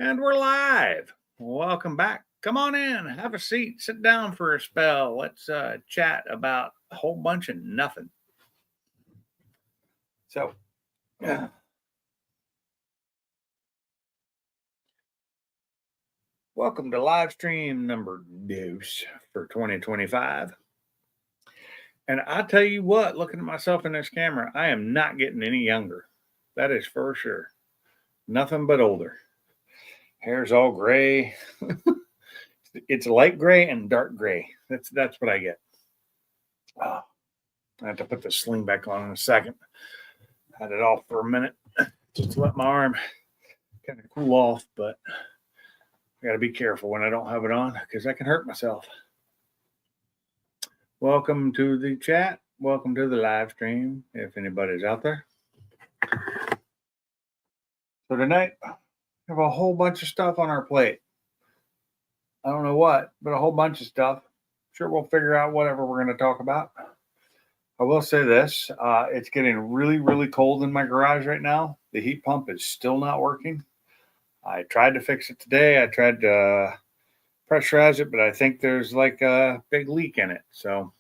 And we're live. Welcome back. Come on in, have a seat, sit down for a spell. Let's chat about a whole bunch of nothing. So, welcome to live stream number deuce for 2025. And I tell you what, looking at myself in this camera, I am not getting any younger. That is for sure. Nothing but older. Hair's all gray. It's light gray and dark gray. That's what I get. Oh, I have to put the sling back on in a second. Had it off for a minute just to let my arm kind of cool off, but I got to be careful when I don't have it on because I can hurt myself. Welcome to the chat. Welcome to the live stream, if anybody's out there. So tonight, we have a whole bunch of stuff on our plate. I don't know what, but a whole bunch of stuff. Sure, we'll figure out whatever we're going to talk about. I will say this. It's getting really, really cold in my garage right now. The heat pump is still not working. I tried to fix it today. I tried to pressurize it, but I think there's like a big leak in it. So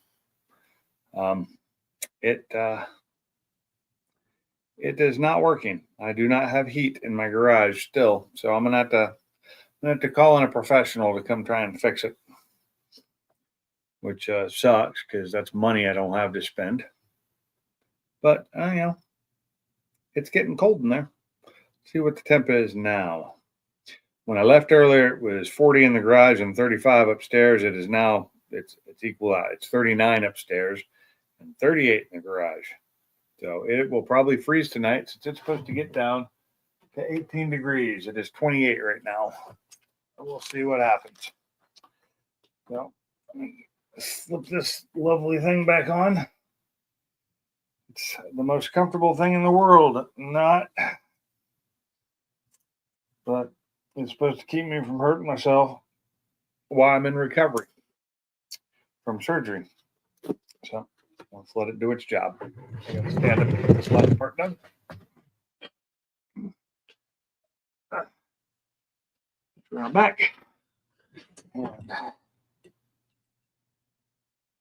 it is not working. I do not have heat in my garage still. So I'm gonna have to call in a professional to come try and fix it, which sucks because that's money I don't have to spend. But it's getting cold in there. Let's see what the temp is now. When I left earlier, it was 40 in the garage and 35 upstairs. It is now it's equal out. It's 39 upstairs and 38 in the garage. So it will probably freeze tonight since it's supposed to get down to 18 degrees. It is 28 right now. We'll see what happens. So let me slip this lovely thing back on. It's the most comfortable thing in the world. Not, but it's supposed to keep me from hurting myself while I'm in recovery from surgery. So let's let it do its job. I gotta stand up and get this last part done. We're back and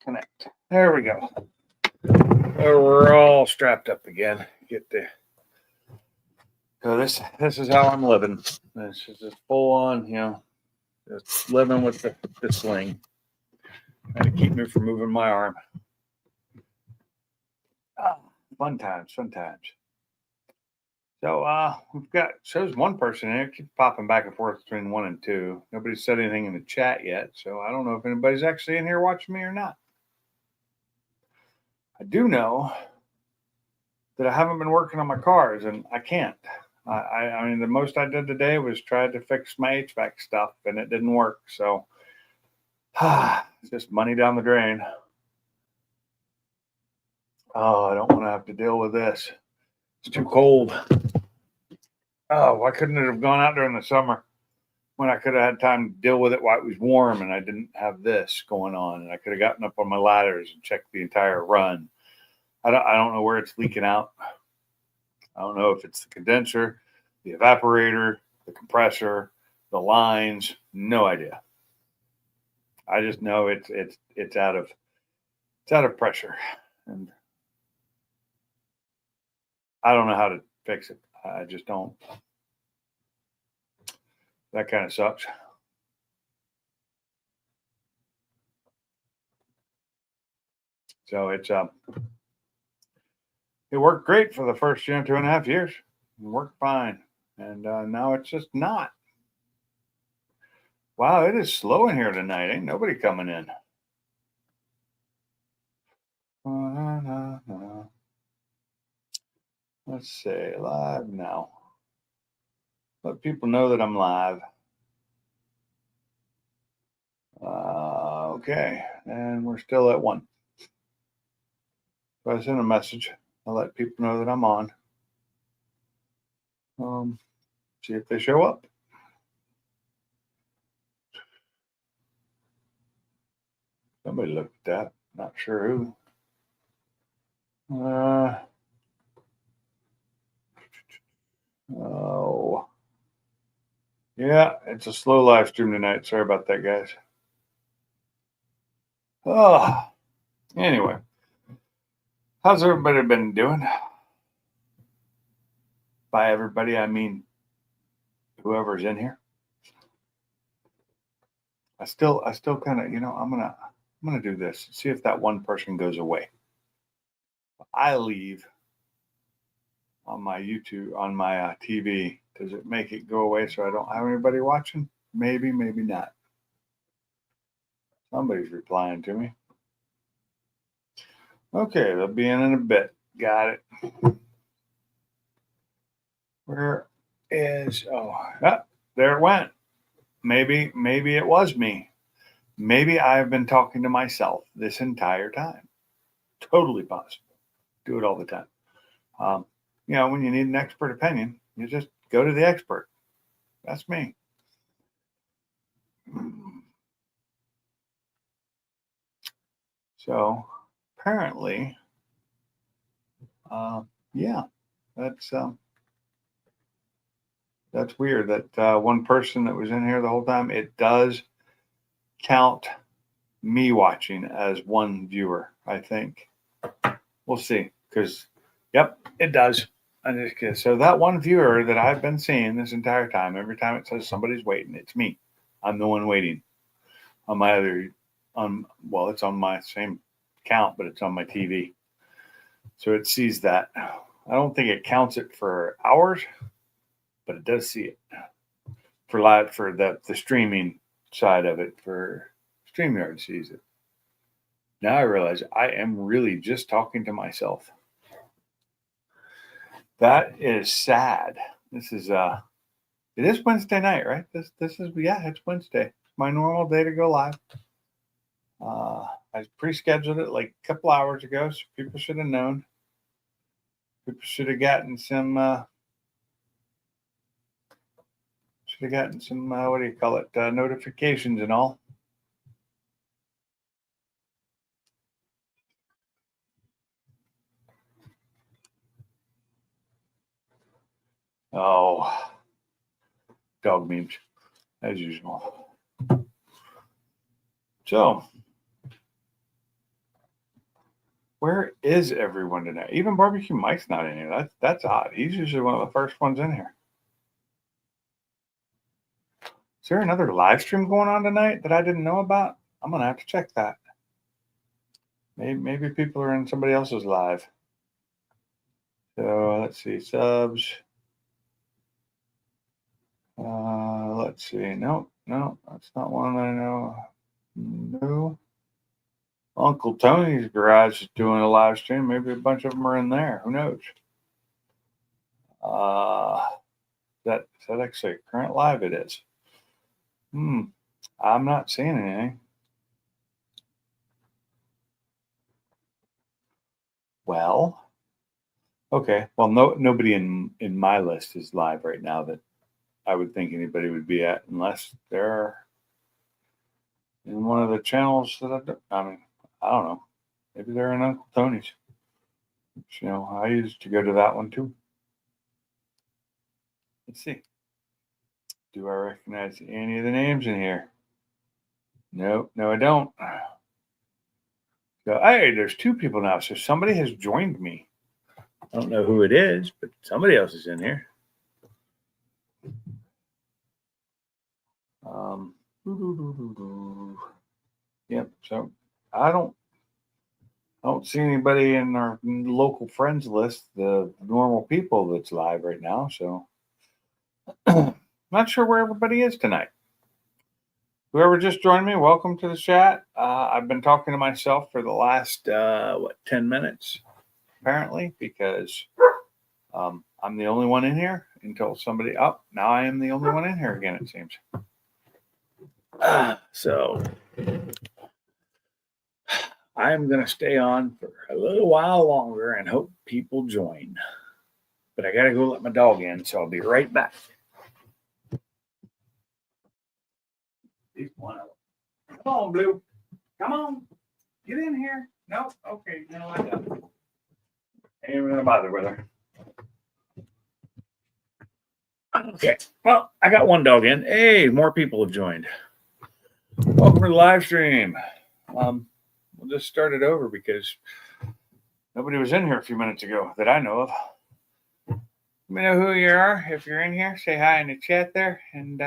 connect. There we go. We're all strapped up again. Get there. So this is how I'm living. This is just full on, just living with the sling. Trying to keep me from moving my arm. Fun times. So we've got shows one person here. Keep popping back and forth between 1 and 2. Nobody's said anything in the chat yet, so I don't know if anybody's actually in here watching me or not. I do know that I haven't been working on my cars, and I can't. I mean, the most I did today was try to fix my HVAC stuff, and it didn't work. So it's just money down the drain. Oh, I don't want to have to deal with this. It's too cold. Oh, why couldn't it have gone out during the summer when I could have had time to deal with it while it was warm and I didn't have this going on, and I could have gotten up on my ladders and checked the entire run. I don't know where it's leaking out. I don't know if it's the condenser, the evaporator, the compressor, the lines. No idea. I just know it's out of pressure, and I don't know how to fix it. I just don't. That kind of sucks. So it worked great for the first 2.5 years. It worked fine, and now it's just not. Wow, it is slow in here tonight. Ain't nobody coming in. Let's say live now. Let people know that I'm live. Okay, and we're still at 1. So I send a message. I'll let people know that I'm on. See if they show up. Somebody looked at that. Not sure who. Oh. Yeah, it's a slow live stream tonight. Sorry about that, guys. Oh, anyway, how's everybody been doing? By everybody, I mean whoever's in here. I still kind of, I'm gonna do this. See if that one person goes away. I leave on my YouTube, on my TV. Does it make it go away so I don't have anybody watching? Maybe, maybe not. Somebody's replying to me. Okay, they'll be in a bit. Got it. Where is, there it went. Maybe it was me. Maybe I've been talking to myself this entire time. Totally possible. Do it all the time. When you need an expert opinion, you just go to the expert. That's me. So apparently, that's weird. That one person that was in here the whole time, it does count me watching as one viewer, I think. We'll see. Because, yep, it does. I'm just kidding. So that one viewer that I've been seeing this entire time, every time it says somebody's waiting, it's me. I'm the one waiting. On my other, it's on my same account, but it's on my TV. So it sees that. I don't think it counts it for hours, but it does see it for live, for the streaming side of it. For StreamYard sees it. Now I realize I am really just talking to myself. That is sad. This is it is Wednesday night, right? This is, it's Wednesday. It's my normal day to go live. I pre-scheduled it like a couple hours ago, so people should have known. People should have gotten some what do you call it, notifications and all. Oh, dog memes, as usual. So, where is everyone tonight? Even Barbecue Mike's not in here. That's odd. He's usually one of the first ones in here. Is there another live stream going on tonight that I didn't know about? I'm gonna have to check that. Maybe people are in somebody else's live. So let's see, subs. Let's see. No, that's not one I know. No. Uncle Tony's garage is doing a live stream. Maybe a bunch of them are in there. Who knows? Is that actually a current live? It is. I'm not seeing anything. Well, okay. Well, nobody in my list is live right now that I would think anybody would be at, unless they're in one of the channels that I don't know. Maybe they're in Uncle Tony's. I used to go to that one too. Let's see. Do I recognize any of the names in here? No, I don't. So, hey, there's two people now. So somebody has joined me. I don't know who it is, but somebody else is in here. Yep. So I don't see anybody in our local friends list, the normal people that's live right now. So not sure where everybody is tonight. Whoever just joined me, welcome to the chat. I've been talking to myself for the last 10 minutes, apparently, because I'm the only one in here until somebody up. Now I am the only one in here again, it seems. So I'm going to stay on for a little while longer and hope people join. But I got to go let my dog in, so I'll be right back. He's one of them. Come on, Blue. Come on. Get in here. No? Okay. No, I don't. Ain't even going to bother with her. Okay. Well, I got one dog in. Hey, more people have joined. Welcome to the live stream. We'll just start it over because nobody was in here a few minutes ago that I know of. Let me know who you are. If you're in here, say hi in the chat there. And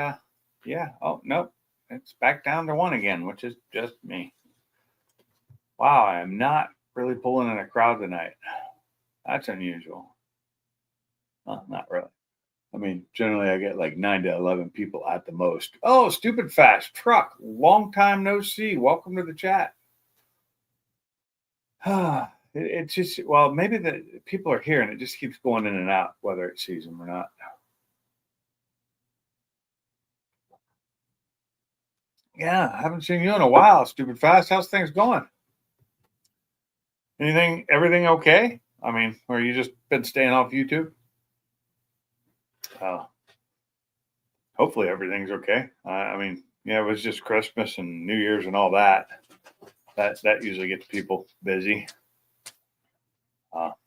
yeah. Oh, nope. It's back down to one again, which is just me. Wow, I am not really pulling in a crowd tonight. That's unusual. Well, not really. I mean, generally I get like 9 to 11 people at the most. Oh, Stupid Fast Truck. Long time no see. Welcome to the chat. It's just, well, maybe the people are here and it just keeps going in and out, whether it sees them or not. Yeah, I haven't seen you in a while, Stupid Fast. How's things going? Everything okay? I mean, or you just been staying off YouTube? Hopefully everything's okay. I mean, yeah, it was just Christmas and New Year's and all that. That usually gets people busy.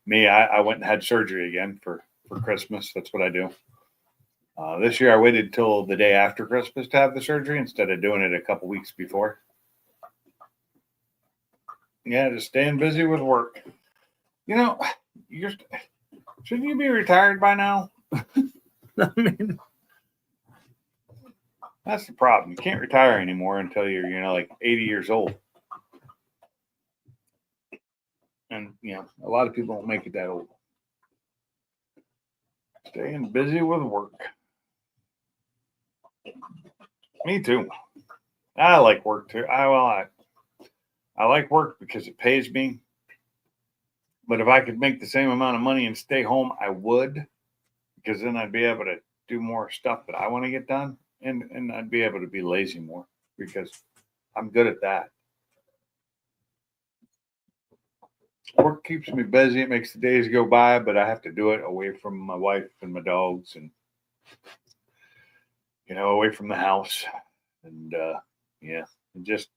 Me, I went and had surgery again for Christmas. That's what I do. This year I waited till the day after Christmas to have the surgery instead of doing it a couple weeks before. Yeah, just staying busy with work. You know, shouldn't you be retired by now? I mean, that's the problem. You can't retire anymore until you're like 80 years old. And, a lot of people don't make it that old. Staying busy with work. Me too. I like work too. I like work because it pays me. But if I could make the same amount of money and stay home, I would, because then I'd be able to do more stuff that I want to get done, and I'd be able to be lazy more because I'm good at that. Work keeps me busy. It makes the days go by, but I have to do it away from my wife and my dogs and, away from the house. And, yeah, just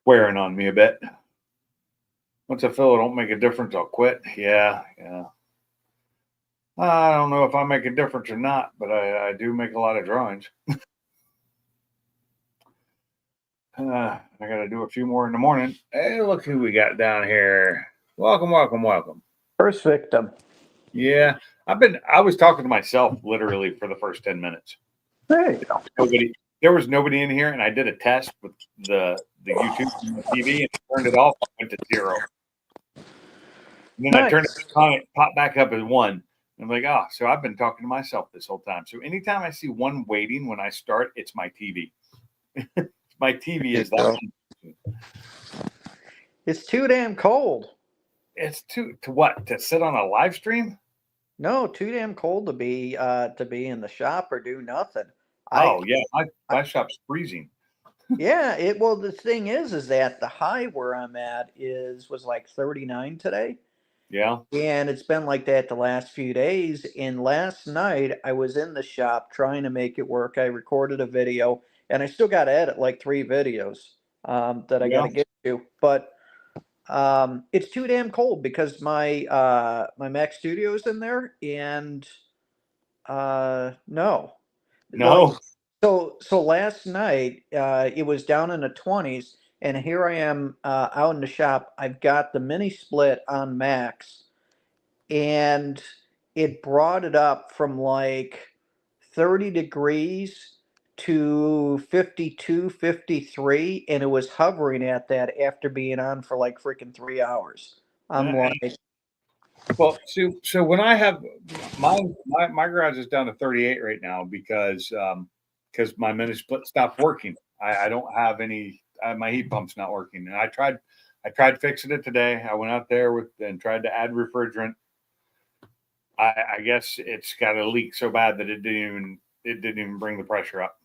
wearing on me a bit. Once I feel it don't make a difference, I'll quit. Yeah. I don't know if I make a difference or not, but I do make a lot of drawings. I got to do a few more in the morning. Hey, look who we got down here. Welcome. First victim. Yeah, I was talking to myself literally for the first 10 minutes. There you go. There was nobody in here, and I did a test with the YouTube TV and turned it off. I went to 0. And then nice. I turned it on, it popped back up as 1. I'm like, so I've been talking to myself this whole time. So anytime I see 1 waiting when I start, it's my TV. My TV is that. It's too damn cold. It's to what? To sit on a live stream? No, too damn cold to be in the shop or do nothing. My shop's freezing. Yeah, well the thing is that the high where I'm at was like 39 today. Yeah. And it's been like that the last few days. And last night I was in the shop trying to make it work. I recorded a video and I still got to edit like 3 videos that I got to get to. But it's too damn cold because my Mac Studio's in there and no. Like, so last night it was down in the 20s and here I am out in the shop. I've got the mini split on max and it brought it up from like 30 degrees to 52, 53, and it was hovering at that after being on for like freaking 3 hours. I'm like, well, so when I have my garage is down to 38 right now because my mini split stopped working. I don't have any. My heat pump's not working, and I tried fixing it today. I went out there and tried to add refrigerant. I guess it's got a leak so bad that it didn't even bring the pressure up.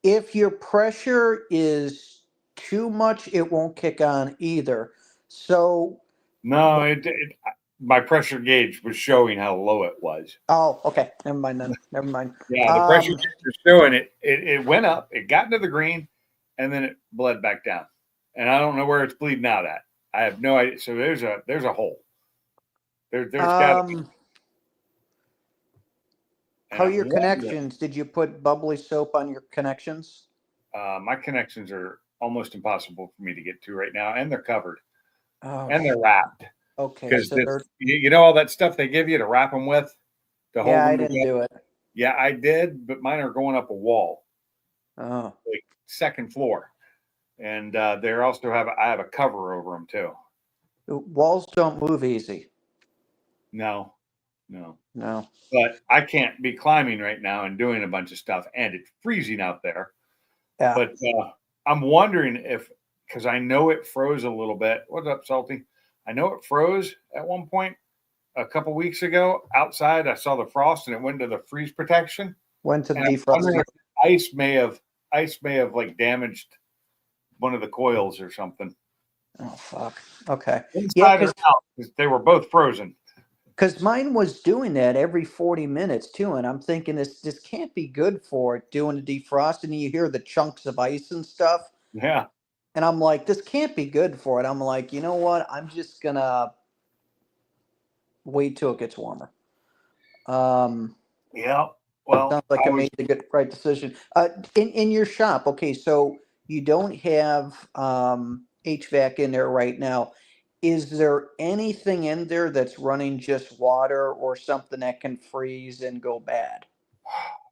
If your pressure is too much, it won't kick on either. So no, my pressure gauge was showing how low it was. Oh, okay. Never mind then. Never mind. Yeah, the pressure gauge was showing it went up, it got into the green, and then it bled back down. And I don't know where it's bleeding out at. I have no idea. So there's a hole. There's got to be. How are I'm your wondering, connections? Did you put bubbly soap on your connections? my connections are almost impossible for me to get to right now, and they're covered Oh, and they're wrapped okay. because So they're, you know all that stuff they give you to wrap them with to hold yeah, I them didn't together. do it. Yeah, I did, but mine are going up a wall, Oh, like second floor, and they're also have I have a cover over them too. walls don't move easy. No, no, No. but I can't be climbing right now and doing a bunch of stuff, and it's freezing out there. Yeah. But I'm wondering if, because I know it froze a little bit. What's up, Salty? I know it froze at one point a couple weeks ago outside. I saw the frost and it went to the freeze protection. Went to the And I'm wondering defroster. if ice may have like damaged one of the coils or something. Oh, fuck. Okay. Yeah, Inside or out, 'cause they were both frozen. because mine was doing that every 40 minutes too, and I'm thinking this can't be good for it doing the defrost, and you hear the chunks of ice and stuff, Yeah. and I'm like, this can't be good for it. I'm like, you know what? I'm just gonna wait till it gets warmer. Yeah. Well, Sounds like I made the good right decision. In your shop, okay, so you don't have HVAC in there right now. Is there anything in there that's running just water or something that can freeze and go bad?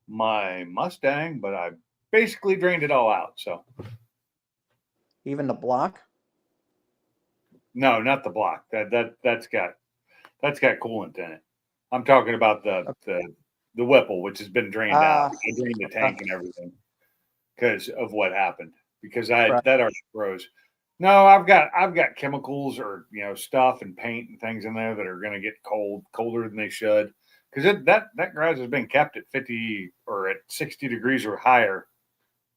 my Mustang, but I basically drained it all out. So Even the block? no, not the block. That's got coolant in it. I'm talking about the Whipple, which has been drained out. I drained the tank and everything because of what happened. Because Right. that already froze. No, I've got chemicals or stuff and paint and things in there that are going to get colder than they should. Because that garage has been kept at 50 or at 60 degrees or higher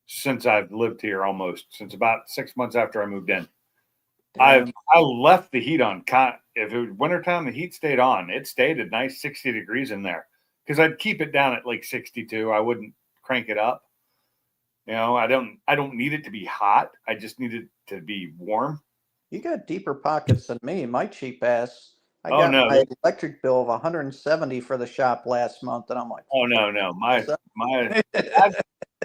since I've lived here, almost since about 6 months after I moved in. I left the heat on. If it was wintertime, the heat stayed on. It stayed at nice 60 degrees in there because I'd keep it down at like 62. I wouldn't crank it up. I don't need it to be hot. I just need it to be warm. You got deeper pockets than me. My cheap ass. I Oh got no. my electric bill of 170 for the shop last month, and I'm like, Oh no. My my.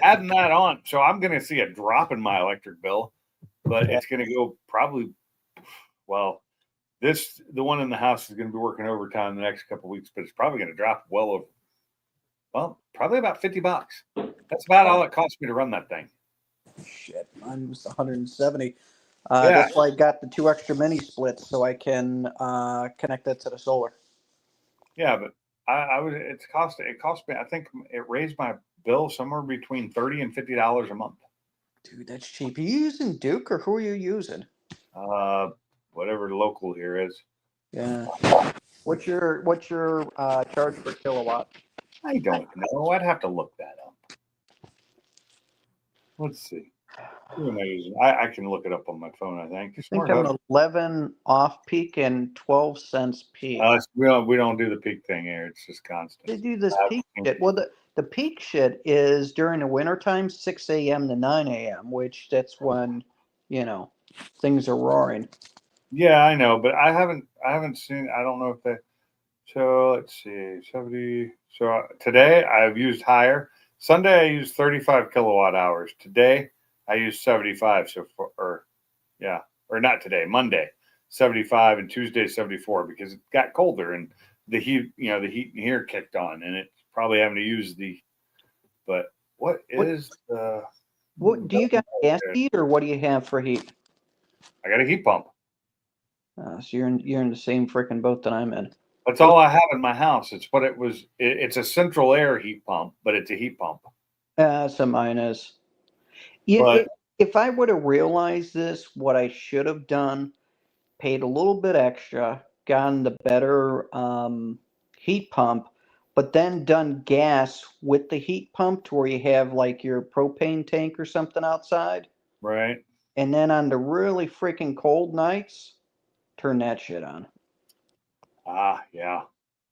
adding that on. So I'm going to see a drop in my electric bill, but Yeah. it's going to go probably. Well, the one in the house is going to be working overtime the next couple of weeks, but it's probably going to drop probably about $50. That's about all it cost me to run that thing. Shit, mine was 170. Yeah. That's why I got the 2 extra mini splits so I can connect that to the solar. Yeah, but it cost me, I think it raised my bill somewhere between $30 and $50 a month. Dude, that's cheap. Are you using Duke or who are you using? Whatever the local here is. Yeah. What's your charge per kilowatt? I don't know. I'd have to look that up. Let's see. Who am I using? I can look it up on my phone, I think. I think I'm an 11 off peak and 12 cents peak. We don't do the peak thing here. It's just constant. They do this peak shit. Well, the peak shit is during the wintertime, 6 a.m. to 9 a.m., which that's when, things are roaring. Yeah, I know, but I haven't seen, I don't know if they, so let's see, 70. So today I've used higher. Sunday I used 35 kilowatt hours. Today I used 75. Or not today, Monday, 75, and Tuesday 74 because it got colder and the heat, the heat in here kicked on and it's probably having to use but what is the. What do you got, gas heat or what do you have for heat? I got a heat pump. So you're in the same freaking boat that I'm in. That's all I have in my house. It's what it was. It's a central air heat pump, but it's a heat pump. So mine is. If I would have realized this, what I should have done, paid a little bit extra, gotten the better heat pump, but then done gas with the heat pump to where you have like your propane tank or something outside. Right. And then on the really freaking cold nights, turn that shit on. Yeah.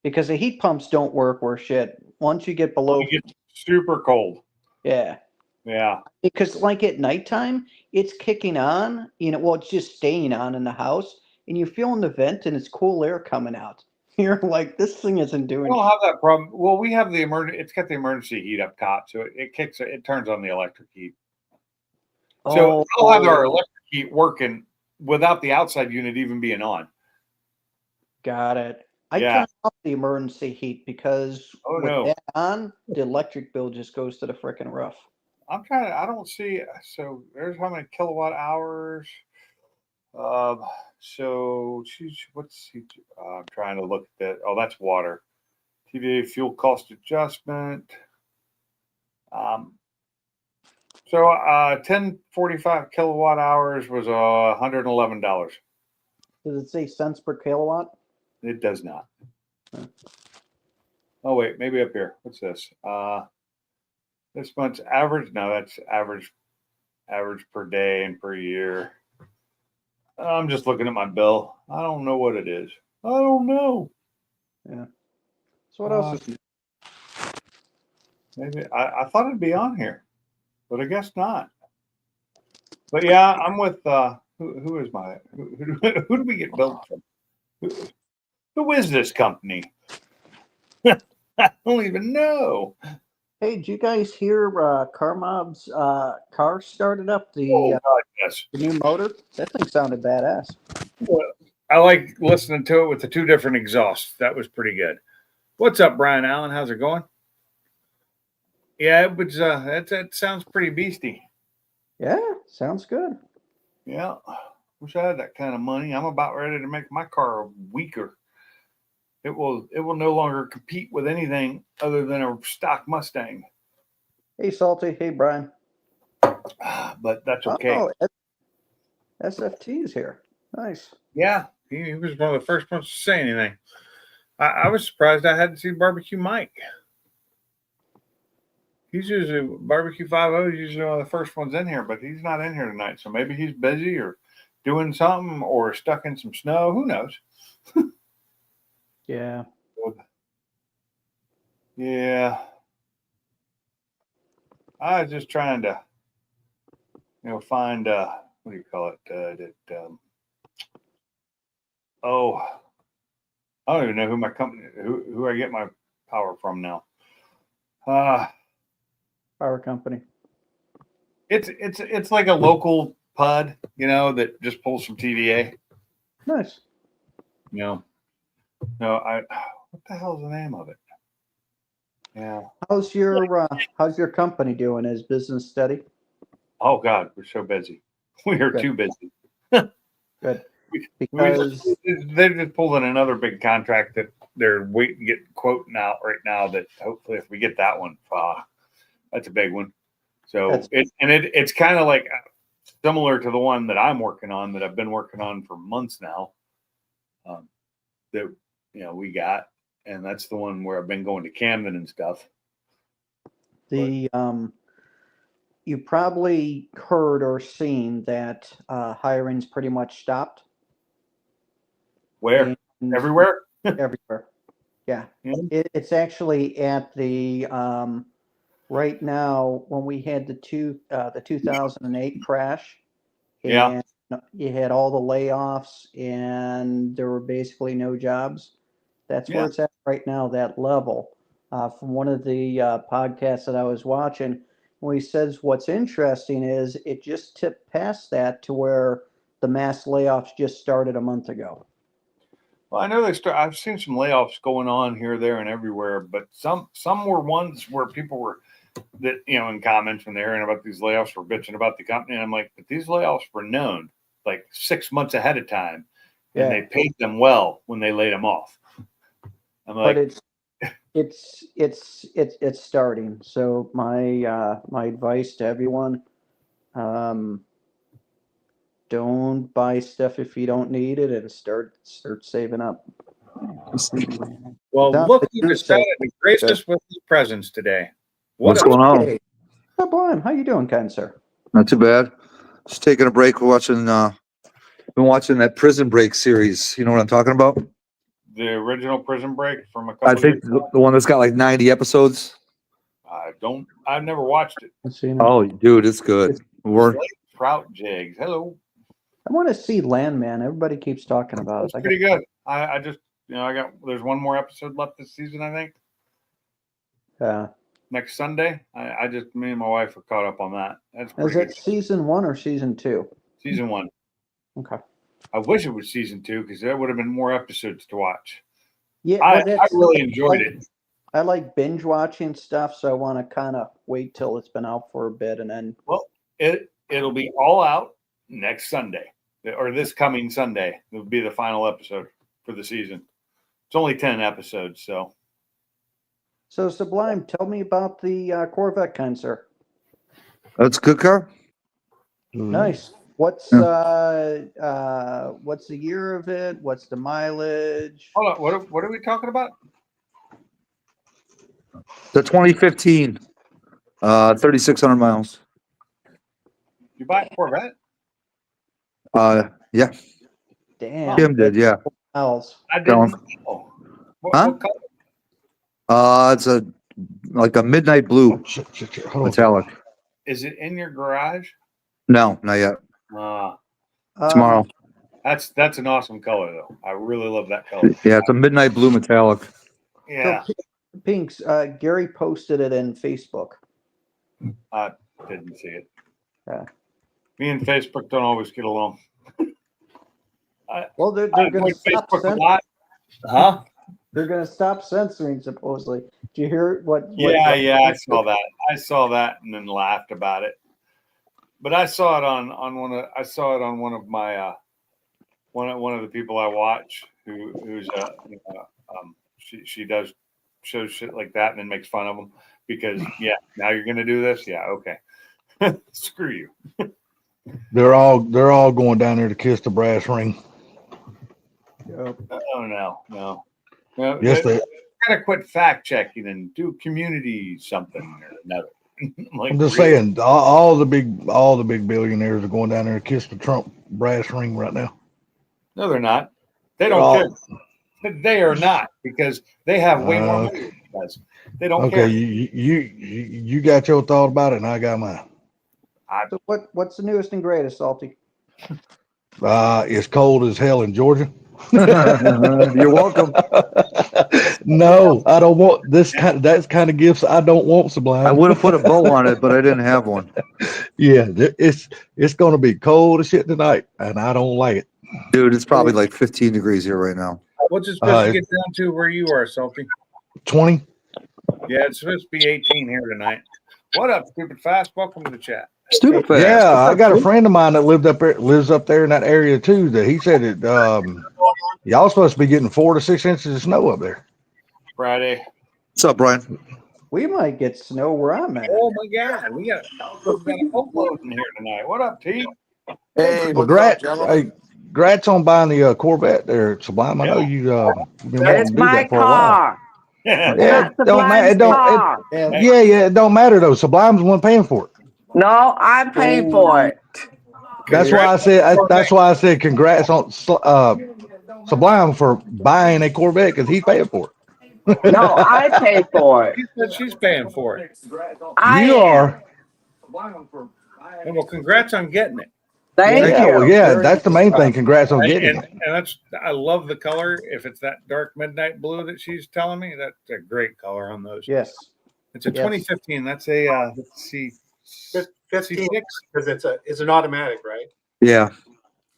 Because the heat pumps don't work worth shit. Once you get below. It gets super cold. Yeah. Yeah. Because like at nighttime, it's kicking on, it's just staying on in the house and you're feeling the vent and it's cool air coming out. You're like, this thing isn't We doing. don't have that problem. Well, we have the emergency. It's got the emergency heat up top, so it turns on the electric heat. So Oh, I'll have our electric heat working without the outside unit even being on. got it. I Yeah. turn off the emergency heat because Oh, with no. that on, the electric bill just goes to the frickin' roof. I'm trying to, I don't see, so there's how many kilowatt hours. So I'm trying to look at that. Oh, that's water. TVA fuel cost adjustment. So 1045 kilowatt hours was $111. Does it say cents per kilowatt? It does not. Oh wait, maybe up here. What's this? This month's average. No, that's average per day and per year. I'm just looking at my bill. I don't know what it is. I don't know. Yeah. So what else is Maybe I thought it'd be on here, but I guess not. But yeah, I'm with who is my who do we get billed from? Who is this company? I don't even know. Hey, did you guys hear Carmob's car started up Oh God, yes. the new motor? That thing sounded badass. Well, I like listening to it with the two different exhausts. That was pretty good. What's up, Brian Allen? How's it going? Yeah, it was. That sounds pretty beastie. Yeah, sounds good. Yeah, wish I had that kind of money. I'm about ready to make my car weaker. It will no longer compete with anything other than a stock Mustang. Hey, Salty. Hey, Brian. But that's okay. Oh, SFT is here. Nice. Yeah, he was one of the first ones to say anything. I was surprised I hadn't seen Barbecue Mike. He's usually Barbecue 5.0 is usually one of the first ones in here, but he's not in here tonight. So maybe he's busy or doing something or stuck in some snow. Who knows? Yeah. Yeah. I was just trying to, find what do you call it? I don't even know who my company who I get my power from now. Power company. It's like a local PUD, that just pulls from TVA. Nice. No, what the hell's the name of it? Yeah. How's your company doing? Is business steady? Oh God, we're so busy. We are too busy. Good. Because they just pulled in another big contract that they're waiting to get quoting out right now. That hopefully, if we get that one, that's a big one. So it's kind of like similar to the one that I'm working on, that I've been working on for months now. That we got, and that's the one where I've been going to Camden and stuff. You probably heard or seen that hiring's pretty much stopped. Where? Everywhere? Everywhere. Yeah. It's actually at the right now, when we had the 2008 crash, and you had all the layoffs and there were basically no jobs. That's where it's at right now, that level. From one of the podcasts that I was watching, when he says what's interesting is it just tipped past that to where the mass layoffs just started a month ago. Well, I know I've seen some layoffs going on here, there, and everywhere, but some were ones where people were that in comments when they're hearing about these layoffs were bitching about the company. And I'm like, but these layoffs were known like 6 months ahead of time, and they paid them well when they laid them off. I'm like, but it's starting. So my advice to everyone, don't buy stuff if you don't need it, and start saving up. Well, look who decided to grace us with his presence today. What's going on? Oh, Brian, how you doing, kind sir? Not too bad. Just taking a break. We're watching. Been watching that Prison Break series. You know what I'm talking about? The original Prison Break from a couple. I think the one that's got like 90 episodes. I've never watched it. Oh, dude, it's good. Trout jigs. Hello. I want to see Landman. Everybody keeps talking about it. It's pretty good. I just there's one more episode left this season, I think. Yeah. Next Sunday. Me and my wife are caught up on that. That's Is pretty it good. season 1 or season 2? Season 1. Okay. I wish it was season 2 because there would have been more episodes to watch. Yeah, I really enjoyed it. I like binge watching stuff, so I want to kind of wait till it's been out for a bit and then. Well, it'll be all out next Sunday or this coming Sunday. It'll be the final episode for the season. It's only 10 episodes, so. So Sublime, tell me about the Corvette concert. That's a good car. Nice. What's the year of it? What's the mileage? Hold on, what are we talking about? The 2015, 3,600 miles. You buy a Corvette? Yeah, Damn. Kim did. Yeah. Miles. I didn't know. Huh? What color? It's like a midnight blue Hold on. metallic. Is it in your garage? No, not yet. Tomorrow. That's an awesome color though. I really love that color. Yeah, it's a midnight blue metallic. Yeah, Pinks. Gary posted it in Facebook. I didn't see it. Yeah. Me and Facebook don't always get along. Well, they're I going to avoid stop. Facebook a lot. Huh? They're going to stop censoring supposedly. Do you hear what? Yeah, I saw that. I saw that and then laughed about it. But I saw it on one of my one of the people I watch who's she does shows shit like that and then makes fun of them because now you're gonna do this, okay. Screw you. They're all going down there to kiss the brass ring. Oh no. Yes, they. Gotta quit fact checking and do community something or another. Like, I'm just really? saying, all the big billionaires are going down there to kiss the Trump brass ring right now. No, they're not. They don't care. They are not because they have way more money than you guys. They don't Okay, care. you got your thought about it, and I got mine. So what's the newest and greatest, Salty? It's cold as hell in Georgia. You're welcome. No, I don't want that's kind of gifts I don't want, Sublime. I would have put a bow on it, but I didn't have one. Yeah, it's going to be cold as shit tonight, and I don't like it. Dude, it's probably like 15 degrees here right now. What's it supposed to get down to where you are, Salty? 20. Yeah, it's supposed to be 18 here tonight. What up, stupid fast? Welcome to the chat. Stupid fast. Yeah, I got a friend of mine that lives up there in that area too. That he said it. Y'all supposed to be getting 4 to 6 inches of snow up there. Friday. What's up, Brian? We might get snow where I'm at. Oh my God, we got a boatload in here tonight. What up, T? Hey, Well, gentlemen? Congrats on buying the Corvette there, Sublime. I know you've been wanting to do that for a while. Yeah, it don't matter. It don't matter though. Sublime's the one paying for it. No, I'm paying for it. That's why I said. That's why I said congrats on Sublime for buying a Corvette because he's paying for it. No, I pay for it. She said she's paying for it. You are. Well, congrats on getting it. Thank Yeah, you. well, yeah, that's the main thing. Congrats on getting And it. I love the color. If it's that dark midnight blue that she's telling me, that's a great color on those. Yes. It's a Yes. 2015. That's a let's see, 15 C6. because it's an automatic, right? Yeah.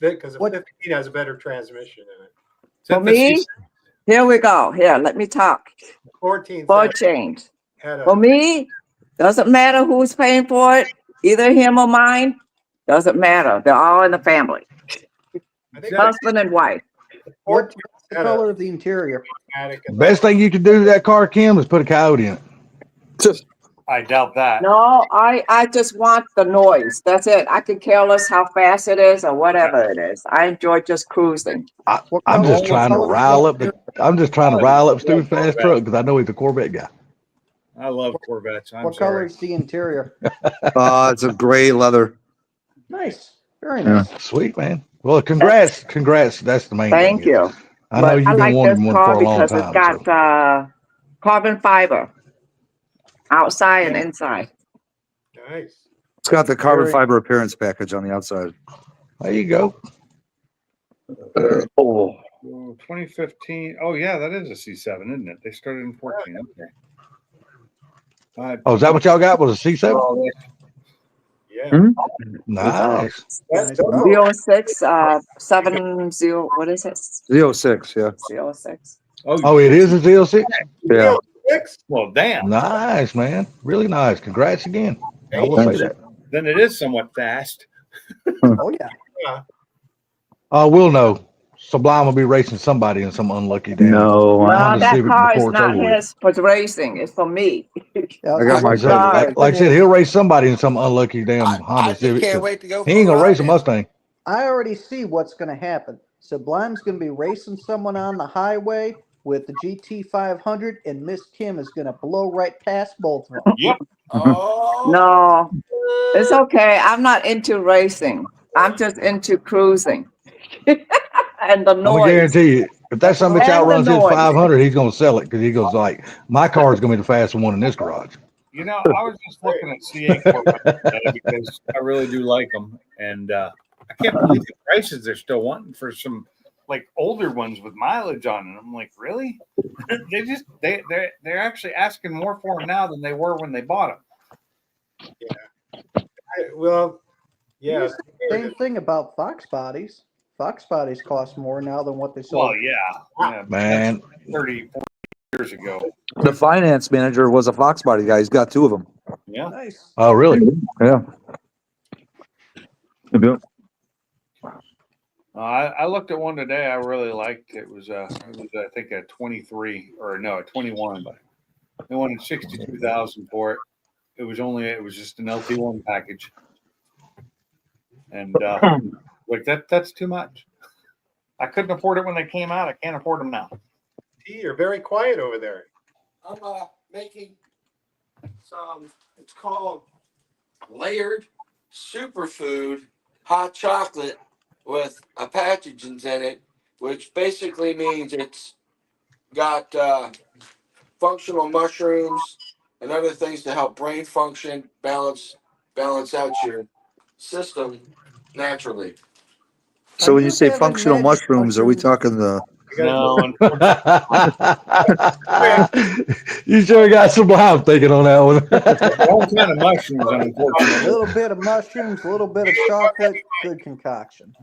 Because the What- 15 has a better transmission in it. For me, here we go. Here, let me talk. 14 For a change. had For a me, doesn't matter who's paying for it, either him or mine. Doesn't matter. They're all in the family. I think Husband and wife. the What's 14 the had color a of the interior? automatic. And Best thing you could do to that car, Kim, is put a coyote in it. I doubt that. No, I just want the noise. That's it. I could care less how fast it is or whatever it is. I enjoy just cruising. What I'm color- just what trying to color- rile up Stupid Fast truck because I know he's a Corvette guy. I love Corvettes. I'm What color sorry. is the interior? It's a gray leather. Nice. Very nice. Sweet, man. Well, congrats. That's the main thing. Thank you. I know But you've I been like wanting this one car for a long because time. it's got carbon fiber outside and inside. nice. It's got the carbon Very- fiber appearance package on the outside. There you go. Oh, 2015. Oh yeah, that is a C7, isn't it? They started in 14. Okay. Oh, is that what y'all got? Was a C7? Oh, Yeah. Hmm? Nice. That's Nice. dope. 06, 70, what is it? Z06, yeah. 06. Oh, it is a Z06? Yeah. 06? Well, damn. Nice, man. Really nice. Congrats again. I will Thank say you. that. Then it is somewhat fast. Oh, yeah. Yeah. We'll know. Sublime will be racing somebody in some unlucky damn No, No, Honda that Civic car is before it's not over with. his for racing. It's for me. Yeah, I got my I'm gun. sorry. Like I said, he'll race somebody in some unlucky damn Honda just Civic. can't 'Cause wait to go he for ain't a gonna race a ride. Mustang. I already see what's going to happen. Sublime's going to be racing someone on the highway with the GT 500, and Miss Kim is going to blow right past both of them. Yep. Oh, No, it's okay. I'm not into racing. I'm just into cruising. And the I'm gonna noise. guarantee you, if that son of a bitch And the outruns his noise. 500, he's gonna sell it because he goes like, my car is gonna be the fastest one in this garage. You know, I was just looking at CA Corporate today because I really do like them, and I can't believe the prices they're still wanting for some like older ones with mileage on it. I'm like, really? they're actually asking more for them now than they were when they bought them. Well, yeah. Same thing about Fox bodies. Fox bodies cost more now than what they sold. Well, yeah, Man, 30, 40 years ago. The finance manager was a Fox body guy. He's got two of them. Yeah. Nice. oh really? Yeah. Yeah. I looked at one today. I really liked it. Was I think a 23 or no, a 21, but they wanted 62,000 for it. It was just an LT1 package, and like that's too much. I couldn't afford it when they came out. I can't afford them now. T, you're very quiet over there. I'm making some, it's called layered superfood hot chocolate with pathogens in it, which basically means it's got functional mushrooms and other things to help brain function, balance out your system naturally. So Are when you you say having functional magic mushrooms, are we mushrooms? talking the? No, You sure got Sublime thinking on that one. all kind of mushrooms, A unfortunately. little bit of mushrooms, a little bit of chocolate, good concoction.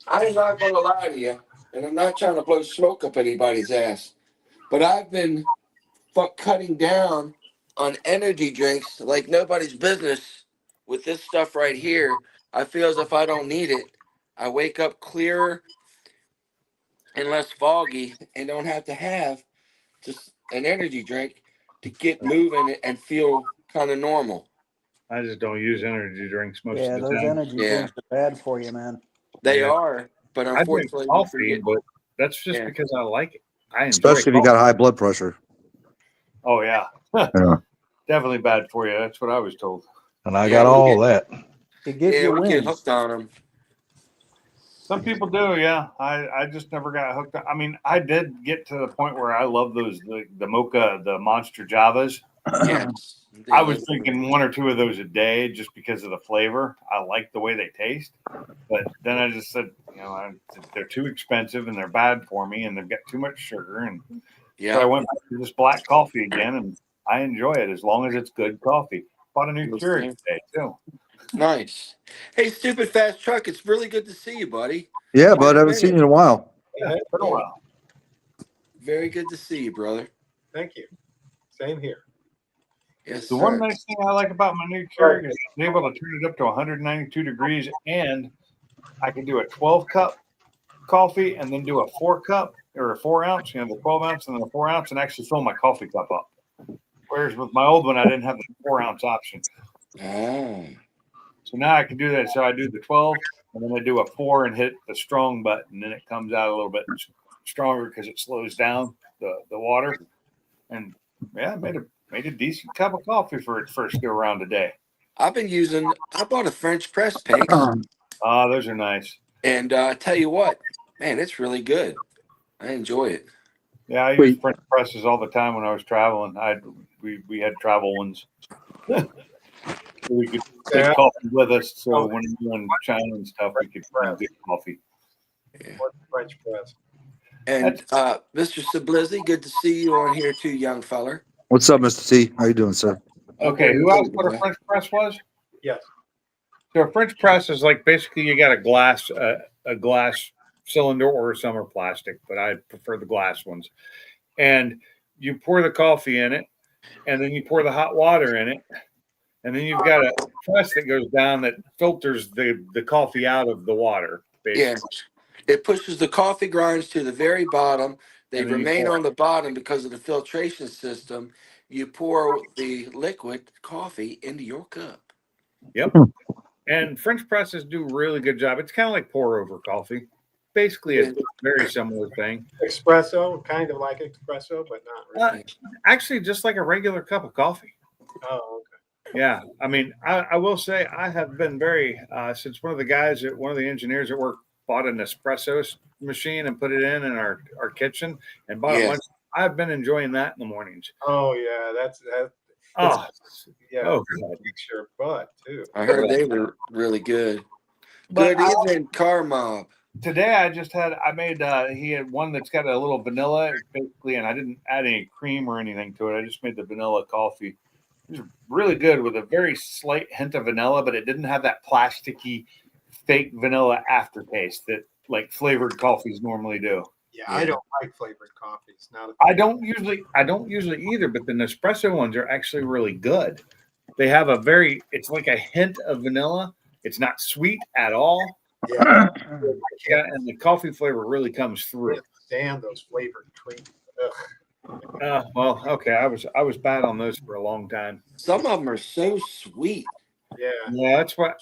I'm not going to lie to you, and I'm not trying to blow smoke up anybody's ass, but I've been cutting down on energy drinks like nobody's business with this stuff right here. I feel as if I don't need it. I wake up clearer and less foggy and don't have to have just an energy drink to get moving and feel kind of normal. I just don't use energy drinks most Yeah, of the those time. energy Yeah. drinks are bad for you, man. They Yeah. are, but I drink unfortunately, we coffee, forget. but that's just Yeah. because I like it. I enjoy Especially if you coffee. got high blood pressure. Oh yeah, Yeah. definitely bad for you. That's what I was told. And I Yeah, got we all get- that. It gives Yeah, you we get wins. hooked on them. Some people do, yeah. I just never got hooked up. I mean, I did get to the point where I love those the mocha, the Monster Javas. Yes. I was drinking one or two of those a day just because of the flavor. I like the way they taste, but then I just said, they're too expensive and they're bad for me, and they've got too much sugar. And so I Yeah. went back to this black coffee again, and I enjoy it as long as it's good coffee. Bought a new Yes, Keurig sir. today too. Nice. Hey, stupid fast truck. It's really good to see you, buddy. Yeah, bud. I haven't seen you in a while. Yeah, it's been a while. Very good to see you, brother. Thank you. Same here. Yes, The sir. one nice thing I like about my new Keurig is I'm able to turn it up to 192 degrees, and I can do a 12 cup coffee and then do a 4 cup or a 4 ounce, the 12 ounce and then a 4 ounce, and actually fill my coffee cup up. Whereas with my old one, I didn't have the 4 ounce option. Oh. So now I can do that. So I do the 12 and then I do a 4 and hit the strong button, and then it comes out a little bit stronger because it slows down the water. And yeah, made a decent cup of coffee for its first go around today. I bought a French press paste, Those are nice. and I tell you what, man, it's really good. I enjoy it. Yeah, I used French presses all the time when I was traveling. We had travel ones. We could take coffee with us, so when we were in China and stuff, we could get coffee. Yeah. Or the French press. And Mr. Sablizzi, good to see you on here too, young feller. What's up, Mr. T? How you doing, sir? Okay, who asked what a French press was? Yes. So a French press is like basically you got a glass cylinder, or some are plastic, but I prefer the glass ones. And you pour the coffee in it, and then you pour the hot water in it, and then you've got a press that goes down that filters the coffee out of the water. Basically. Yeah. It pushes the coffee grinds to the very bottom. They And then you remain pour on the bottom because of the filtration system. You pour the liquid coffee into your cup. Yep. And French presses do a really good job. It's kind of like pour over coffee. Basically, it's a very similar thing. Espresso, kind of like espresso, but not really. Actually, just like a regular cup of coffee. Oh, okay. Yeah. I mean, I will say I have been very, since one of the engineers at work bought an espresso machine and put it in our kitchen and bought a bunch. I've been enjoying that in the mornings. Oh, yeah. That's Oh, yeah. oh, Kicks your butt too. I heard they were really good. But Good evening, Car Mob. today I made he had one that's got a little vanilla basically, and I didn't add any cream or anything to it. I just made the vanilla coffee. It was really good with a very slight hint of vanilla, but it didn't have that plasticky fake vanilla aftertaste that like flavored coffees normally do. Yeah, I don't like flavored coffees. I don't usually either, but the Nespresso ones are actually really good. They have it's like a hint of vanilla. It's not sweet at all. Yeah. And the coffee flavor really comes through. Damn those flavored creams. Well, okay. I was bad on those for a long time. Some of them are so sweet. Yeah. Yeah, that's what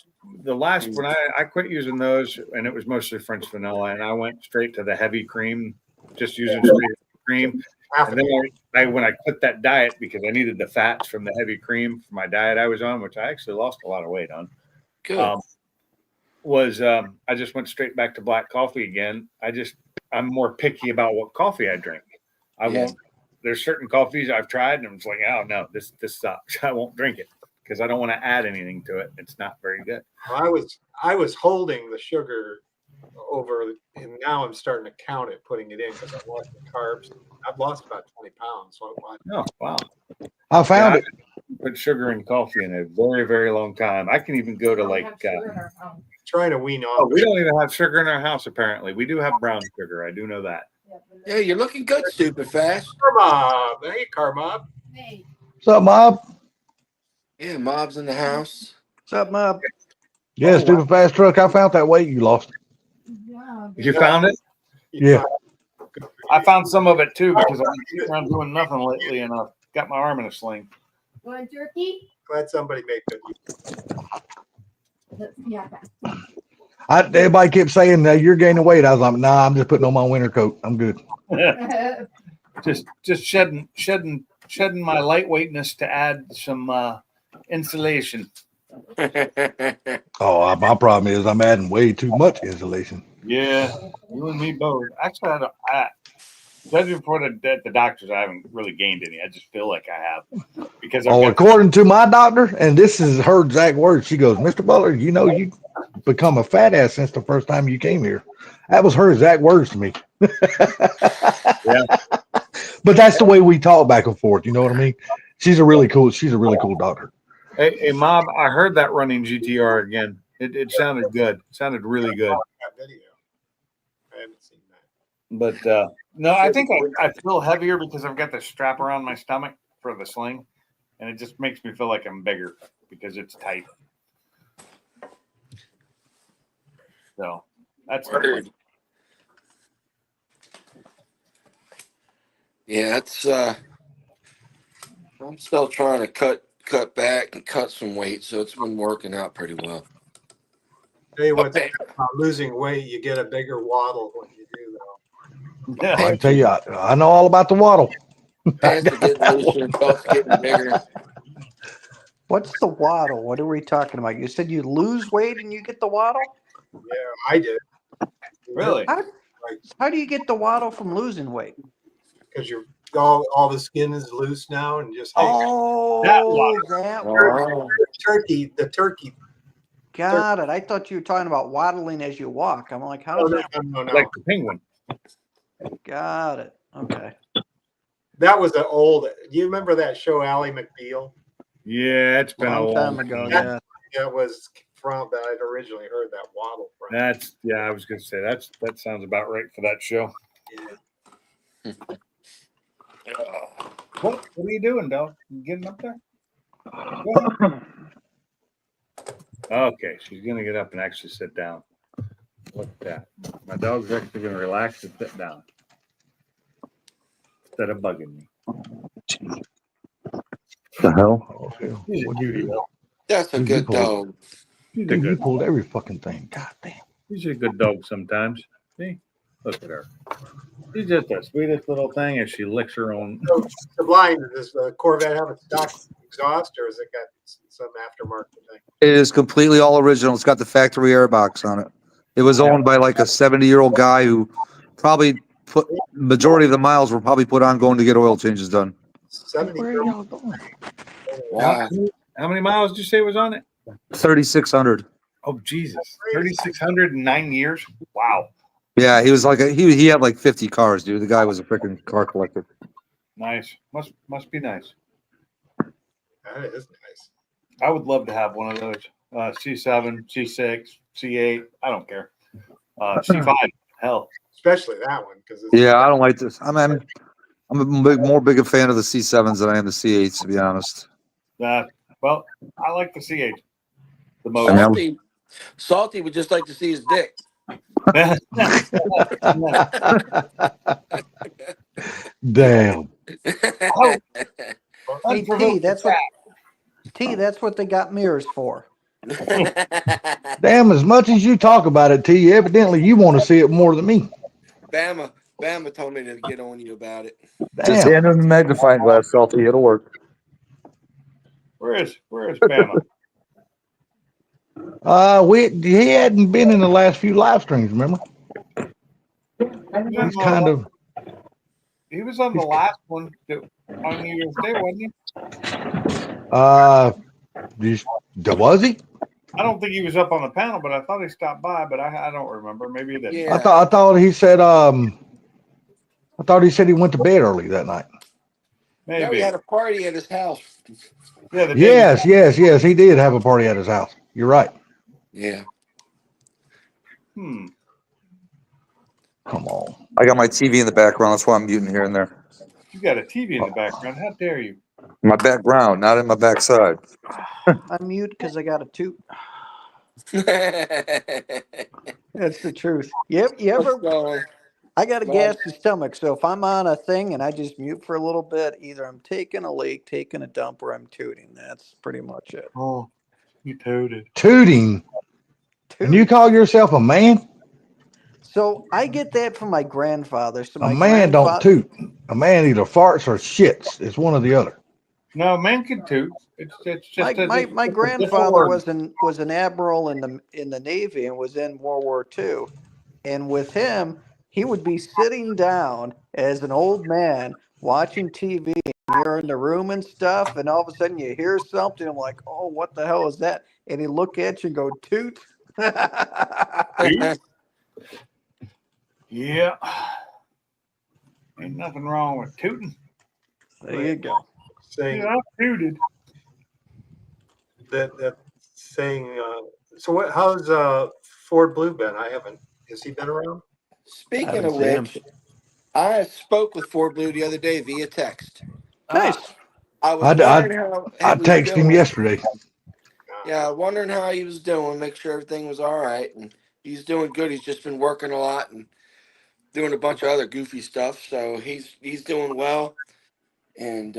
the last when I quit using those, and it was mostly French vanilla, and I went straight to the heavy cream, just using straight cream. And then when I quit that diet because I needed the fats from the heavy cream for my diet I was on, which I actually lost a lot of weight on. Good. I just went straight back to black coffee again. I'm more picky about what coffee I drink. I won't. There's certain coffees I've tried, and I'm just like, oh no, this sucks. I won't drink it because I don't want to add anything to it. It's not very good. I was holding the sugar over, and now I'm starting to count it, putting it in because I lost the carbs. I've lost about 20 pounds. So Oh wow! I found it. Put sugar in coffee in a very, very long time. I can even go to trying to wean off. Oh, we don't even have sugar in our house. Apparently, we do have brown sugar. I do know that. Yeah, you're looking good, Stupid Fast. Car Mob. Hey, Car Mob. Hey. What's up, Mob? Yeah, Mob's in the house. What's up, Mob? Yeah, stupid fast truck. I found that weight you lost. You found it? Yeah. I found some of it too because I've been sitting around doing nothing lately, and I've got my arm in a sling. Want turkey? Glad somebody made good. Yeah. Everybody kept saying you're gaining weight. I was like, nah, I'm just putting on my winter coat. I'm good. just shedding my lightweightness to add some insulation. Oh, my problem is I'm adding way too much insulation. Yeah, you and me both. Actually, judging for the doctors, I haven't really gained any. I just feel like I have because according to my doctor, and this is her exact words, she goes, Mr. Butler, you know you become a fat ass since the first time you came here. That was her exact words to me. Yeah. But that's the way we talk back and forth. You know what I mean? She's a really cool doctor. Hey, Mob, I heard that running GTR again. It sounded good. It sounded really good. Video. I haven't seen that. But no, I think I feel heavier because I've got the strap around my stomach for the sling, and it just makes me feel like I'm bigger because it's tight. So that's Word. Yeah, it's I'm still trying to cut back and cut some weight, so it's been working out pretty well. Tell you what, losing weight, you get a bigger waddle when you do though. yeah. I can tell you, I know all about the waddle. Pants are getting looser, belts getting bigger. What's the waddle? What are we talking about? You said you lose weight and you get the waddle? Yeah, I did. Really? How do you get the waddle from losing weight? Because you're all the skin is loose now and just Oh, That waddle. that Oh. the turkey Got it. I thought you were talking about waddling as you walk. I'm like, how Oh, does that? no. Like the penguin. Got it. Okay. That was the old. Do you remember that show, Ally McBeal? Yeah, it's been a Long long time ago. time. Yeah. That was from that I'd originally heard that waddle from. I was gonna say that sounds about right for that show. Yeah. What are you doing, dog? You getting up there? Okay, she's gonna get up and actually sit down. Look at that. My dog's actually gonna relax and sit down instead of bugging me. The hell? Oh, Phil, She's a what'd you cutie, do? though. That's a Dude, you good pulled- dog. She's a Dude, you good. pulled every fucking thing. God damn. She's a good dog sometimes. See, look at her. She's just the sweetest little thing, and she licks her own. So Sublime, does the Corvette have a stock exhaust, or has it got some aftermarket thing? It is completely all original. It's got the factory air box on it. It was owned by like a 70-year-old guy who probably put majority of the miles were probably put on going to get oil changes done. 70. Where are y'all going? Wow. How many miles did you say was on it? 3,600. Oh Jesus, 3,600 in 9 years. Wow, Yeah, he was like he had like 50 cars, dude. The guy was a freaking car collector. nice. Must be nice. That is nice. I would love to have one of those. C7, C6, C8. I don't care. C5. Hell, Especially that one because Yeah, I don't like this. I'm a more big a fan of the C7s than I am the C8s, to be honest. well, I like the C8 the I most. mean, Salty would just like to see his dick. Damn. Hey, T, that's what they got mirrors for. Damn, as much as you talk about it, T, evidently you want to see it more than me. Bama told me to get on you about it. just Damn. hand him the magnifying glass, Salty. It'll work. Where is Bama? He hadn't been in the last few live streams, remember? He's kind of He was on the last one on New Year's Day, wasn't he? Was he? I don't think he was up on the panel, but I thought he stopped by. But I don't remember. Maybe he didn't. Yeah. I thought he said he went to bed early that night. Yeah, we Maybe. had a party at his house. Yeah. The day Yes, he did have a party at his house. You're right. Yeah. Hmm. Come on. I got my TV in the background. That's why I'm muting here and there. You got a TV in the background. How dare you? My background, not in my backside. I mute because I got a toot. That's the truth. Yep. You ever? So, I got a gassy stomach, so if I'm on a thing and I just mute for a little bit, either I'm taking a leak, taking a dump, or I'm tooting. That's pretty much it. Oh, you toted. Tooting. And you call yourself a man? So I get that from my grandfather. So A my man don't grandfa- toot. A man either farts or shits. It's one or the other. No, man can toot. It's just My grandfather was an admiral in the Navy and was in World War II, and with him, he would be sitting down as an old man watching TV. And you're in the room and stuff, and all of a sudden you hear something. I'm like, "Oh, what the hell is that?" And he look at you and go, "Toot." Yeah. Ain't nothing wrong with tooting. There you go. saying Yeah, I tooted. that saying. So what? How's Ford Blue been? I haven't. Has he been around? speaking haven't of seen him. which, I spoke with Ford Blue the other day via text. Nice. I was I wondering how he I was texted him doing. yesterday. Yeah, wondering how he was doing, make sure everything was all right, and he's doing good. He's just been working a lot and doing a bunch of other goofy stuff, so he's doing well, and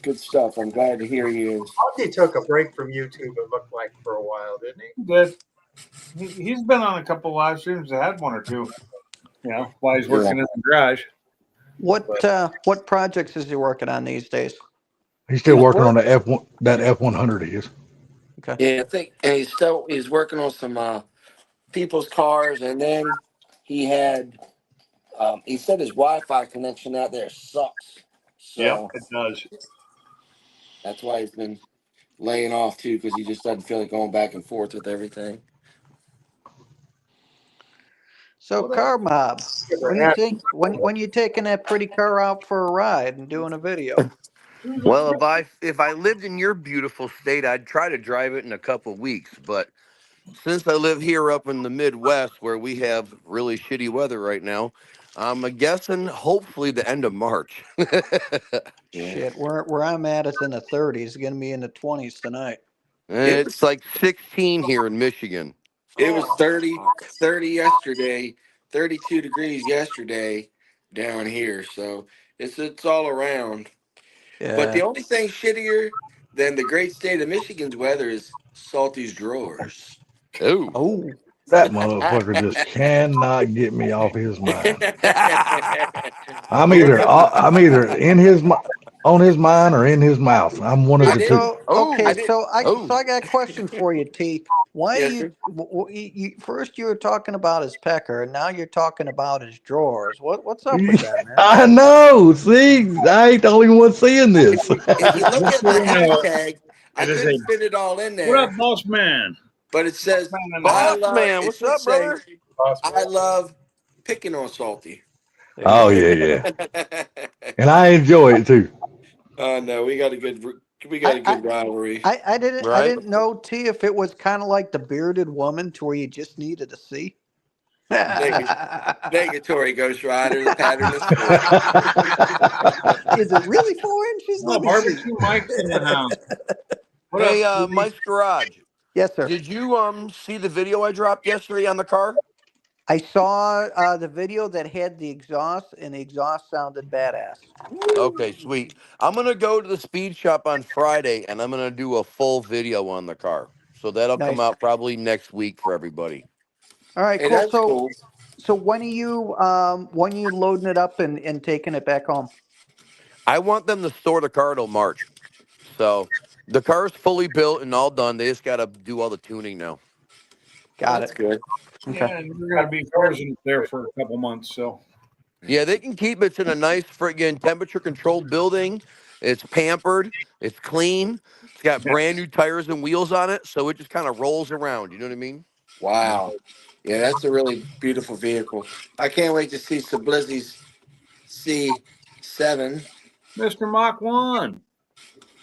good stuff. I'm glad to hear he is. He took a break from YouTube. It looked like for a while, didn't he? Good. He's been on a couple live streams. I had one or two. You know, while he's working in the garage. What projects is he working on these days? He's still He's working on the F1, that F100 he is. Yeah, I think, and he's working on some people's cars, and then he had he said his Wi-Fi connection out there sucks, so Yeah, it does. that's why he's been laying off too because he just doesn't feel like going back and forth with everything. So Well, car mob, when you taking that pretty car out for a ride and doing a video? Well, if I lived in your beautiful state, I'd try to drive it in a couple of weeks. But since I live here up in the Midwest, where we have really shitty weather right now, I'm guessing hopefully the end of March. Yeah. Shit, where I'm at, it's in the 30s. It's gonna be in the 20s tonight. It's like 16 here in Michigan. It was 30 Fuck. yesterday, 32 degrees yesterday down here. So it's all around. But the Yeah. only thing shittier than the great state of Michigan's weather is Salty's drawers. Ooh. Oh, That motherfucker just cannot get me off his mind. I'm either in his on his mind or in his mouth. I'm one of the two. so okay, I did- so I Oh. got a question for you, T. Why Yes, you, sir. first you were talking about his pecker, and now you're talking about his drawers. What's up with that, man? I know. See, I ain't the only one seeing this. If you look at the Just so you know, hashtag, I it is couldn't a- fit it all in What there, up, boss man? but it says Man, Boss man, it what's should up, say, brother? I love picking on Salty. Oh yeah. And I enjoy it too. No, we got a good rivalry. I didn't Right. know, T, if it was kind of like the bearded woman to where you just needed to see. Negatory Ghost Rider, the pattern is Is it really 4 inches? Oh, Let me see. barbecue Mike's in the house. What Hey, up, Stevie? Mike's Garage. Yes, sir. Did you see the video I dropped yesterday on the car? I saw the video that had the exhaust, and the exhaust sounded badass. Okay, sweet. I'm gonna go to the speed shop on Friday, and I'm gonna do a full video on the car. So that'll come Nice. out probably next week for everybody. All right, Hey, cool. that's cool. So when are you loading it up and taking it back home? I want them to store the car till March. So the car's fully built and all done. They just gotta do all the tuning now. Got That's it. good. Okay. Yeah, and we're gonna be frozen there for a couple months, so Yeah, they can keep it in a nice friggin' temperature controlled building. It's pampered, it's clean, it's got brand new tires and wheels on it, so it just kind of rolls around. You know what I mean? Wow. Yeah, that's a really beautiful vehicle. I can't wait to see Sublizzi's C7. Mr. Mach 1.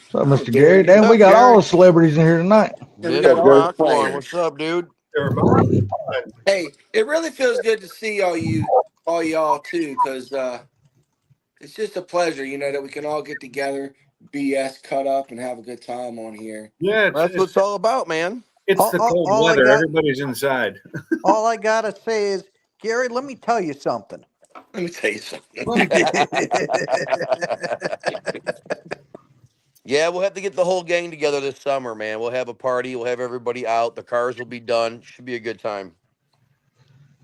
So, Mr. Gary, damn, we got all the celebrities in here tonight. Yeah, we Mr. got all the Mach 1, players. what's up, dude? Hey, it really feels good to see all y'all too, because it's just a pleasure, that we can all get together, BS, cut up, and have a good time on here. Yeah, That's what it's all about, man. it's the cold all I weather. got- Everybody's inside. All I gotta say is, Gary, let me tell you something. Let me tell you something. Yeah, we'll have to get the whole gang together this summer, man. We'll have a party. We'll have everybody out. The cars will be done. Should be a good time.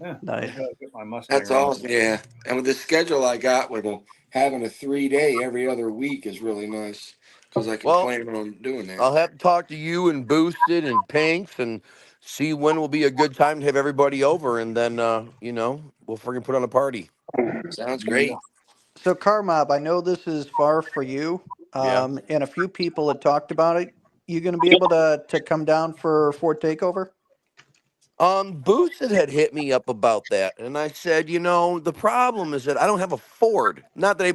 Yeah, Nice. I gotta get my Mustang That's running. awesome. Yeah, and with the schedule I got with having a 3-day every other week is really nice because I can Well, plan on doing that. I'll have to talk to you and Boosted and Pinks and see when will be a good time to have everybody over, and then we'll freaking put on a party. Sounds great. So, Car Mob, I know this is far for you, Yeah. and a few people had talked about it. You going to be able to come down for Ford Takeover? Boosted had hit me up about that, and I said, the problem is that I don't have a Ford. Not that I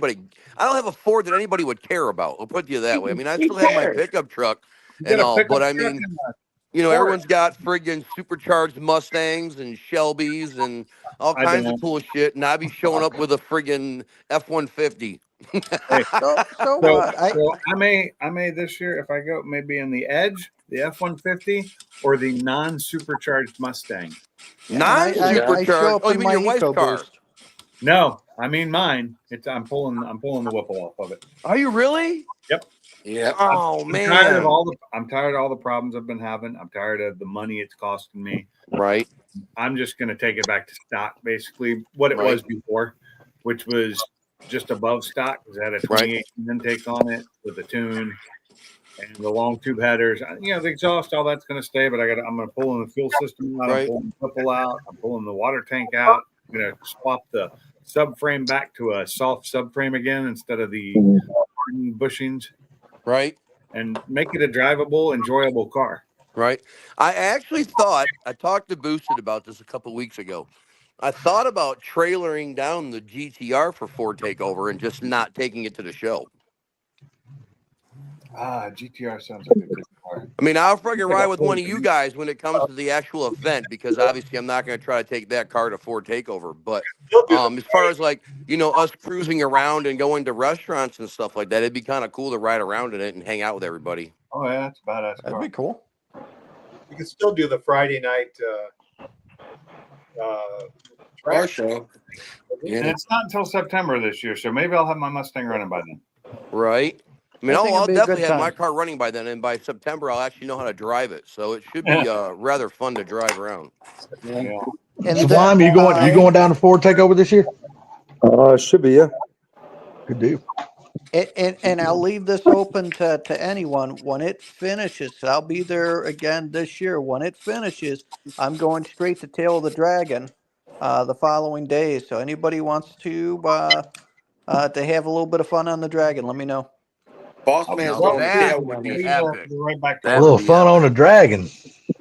don't have a Ford that anybody would care about. I'll put it that way. I mean, I still have my pickup truck You and gotta all, pick but up I truck mean, and, Ford. everyone's got friggin' supercharged Mustangs and Shelbys and all I kinds of don't. cool shit, and I'd be showing up with a friggin' F-150. So So, what? so I may this year if I go maybe in the Edge, the F-150, or the non-supercharged Mustang. Non-supercharged. show up Oh, you in mean my your wife's car? EcoBoost. No, I mean mine. I'm pulling the Whipple off of it. Are you really? Yeah. Oh I'm tired of man. I'm tired of all the problems I've been having. I'm tired of the money it's costing me. Right. I'm just going to take it back to stock, basically what it Right. was before, which was just above stock. It had a 28 intake on it with a tune and the long tube headers. The exhaust, all that's going to stay, but I'm going to pull in the fuel system out. Right. I'm pulling the Whipple out. I'm pulling the water tank out. I'm going to swap the subframe back to a soft subframe again instead of the hardened bushings. Right. and make it a drivable, enjoyable car. Right. I actually thought I talked to Boosted about this a couple weeks ago. I thought about trailering down the GTR for Ford Takeover and just not taking it to the show. GTR sounds like a good car. I mean, I'll freaking ride with one of you guys when it comes to the actual event because obviously I'm not going to try to take that car to Ford Takeover. But as far as like, us cruising around and going to restaurants and stuff like that, it'd be kind of cool to ride around in it and hang out with everybody. Oh yeah, it's a badass That'd car. be cool. You can still do the Friday night Car track. show. And Yeah. it's not until September this year, so maybe I'll have my Mustang running by then. Right. I mean, I think I'll it'd be a good definitely have my time. car running by then, and by September, I'll actually know how to drive it. So it should be rather fun to drive around. Yeah. And Sublime, then, you going down to Ford Takeover this year? Should be, yeah. Good deal. And I'll leave this open to anyone when it finishes. I'll be there again this year. When it finishes, I'm going straight to Tail of the Dragon the following day. So anybody wants to have a little bit of fun on the Dragon, let me know. Boss I'll be man's Now going to that tail would with be me. epic. Be right back to That A work. little would be fun on the epic. Dragon.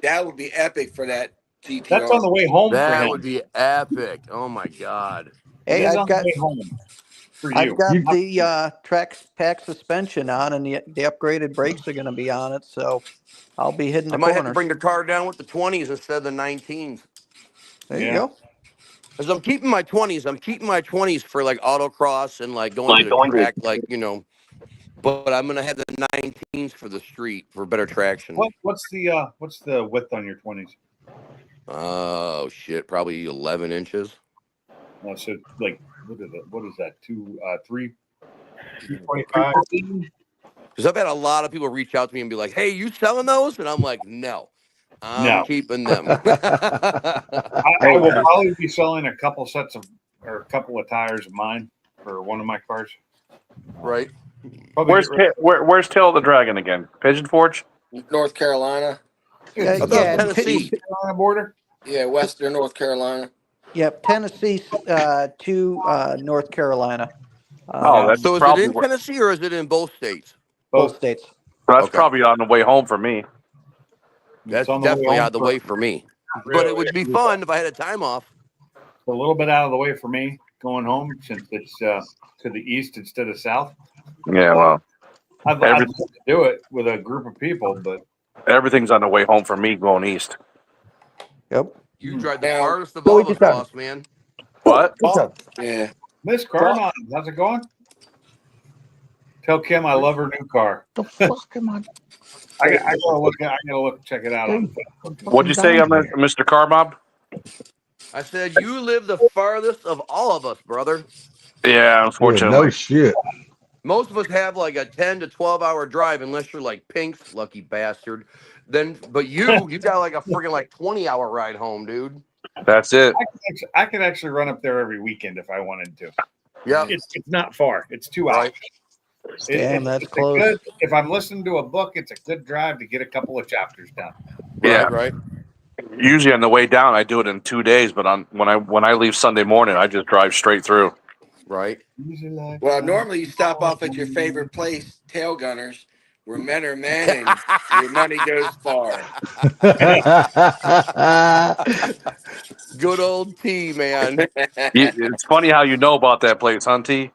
That would be epic for that GTR. That's on the way home for That him. would be epic. Oh my God. It Hey, is I've on the got way home for you. I've got You- the track pack suspension on, and the upgraded brakes are going to be on it. So I'll be hitting I the might have to corners. bring the car down with the 20s instead of the 19s. There you Yeah. go. Because I'm keeping my 20s. I'm keeping my 20s for like autocross and like going to the track, but I'm gonna have the 19s for the street for better traction. What's the width on your 20s? Oh shit, probably 11 inches. So like what is that? 225. Because I've had a lot of people reach out to me and be like, "Hey, you selling those?" And I'm like, "No, I'm No. keeping them." I will probably be selling a couple of tires of mine for one of my cars. Right? Probably Where's get rid- where's Tail of the Dragon again? Pigeon Forge? North Carolina. It's I the thought Tennessee. Carolina border. Yeah, Western North Carolina. Yep, Tennessee to North Carolina. Oh, that's So is it probably in Tennessee or is it in both states? both states. that's Okay. probably on the way home for me. That's It's on the way definitely home out of the for- way for me. But Really? it would be fun if I had a time off. a little bit out of the way for me going home since it's to the east instead of south. Yeah, well, I'd love to do it with a group of people, but everything's on the way home for me going east. Yep. You drive the Now- farthest of Go all with of us, your time. boss man. What? Yeah. Miss Carmine, how's it going? Tell Kim I love her new car. The fuck am I? I gotta look, check it out. On What'd you say, Mr. Carbob? I said you live the farthest of all of us, brother. Yeah, Yeah, unfortunately. no shit. Most of us have like a 10 to 12-hour drive, unless you're like Pink's, lucky bastard. But you got like a freaking like 20-hour ride home, dude. That's it. I could actually run up there every weekend if I wanted to. Yeah. It's not far. It's 2 hours. Right. Damn, that's it's a close. good- if I'm listening to a book, it's a good drive to get a couple of chapters done. Yeah. Right. Usually on the way down, I do it in 2 days, but when I leave Sunday morning, I just drive straight through. Right. Well, normally you stop off at your favorite place, Tail Gunners, where men are men and your money goes far. Good old T, man. It's funny how you know about that place, huh, T?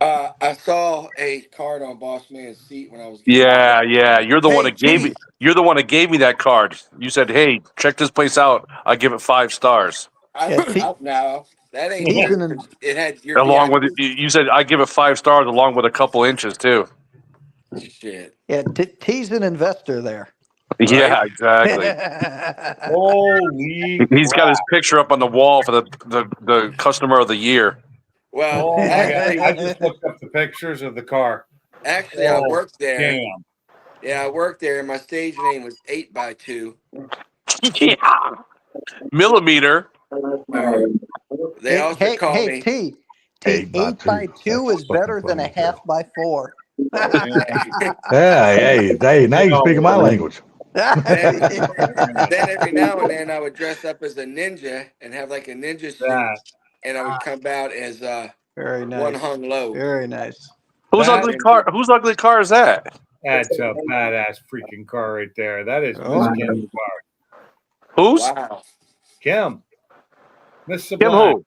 I saw a card on Boss Man's seat when I was. Yeah. You're the one Hey, that gave T. me. You're the one that gave me that card. You said, "Hey, check this place out. I give it 5 stars." Now that ain't. He's true. an- It had your Along VIP with you said I give it 5 stars along with a couple inches too. shit. Yeah, T's an investor there. Yeah, exactly. Holy! He's got his picture up on the wall for the customer of the year. Well, Oh my God. actually, I just looked up the pictures of the car. I worked there. Damn. Yeah, I worked there, and my stage name was 8x2. Yeah. Millimeter. They also call hey, me. T. 8 by 8x2 is That's better than a fucking half by 4. Yeah, hey, now you're speaking my language. Then every now and then I would dress up as a ninja and have like a ninja suit, That. and I would come out as Very one nice. hung low. Very nice. Whose That- ugly car is that? That's a badass freaking car right there. That is Miss Oh. Kim's car. Who's? Wow. Kim. Miss Kim Sublime. who?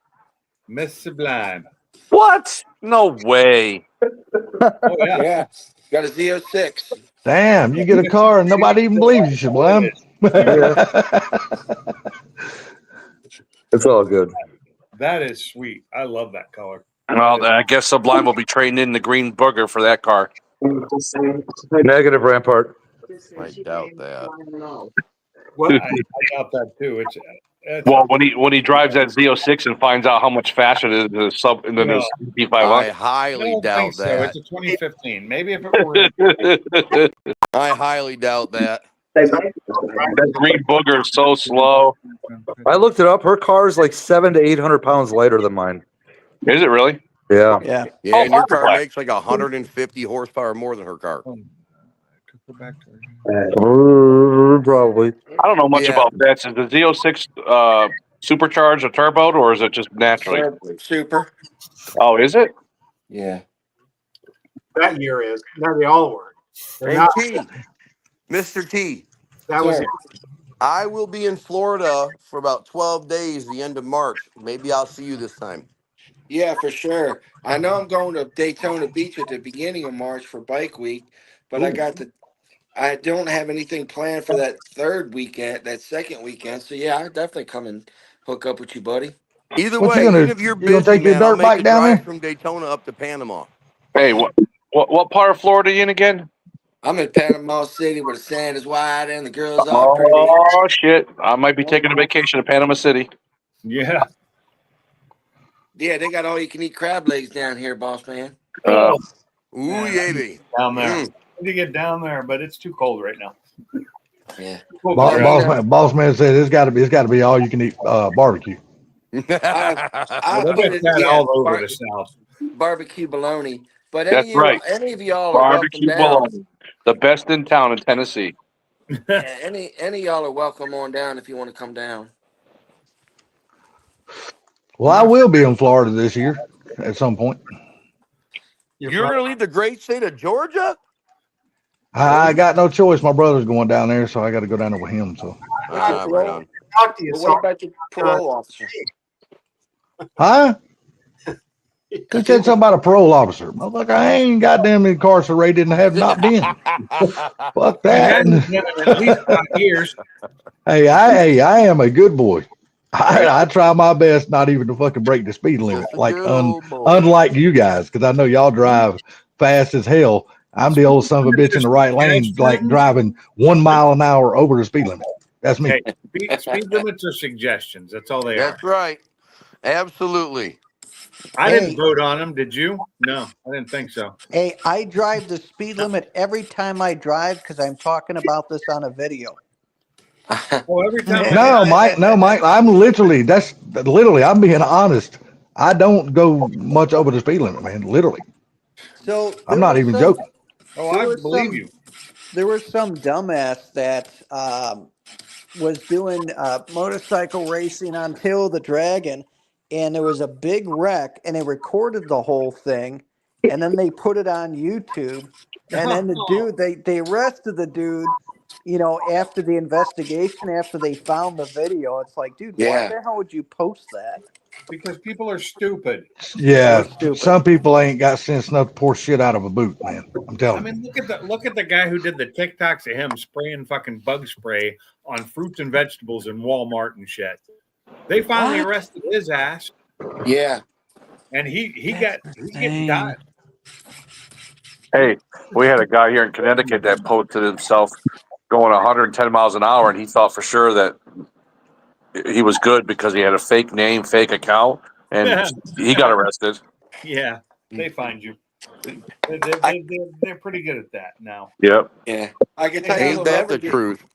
Miss Sublime. What? No way. Oh yeah. Yeah. Got a Z06. Damn, you get a car and nobody even believes you, Sublime. It's all good. That is sweet. I love that color. Well, I guess Sublime will be trading in the green booger for that car. Negative, Rampart. I doubt that. What? I doubt that too. It's Well, when he drives that Z06 and finds out how much faster than his No. P500. I I highly don't doubt think so. that. It's a 2015. Maybe if it were I highly doubt that. That green booger is so slow. I looked it up. Her car is like 700 to 800 pounds lighter than mine. Is it really? Yeah. Yeah. Yeah, and your car Black. makes like 150 horsepower more than her car. Probably. I don't know much Yeah. about that. Is the Z06 supercharged or turboed, or is it just naturally? Super. Oh, is it? Yeah. That year is. No, they all were. They're Hey, not. T, Mr. T, That was Sure. I will be in Florida for about 12 days, the end of March. Maybe I'll see you this time. Yeah, for sure. I know I'm going to Daytona Beach at the beginning of March for Bike Week, but I don't have anything planned for that second weekend. So yeah, I'll definitely come and hook up with you, buddy. Either What you way, gonna- even if you're you gonna busy, take your man, I'll dirt make bike the down drive there? from Daytona up to Panama. Hey, what part of Florida are you in again? I'm in Panama City where the sand is wide and the girls are pretty. Oh shit! I might be taking a vacation to Panama City. Yeah. Yeah, they got all you can eat crab legs down here, boss man. Uh, Ooh, Yeah, yeah, baby. Down there. Mm. Need to get down there, but it's too cold right now. Yeah. Cold Boss, crap. boss man said it's got to be all you can eat barbecue. Well, I they put get it, that yeah, all over the South. barbecue bologna. But That's right. any of y'all are barbecue welcome down. bologna, the best in town in Tennessee. Yeah, any of y'all are welcome on down if you want to come down. Well, I will be in Florida this year at some point. You're going to leave the great state of Georgia? I got no choice. My brother's going down there, so I got to go down there with him. So, Right on. Talk to you. But what about your parole officer? huh? Who said something about a parole officer? Motherfucker, I ain't goddamn incarcerated and have not been. Fuck He that. hasn't been in at least 5 years. Hey, I am a good boy. I try my best not even to fucking break the speed limit, Just a like good old boy. unlike you guys, because I know y'all drive fast as hell. I'm the old son of a bitch in the right lane, like driving 1 mile an hour over the speed limit. That's me. Hey, speed limits are suggestions. That's all they are. That's right. Absolutely. I Hey. didn't vote on them. Did you? No, I didn't think so. Hey, I drive the speed limit every time I drive because I'm talking about this on a video. Well, every time. No, Mike. I'm I'm being honest. I don't go much over the speed limit, man. Literally. So I'm not even joking. Oh, there I was believe some- you. There was some dumbass that was doing motorcycle racing on Hill the Dragon, and there was a big wreck, and they recorded the whole thing, and then they put it on YouTube, and then the dude, they arrested the dude, you know, after the investigation, after they found the video. It's like, dude, why Yeah. the hell would you post that? Because people are stupid. Yeah. So stupid. Some people ain't got sense enough to pour shit out of a boot, man. I'm I telling you. mean, look at the guy who did the TikToks of him spraying fucking bug spray on fruits and vegetables in Walmart and shit. They finally What? arrested his ass, Yeah. and he's getting died. Hey, we had a guy here in Connecticut that posted himself going 110 miles an hour, and he thought for sure that he was good because he had a fake name, fake account, and he got arrested. Yeah, they find you. They're pretty good at that now. Yep. Yeah. I can tell you Ain't that the truth?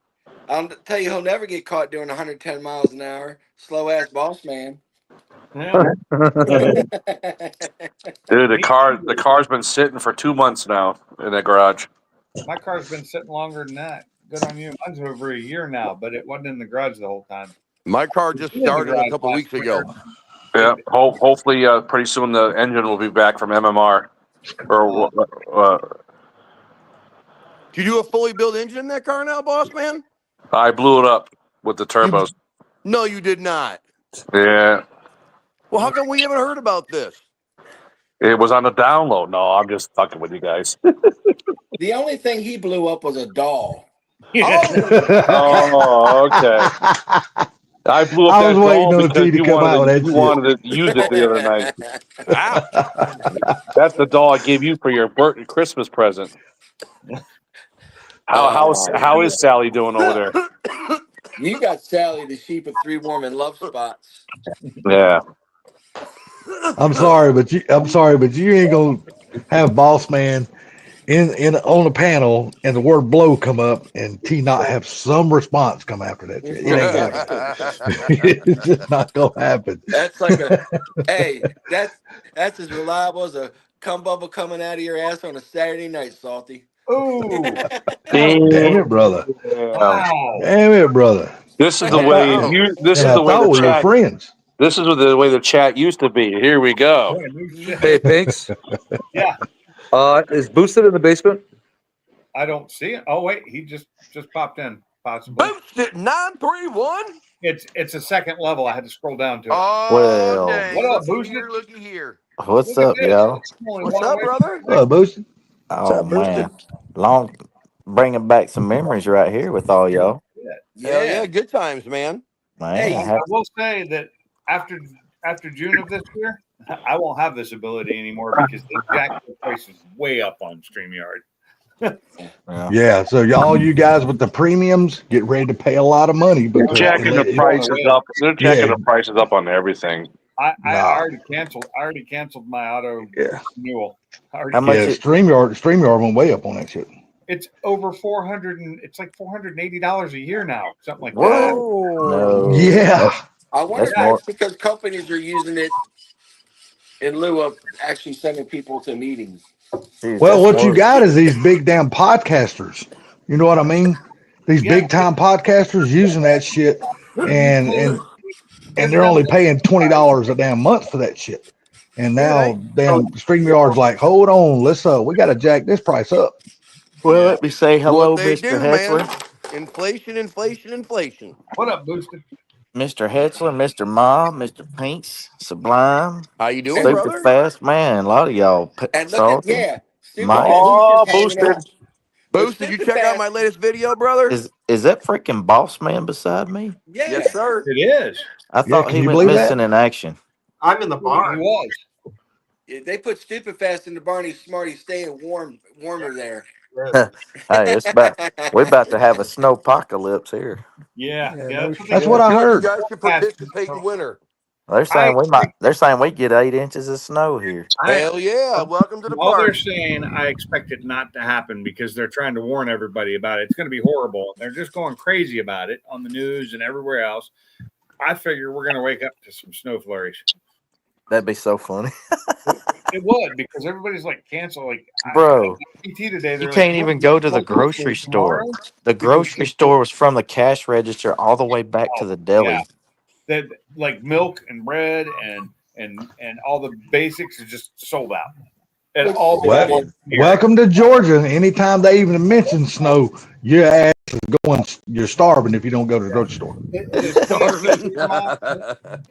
I'll tell you he'll never get caught doing 110 miles an hour. Slow ass boss man. Yeah. Dude, the car's been sitting for 2 months now in the garage. My car's been sitting longer than that. Good on you. Mine's over a year now, but it wasn't in the garage the whole time. My car just started a couple weeks ago. Yeah. Hopefully, pretty soon the engine will be back from MMR. Or Did you do a fully built engine in that car now, boss man? I blew it up with the turbos. No, you did not. Yeah. Well, how come we haven't heard about this? It was on the download. No, I'm just fucking with you guys. The only thing he blew up was a doll. Oh, okay. I blew up I that was waiting doll on because T to you come out with that you shit. wanted to use it the other night. Ouch. That's the doll I gave you for your Christmas present. How is Sally doing over there? You got Sally, the sheep of three warm and love spots. Yeah. I'm sorry, but you ain't gonna have boss man in on the panel and the word blow come up and T not have some response come after that shit. It ain't happening. It's just not gonna happen. That's like hey, that's as reliable as a cum bubble coming out of your ass on a Saturday night, Salty. Ooh. Damn it, brother. Wow. Damn it, brother. This is the way this is And I the way thought the we were chat. friends. This is the way the chat used to be. Here we go. Yeah, no shit. Hey, Pinks. Yeah. Is Boosted in the basement? I don't see it. Oh wait, he just popped in. Possibly. Boosted 931. It's a second level. I had to scroll down to it. Oh, Well, dang. What up, Looky Boosted? here, looky here. what's Look at up, this. y'all? It's only What's one up, way. brother? Boosted. Oh up, Boosted? man, long bringing back some memories right here with all y'all. Hell yeah, good times, man. Man, Hey, I will say that after June of this year, I won't have this ability anymore because they jacked the prices way up on StreamYard. yeah. Yeah, so y'all, you guys with the premiums, get ready to pay a lot of money. But Jacking the prices up. They're jacking the prices up on everything. I Nah. already canceled my auto renewal. How much Yeah, it- StreamYard went way up on that shit. It's over it's like $480 a year now, something like that. No. Yeah. I wonder That's if more. it's because companies are using it in lieu of actually sending people to meetings. Jeez, Well, that's what you more- got is these big damn podcasters. You know what I mean? These Yeah. big time podcasters using that shit, and they're only paying $20 a damn month for that shit. And now damn StreamYard's like, hold on, let's we got to jack this price up. Well, let me say hello, What they Mr. do, Hetzler. man. Inflation. What up, Boosted? Mr. Hetzler, Mr. Ma, Mr. Pinks, Sublime, How you doing, Super brother? Fast Man. A lot of y'all. And look Salty. at Super Mike. Fast, Oh, he's just hanging Boosted. out. Boosted, you check out my latest video, brother? Is that freaking Boss Man beside me? Yeah. Yes, sir. It is. I thought can he you went believe missing that? in action. I'm in the He barn. was. They put Stupid Fast in the Barney Smarty staying warmer there. Hey, it's about we're about to have a snowpocalypse here. Yeah. no That's what I Good, heard. you guys should participate in winter. They're saying they're saying we get 8 inches of snow here. Hell yeah. Welcome to the All they're park. saying, I expect it not to happen because they're trying to warn everybody about it. It's going to be horrible. They're just going crazy about it on the news and everywhere else. I figure we're going to wake up to some snow flurries. That'd be so funny. It would, because everybody's like cancel. Like, Bro, PT today, you they're can't like, even go to the grocery store. The grocery store was from the cash register all the way back to the deli. Yeah. That like milk and bread and all the basics is just sold out. And all the Welcome to Georgia. Anytime they even mention snow, your ass is going. You're starving if you don't go to the grocery store.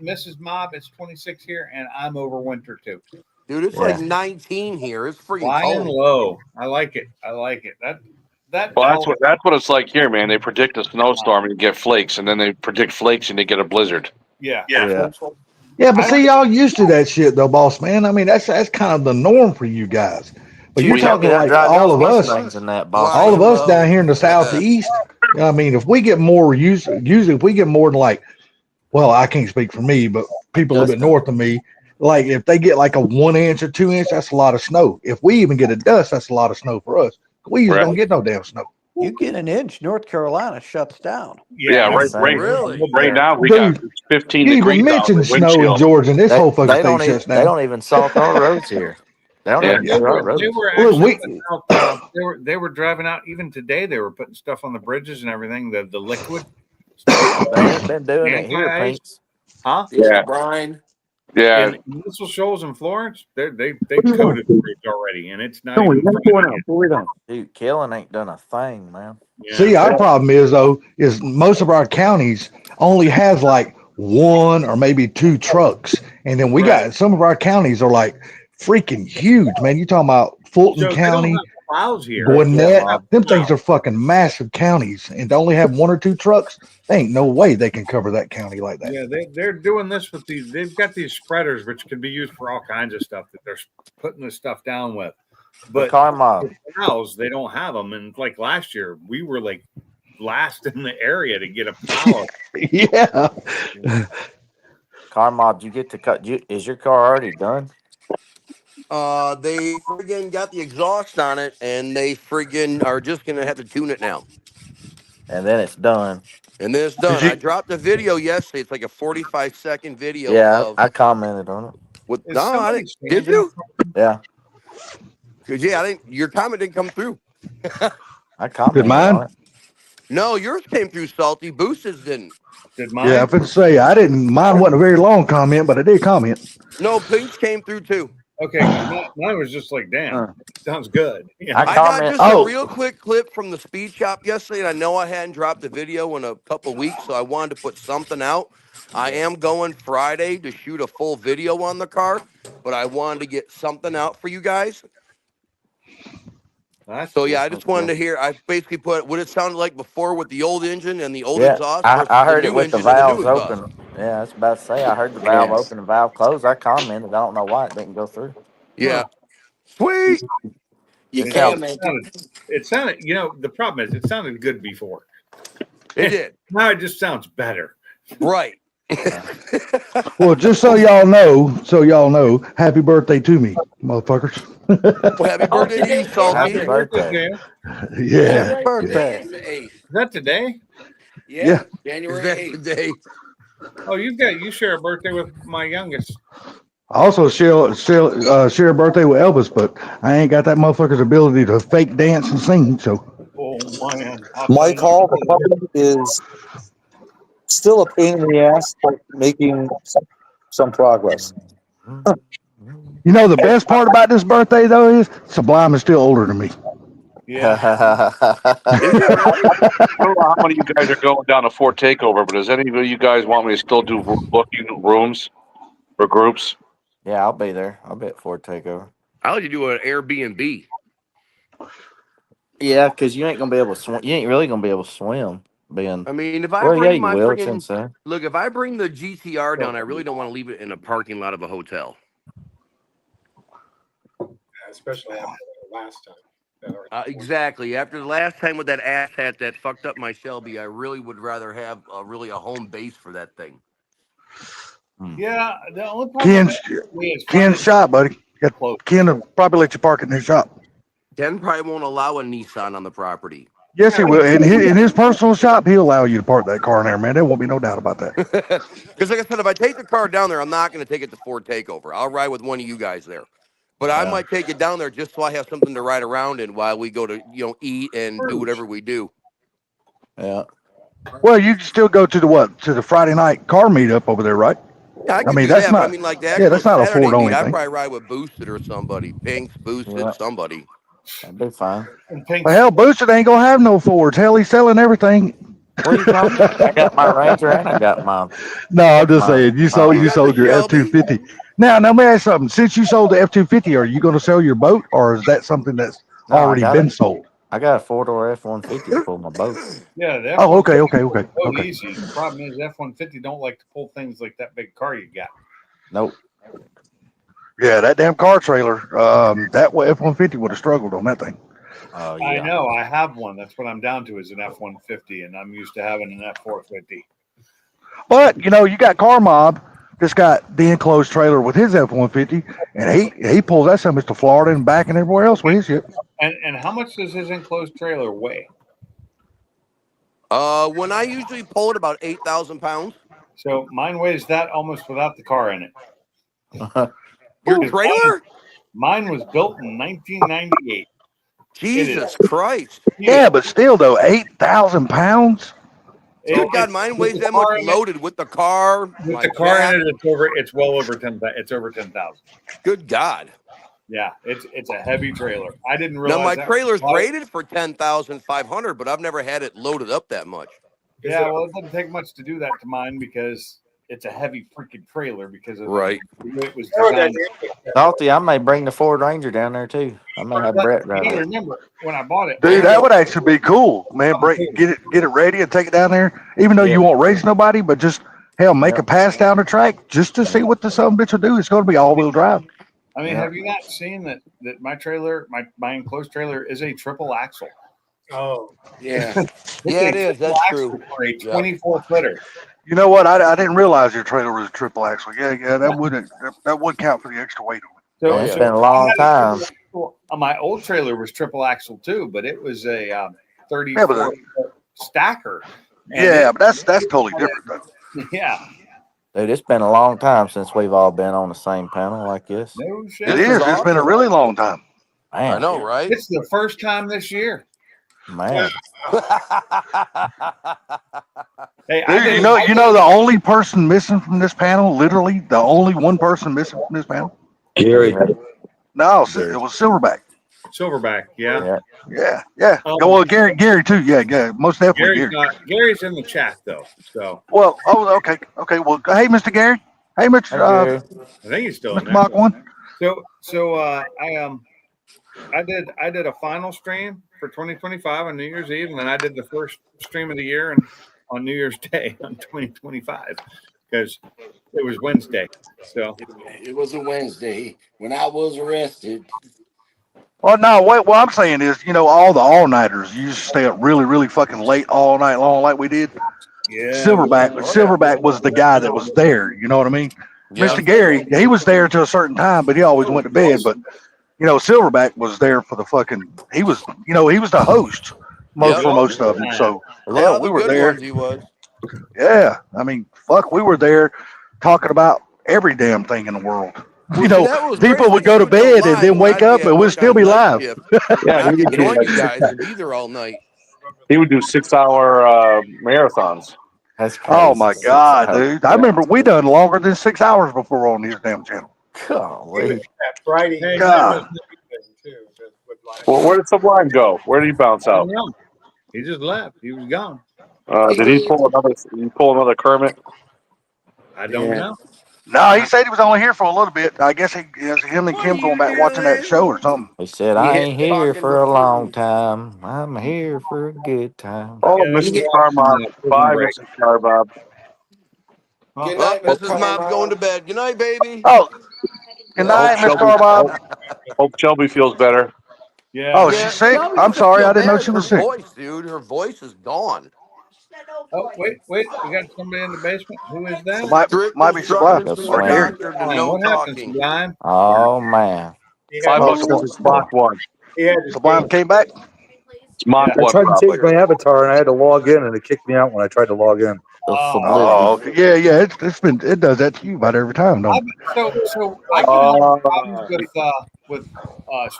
Mrs. Mob, it's 26 here, and I'm over winter too. Dude, it's like 19 here. It's freaking Flying cold. low. I like it. That Well, that's what it's like here, man. They predict a snowstorm and you get flakes, and then they predict flakes and you get a blizzard. Yeah. Yeah, but see, y'all used to that shit though, boss man. I mean, that's kind of the norm for you guys. But you're talking like all of us, in that box. all of us down here in the southeast. I mean, if we get more, usually if we get more than like, well, I can't speak for me, but people a little bit north of me, like if they get like a 1 inch or 2 inch, that's a lot of snow. If we even get a dust, that's a lot of snow for us. We usually don't get no damn snow. You get an inch, North Carolina shuts down. Yeah, right now we got 15 You degrees even out mentioned with snow in windshield. Georgia, and this whole fucking They thing don't even shuts they down. don't even salt our roads here. They don't even do our roads. They were Look, actually we- putting out, they were driving out even today. They were putting stuff on the bridges and everything. The liquid. They ain't been doing it here, Anti-ice. Pinks. Huh? This Yeah. is Brian. Yeah. In municipal shoals in Florence, they coated the bridge already, and it's not even Friday. Dude, Kellen ain't done a thing, man. Yeah. See, our problem is though, is most of our counties only has like one or maybe two trucks. And then we got some of our counties are like freaking huge, man. You talking about Fulton So they don't County, have plows here. Gwinnett, Yeah, them things are fucking massive counties. And to only have one or two trucks, there ain't no way they can cover that county like that. Yeah, they're doing this with these. They've got these spreaders which can be used for all kinds of stuff that they're putting this stuff down with. But car mob. plows, they don't have them. And like last year, we were like last in the area to get a plow. Yeah. Car mob, you get to cut. Is your car already done? They friggin' got the exhaust on it, and they friggin' are just gonna have to tune it now. And then it's done. And then it's done. you- I dropped a video yesterday. It's like a 45-second video. Yeah, of I commented on it. with. Is No, I somebody didn't. Did standing you? Yeah, 'Cause, yeah, I didn't. Your comment didn't come through. I commented mine? on it. No, yours came through, Salty. Boost's didn't. Did mine? Yeah, I was say I didn't. Mine wasn't a very long comment, but I did comment. No, Pink's came through too. Okay, mine was just like, damn, sounds good. Yeah. I I got comment. just Oh. a real quick clip from the speed shop yesterday, and I know I hadn't dropped a video in a couple weeks, so I wanted to put something out. I am going Friday to shoot a full video on the car, but I wanted to get something out for you guys. So yeah, I just wanted to hear. I basically put what it sounded like before with the old engine and the old Yeah, exhaust. I versus heard the it new with the engine and valves new exhaust. open. Yeah, I was about to say I heard the valve Yes. open and valve closed. I commented. I don't know why it didn't go through. Yeah, sweet. You It can make it. sounded, you know, the problem is it sounded good before. It did Now it just sounds better. right. Well, just so y'all know, happy birthday to me, motherfuckers. Well, happy birthday to you, Salty. Happy birthday. Okay. Yeah. Happy birthday. It's the 8th. Is that today? Yeah. January Is that 8th. today? Oh, you share a birthday with my youngest. I also share a birthday with Elvis, but I ain't got that motherfucker's ability to fake dance and sing. So Oh man. Mike Hall, the puppet, is still a pain in the ass, but making some progress. you know the best part about this birthday though is Sublime is still older than me. Yeah. I don't know how many of you guys are going down to Fort Takeover, but does any of you guys want me to still do booking rooms or groups? Yeah, I'll be there. I'll be at Ford Takeover. I'll let you do an Airbnb. Yeah, because you ain't gonna be able to swim. You ain't really gonna be able to swim. Being I mean, if I well, yeah, bring you my will. It's friggin' insane. look, if I bring the GTR down, I really don't want to leave it in a parking lot of a hotel. Especially after the last time. Exactly. After the last time with that ass hat that fucked up my Shelby, I really would rather have a home base for that thing. Yeah. The only problem is Ken's shop, buddy. close. Ken will probably let you park in his shop. Ken probably won't allow a Nissan on the property. Yes, he will. In his personal shop, he'll allow you to park that car in there, man. There won't be no doubt about that. Because like I said, if I take the car down there, I'm not going to take it to Ford Takeover. I'll ride with one of you guys there. But I might take it down there just so I have something to ride around in while we go to, eat and do whatever we do. Yeah. Well, you can still go to the Friday night car meetup over there, right? Yeah, I can mean, do that's that, but not- I mean, like yeah, that. that's not a Ford only I'd thing. probably ride with Boosted or somebody. Pink's Boosted, Yeah. somebody. That'd be fine. And Pink, Well, hell, Boosted ain't gonna have no Fords. Hell, he's selling everything. What are you talking about? I got my Ranger and I got my. No, I'm just saying you sold You you got sold the your Shelby? F-250. Now let me ask you something. Since you sold the F-250, are you going to sell your boat, or is that something that's No, I already got been it. sold? I got a 4-door F-150 to pull my boat. yeah. The Oh, okay, F-150 okay. is so easy. The problem is F-150 don't like to pull things like that big car you got. Nope. Yeah, that damn car trailer. That F-150 would have struggled on that thing. Oh yeah. I know. I have one. That's what I'm down to is an F-150, and I'm used to having an F-450. But you got Car Mob. Just got the enclosed trailer with his F-150, and he pulls that son to Florida and back and everywhere else with his shit. And how much does his enclosed trailer weigh? When I usually pull it about 8,000 pounds. So mine weighs that almost without the car in it. Your Because trailer? Mine was built in 1998. Jesus Christ. Yeah, but still though, 8,000 pounds. Good God, mine weighs that much loaded with the car. With my the car jack. in it, it's well over 10. It's over 10,000. Good God. Yeah, it's a heavy trailer. I didn't Now realize my that. trailer's Well, rated for 10,500, but I've never had it loaded up that much. Yeah, well, it doesn't take much to do that to mine because it's a heavy freaking trailer because of Right. the way it was Oh, designed. Salty, I may bring the Ford Ranger down there too. I may have But Brett you drive gotta it. remember when I bought it, Dude, that would actually be cool, man. Get it ready and take it down there. Even though Yeah. you won't race nobody, but just hell, make Yeah. a pass down the track just to see what the son bitch will do. It's going to be all-wheel drive. I mean, Yeah. have you not seen that my trailer, my enclosed trailer, is a triple axle? Oh, Yeah. It's Yeah, a it is. triple That's axle true. for a Yep. 24 footer. You know what? I didn't realize your trailer was a triple axle. Yeah, that would count for the extra weight on it. So, Man, it's so been a I long had a time. triple axle. My old trailer was triple axle too, but it was a 34 Yeah, but foot stacker. And yeah, but that's totally different though. yeah, Dude, it's been a long time since we've all been on the same panel like this. no shit. It This is. is It's been a awesome. really long time. I Man, know, right? It's the first time this year. man. Hey, I Dude, did. you know the only person missing from this panel, literally the only one person missing from this panel. Gary. No, it was Silverback. Silverback. Yeah. Yeah. Yeah. Well, Gary too. Yeah, most definitely Gary's Gary. Gary's in the chat though, so Well, okay. Well, hey, Mr. Gary. Hey, Hey, Mr. Gary. I think he's still in Mr. there. Mach 1. So I did a final stream for 2025 on New Year's Eve, and then I did the first stream of the year and on New Year's Day on 2025 because it was Wednesday. So It was a Wednesday when I was arrested. Well, no, what I'm saying is, all the all-nighters, you used to stay up really, really fucking late all night long like we did. yeah, Silverback was the guy that was there. You know what I mean? Yeah. Mr. Gary, he was there to a certain time, but he always went to bed. But Silverback was there for the fucking. He was the host Yep. for most of them. So A lot hell, of the we were good there. ones he was. Yeah, I mean, fuck, we were there talking about every damn thing in the world. Well, see, that was People great would 'cause go you to would go bed and live then when wake I'd up at and we'd work still on be night live. shift. Yeah, And I he could would do join you like guys and be there all night. he would do 6-hour marathons. That's crazy. Oh my 6 god, hours. dude! I remember we done longer than 6 hours before on his damn channel. Golly. that Friday Hey, God. thing too. With like, Well, where did Sublime go? Where did he bounce I out? don't know. He just left. He was gone. Did he pull another Kermit? I don't Yeah. know. No, he said he was only here for a little bit. I guess him and Kim going back watching that show or something. He said, He I hit ain't here fucking for a the long food. time. I'm here for a good time. Oh, Yeah, Mrs. he was Carbob. watching, Prison Bye, Break. Mrs. Carbob. Good Oh, night, Mrs. Mr. Mob's going to Carbob. bed. Good night, baby. Oh, good night, Miss Carbob. Hope Shelby feels better. Yeah. Oh, Yeah, she's sick. Shelby I'm doesn't sorry, feel I didn't know bad. she Her was sick. voice, dude. Her voice is gone. Oh, wait. We got somebody in the basement. Who is that? So might Strict be Sublime instructions from Or the or Gary. doctor to Sublime. no What happened, talking. Sublime? Oh, man. he had, Oh, $5 because it's Mach 1. he had to Sublime came back. It's Mach Yeah. I 1, tried to probably. change my avatar and I had to log in and it kicked me out when I tried to log in. The Oh, Subliminal. Oh, okay. Yeah. It does that to you about every time, don't it? so I've been having problems with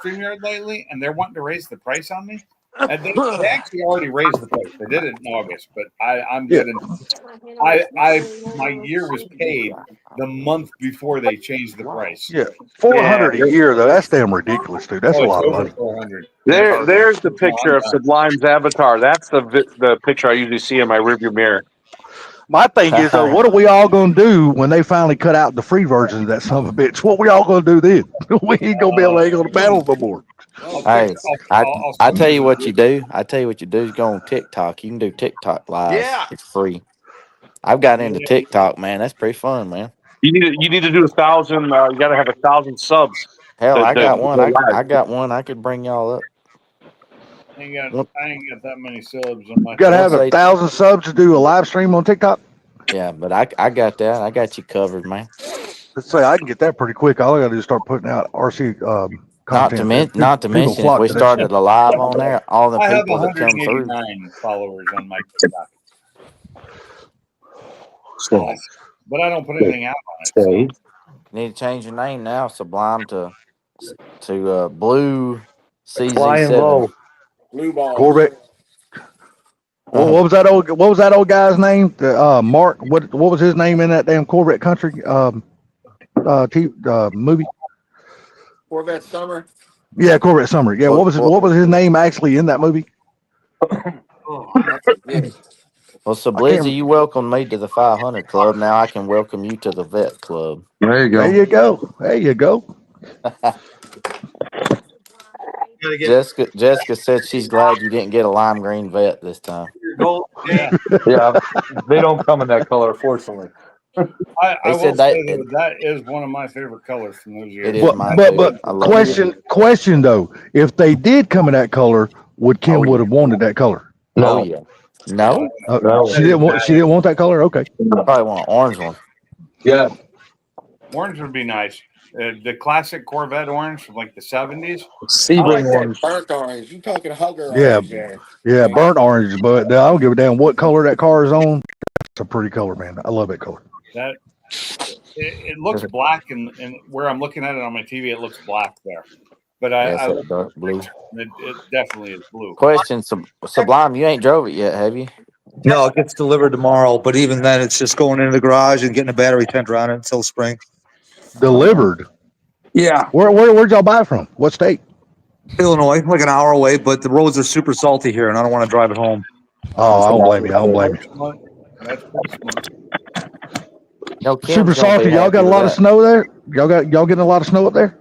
StreamYard lately, and they're wanting to raise the price on me. And they actually already raised the price. They did it in August, but I'm Yeah. getting. My year was paid the month before they changed the price. Yeah, 400 a year though. That's damn ridiculous, dude. That's a It's lot of over money. 400. There's the picture of Sublime's avatar. That's the picture I usually see in my rearview mirror. My thing is though, what are we all gonna do when they finally cut out the free version of that son of a bitch? What we all gonna do then? We ain't gonna be able to go to battle no more. Hey, I send tell you the what you do. I tell you what you do is go on TikTok. You can do TikTok live. Yeah. It's free. I've got into TikTok, man. That's pretty fun, man. You need to do 1,000. You got to have 1,000 subs. Hell, I to got one. go live. I got one. I could bring y'all up. I ain't got that many subs on my. You gotta have Once they- 1,000 subs to do a live stream on TikTok. Yeah, but I got that. I got you covered, man. Let's say I can get that pretty quick. All I gotta do is start putting out RC Not to, content. not to People mention, if flock we to that started shit. a live on there, all the I have people that come through. 189 followers on my TikTok, So, but I don't put anything out on it. stay. You need to change your name now, Sublime to Blue Flying CZ7. low. Blue ball. Corvette. What was that old guy's name? Mark. What was his name in that damn Corvette Country movie? Corvette Summer. Yeah, Corvette Summer. Yeah, what was his name actually in that movie? Oh, Well, so I can't Blizzy, you welcomed me to the 500 Club. Now I can welcome you to the Vet Club. There you go. There you go. There you go. gotta get Jessica said she's glad you didn't get a lime green Vet this time. your gold. Yeah. Yeah, they don't come in that color, fortunately. I They will said say that- that is one of my favorite colors from those years. It is mine too. But I love it. question though, if they did come in that color, would Kim would have wanted that color? Oh yeah. No, No. She didn't want that color. Okay. I probably want an orange one. Yeah. Orange would be nice. The classic Corvette orange from like the 70s. I like Sebring that orange. burnt orange. You talking hugger Yeah. orange there. Yeah, burnt orange, but I don't give a damn what color that car is on. It's a pretty color, man. I love that color. That it looks black, and where I'm looking at it on my TV, it looks black there. But Yes, I that dark blue. it definitely is blue. Question, Sublime, you ain't drove it yet, have you? No, it gets delivered tomorrow, but even then, it's just going into the garage and getting a battery tent around it until spring. Delivered. Yeah. Where'd y'all buy it from? What state? Illinois, like an hour away, but the roads are super salty here, and I don't want to drive it home. Oh, I don't blame you. I don't blame you. That's pretty smart. No, Kim's Super gonna be salty. Y'all happy got a with lot of that. snow there? Y'all getting a lot of snow up there?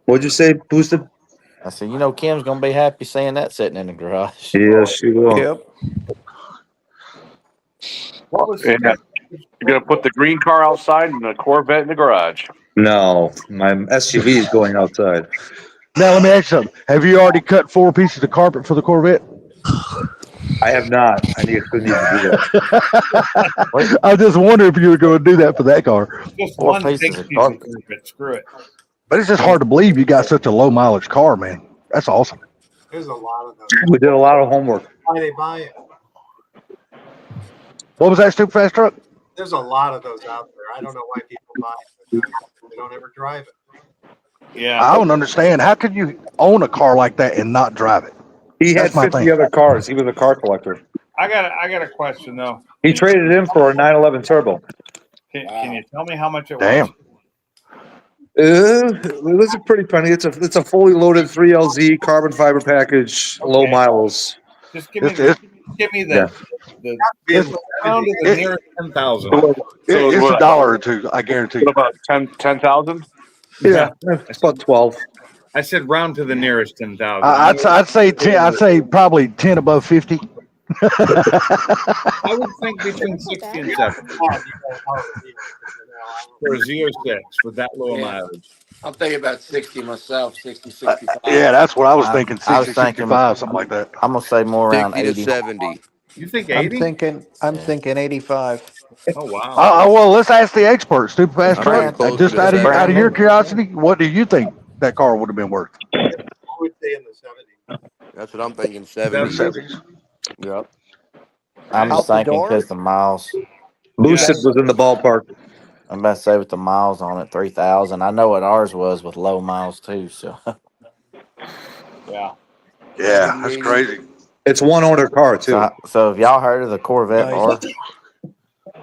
What'd you say, Boosted? I said, you know, Kim's gonna be happy seeing that sitting in the garage. Yes, she will. Yep. What was Yeah. You're gonna put the green car outside and the Corvette in the garage. No, my SUV is going outside. Now let me ask you something. Have you already cut 4 pieces of carpet for the Corvette? I have not. I need to do that. I just wondered if you were going to do that for that car. just Four one pieces big of piece of carpet. carpet? Screw it. But it's just hard to believe you got such a low mileage car, man. That's awesome. There's a lot of those. We did a lot of homework. Why they buy it? What was that stupid fast truck? There's a lot of those out there. I don't know why people buy it. They don't ever drive it. Yeah. I don't understand. How could you own a car like that and not drive it? He had That's my 50 thing. other cars. He was a car collector. I got a question though. He traded it in for a 911 Turbo. Can you tell me how much it Damn. was? It was a pretty penny. It's a fully loaded 3LZ carbon fiber package, low Okay. miles. Just give me It's- the round to the nearest 10,000. It's a dollar or two, I guarantee you. What about 10,000? Yeah, it's about 12. I said round to the nearest 10,000. I'd say 10. I'd say probably 10 above 50. I would think between 60 and 70 for a Z06 with that low Yeah. mileage. I'm thinking about 60 myself, 60, 65. Yeah, that's what I was thinking. I was 60, thinking- 65, something like that. I'm gonna say more around 60 to 80. 70. You think I'm 80? thinking 85. Oh wow. Well, let's ask the expert. Stupid fast I'm truck. pretty close Just to out of that. your curiosity, what do you think that car would have been worth? I would say in the 70s. That's what I'm thinking. 70. 70s. Yep. I'm Out just the thinking door? because the miles. Lucid was in the ballpark. I'm about to say with the miles on it, 3,000. I know what ours was with low miles too. So Yeah. Yeah, that's crazy. It's one owner car too. so have y'all heard of the Corvette R?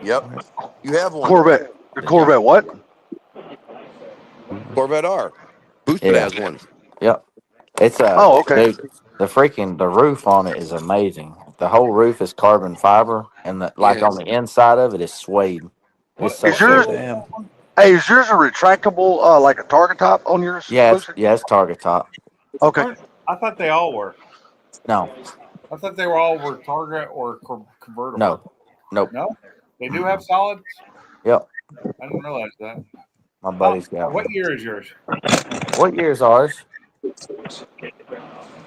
Yep. You have one. Corvette. The Corvette what? Corvette R. Boosted Yeah. has one. Yep. It's a Oh, okay. dude, the roof on it is amazing. The whole roof is carbon fiber, and on the inside of it is suede. It's so Is yours- cool. Damn. Hey, is yours a retractable, like a target top on yours? Yeah, Lucy? it's target top. Okay. I thought they all were. No, I thought they were Targa or convertible. no, nope. No? They do have solids? Yep. I didn't realize that. My buddy's got What one. year is yours? What year is ours?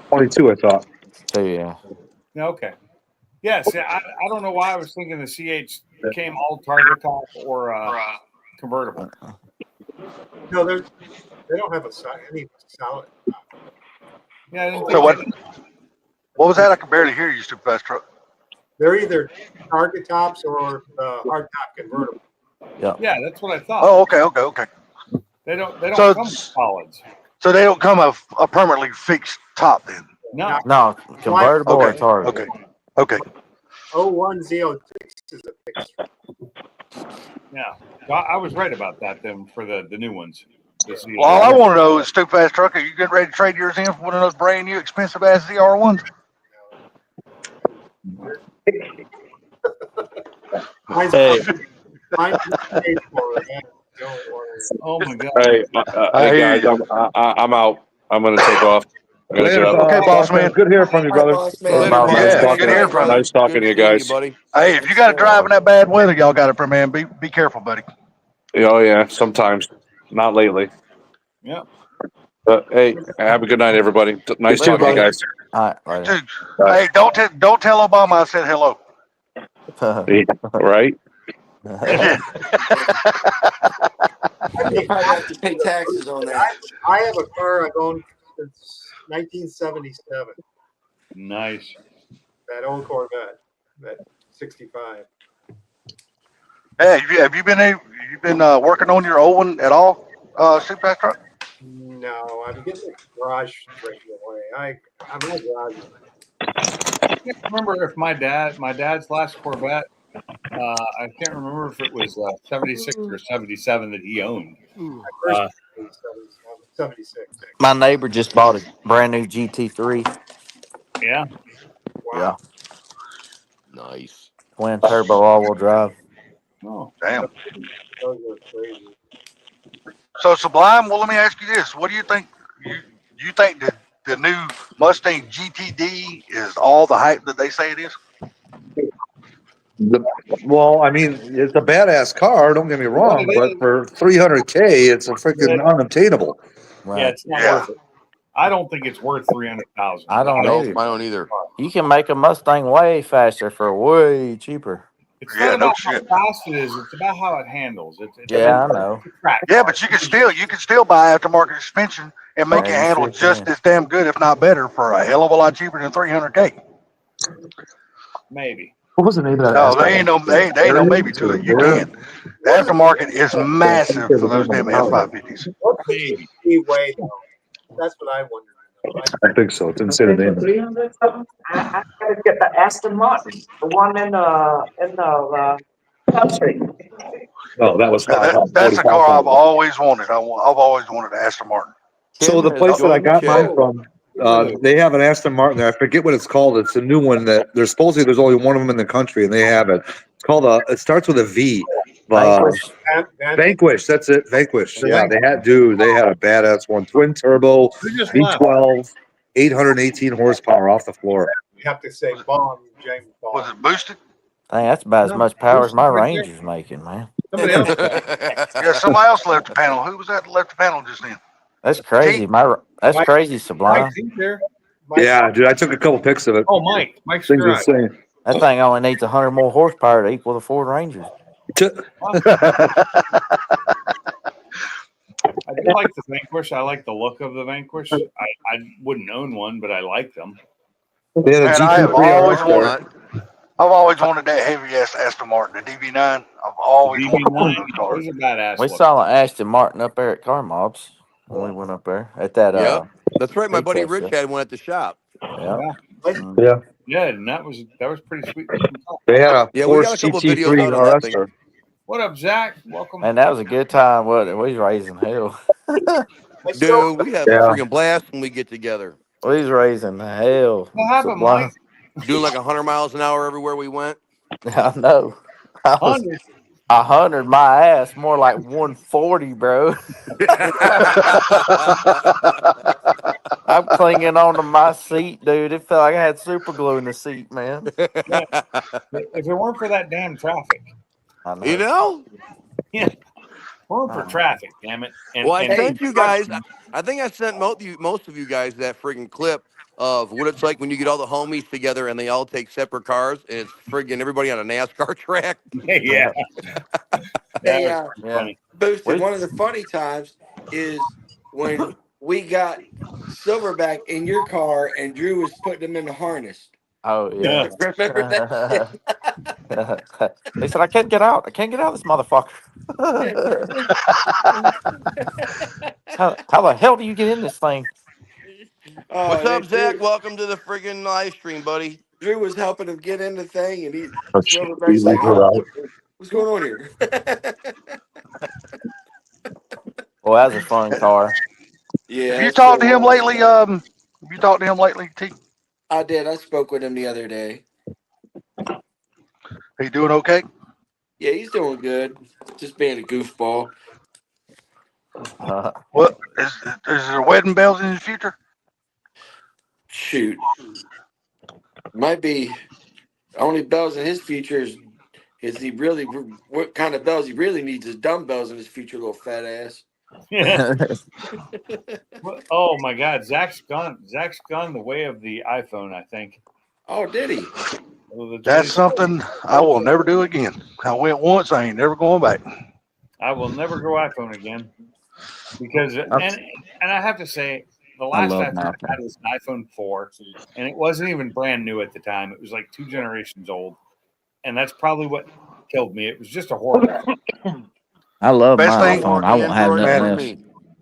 22, I thought. So yeah. No, okay. Yeah, see, I don't know why I was thinking the CH came all Targa top or convertible. No, they don't have any solid. Yeah, I didn't So think what was that? I could barely hear you, stupid fast truck. They're either target tops or hard top convertible. Yeah, that's what I thought. Oh, okay. They don't So come with solids. So they don't come a permanently fixed top then. No, No, convertible or Okay, Targa. okay, okay. 0106 is a fixed. yeah. So I was right about that then for the new ones. Well, all I want to know is, Stupid Ass Truck, are you getting ready to trade yours in for one of those brand new expensive ass ZR1s? Mine's Hey, mine's paid for, man. Don't worry. Oh my god. hey, I hear guys, you. I'm out. I'm gonna take off. I gotta Later, get up. Okay, boss man. Good hearing from you, All right, brother. boss Later, man. boss Nice man. Yeah, talking good to hearing you, from you. brother. Nice talking Good to you seeing guys. buddy. Hey, if you got to drive in that bad weather y'all got up there, man, be careful, buddy. Oh yeah, sometimes. Not lately. Yeah. But hey, have a good night, everybody. Nice Later, talking to you buddy. guys. All You right, too. Bye. Hey, don't tell Obama I said hello. later. Right? You'll probably have to pay taxes on that. I have a car I've owned since 1977. Nice. That old Corvette, that 65. Hey, have you been working on your old one at all, Super Ass Truck? No, I'm getting the garage straightened away. I'm in a garage. I can't remember if my dad's last Corvette. I can't remember if it was 76 or 77 that he owned. First Uh, 76. My neighbor just bought a brand new GT3. yeah. Yeah, Nice. twin turbo all-wheel drive. Oh, Damn. Those are crazy. So Sublime, well, let me ask you this: what do you think? You think the new Mustang GTD is all the hype that they say it is? Well, I mean, it's a badass car. Don't get me wrong, but for $300K, it's a freaking unobtainable. Right. yeah, it's not Yeah. worth it. I don't think it's worth 300,000. I don't No, either. I don't either. You can make a Mustang way faster for way cheaper. It's Yeah, not no about shit. how fast it is. It's about how it handles. It's Yeah, I know. track. Yeah, but you can still buy aftermarket suspension and make Yeah, it you handle sure just can. as damn good, if not better, for a hell of a lot cheaper than $300K. Maybe. What was the name of that? No, they ain't no maybe to it. You can. The aftermarket is massive for those damn F550s. What's the Maybe. GT weigh though? That's what I wondered. I think so. It didn't say the name. 300 something. I gotta get the Aston Martin, the one in the country. Oh, that was That's a car I've always wanted. I've always wanted an Aston Martin. So Kim the has place that I joined got the mine chat. from, they have an Aston Martin there. I forget what it's called. It's a new one that there's supposedly there's only one of them in the country, and they have it. It's called it starts with a V. Vanquish. Vanquish. That's it. Vanquish. The Yeah, they had a badass one, twin turbo, Who just left? V12, 818 horsepower off the floor. You have to say Bond, James Was Bond. it boosted? Dang, that's about as No, much power as my right there. Ranger's making, man. Somebody else. Yeah, somebody else left the panel. Who was that that left the panel just then? That's crazy. That's Mike- crazy, Sublime. Mike's in there. Mike, Yeah, dude, I took a couple pics of it. Oh, Mike. Mike's Things are right. insane. That thing only needs 100 more horsepower to equal the Ford Ranger. I do like the Vanquish. I like the look of the Vanquish. I wouldn't own one, but I like them. They had a Man, I have GT3 always RS there. wanted. I've always wanted that heavy ass Aston Martin, the DB9. I've always wanted one of those cars. Those are badass. We looking. saw an Aston Martin up there at Car Mobs when we went up there at that. Yep. That's right. My buddy Retail Rich show. had one at the shop. Yeah. Yeah, Yeah, and that was pretty sweet. looking car. they had a Yeah, we got Porsche a couple videos GT3 out on that RS thing. there. What up, Zach? Welcome. Man, that was a good time, wasn't it? We was raising hell. Dude, we have Yeah. a freaking blast when we get together. We was raising hell. What happened, Sublime. Mike? Doing like 100 miles an hour everywhere we went. I know. I was 100. 100 my ass, more like 140, bro. I'm clinging onto my seat, dude. It felt like I had super glue in the seat, man. If it weren't for that damn traffic, I know. You know? weren't for traffic, damn it. And, Well, I and sent you guys. I think I sent most of you guys that friggin' clip of what it's like when you get all the homies together and they all take separate cars and it's friggin' everybody on a NASCAR track. yeah. Hey, That was Yeah. funny. Boosted. One of the funny times is when we got Silverback in your car and Drew was putting him in the harness. Oh, yeah. Remember that? They said, I can't get out. I can't get out of this motherfucker. how the hell do you get in this thing? Oh, What's up, and Zach? Welcome to the friggin' live stream, buddy. Drew was helping him get in the thing, and he Oh, Silverback's like, "Oh, what's going on here?" Well, that's a fun car. Yeah, Have you that's talked to so him lately? Have you talked to him lately, T? I did. I spoke with him the other day. He doing okay? Yeah, he's doing good. Just being a goofball. What is there wedding bells in his future? Shoot, might be only bells in his future is he really what kind of bells he really needs is dumbbells in his future, little fat ass. Oh my God, Zach's gone. Zach's gone the way of the iPhone, I think. Oh, did he? That's something I will never do again. I went once, I ain't never going back. I will never go iPhone again because and I have to say the last love iPhone I Apple. had was an iPhone 4, and it wasn't even brand new at the time. It was like 2 generations old, and that's probably what killed me. It was just a horrible. I love Best my thing- iPhone. I won't have Android nothing for else. me.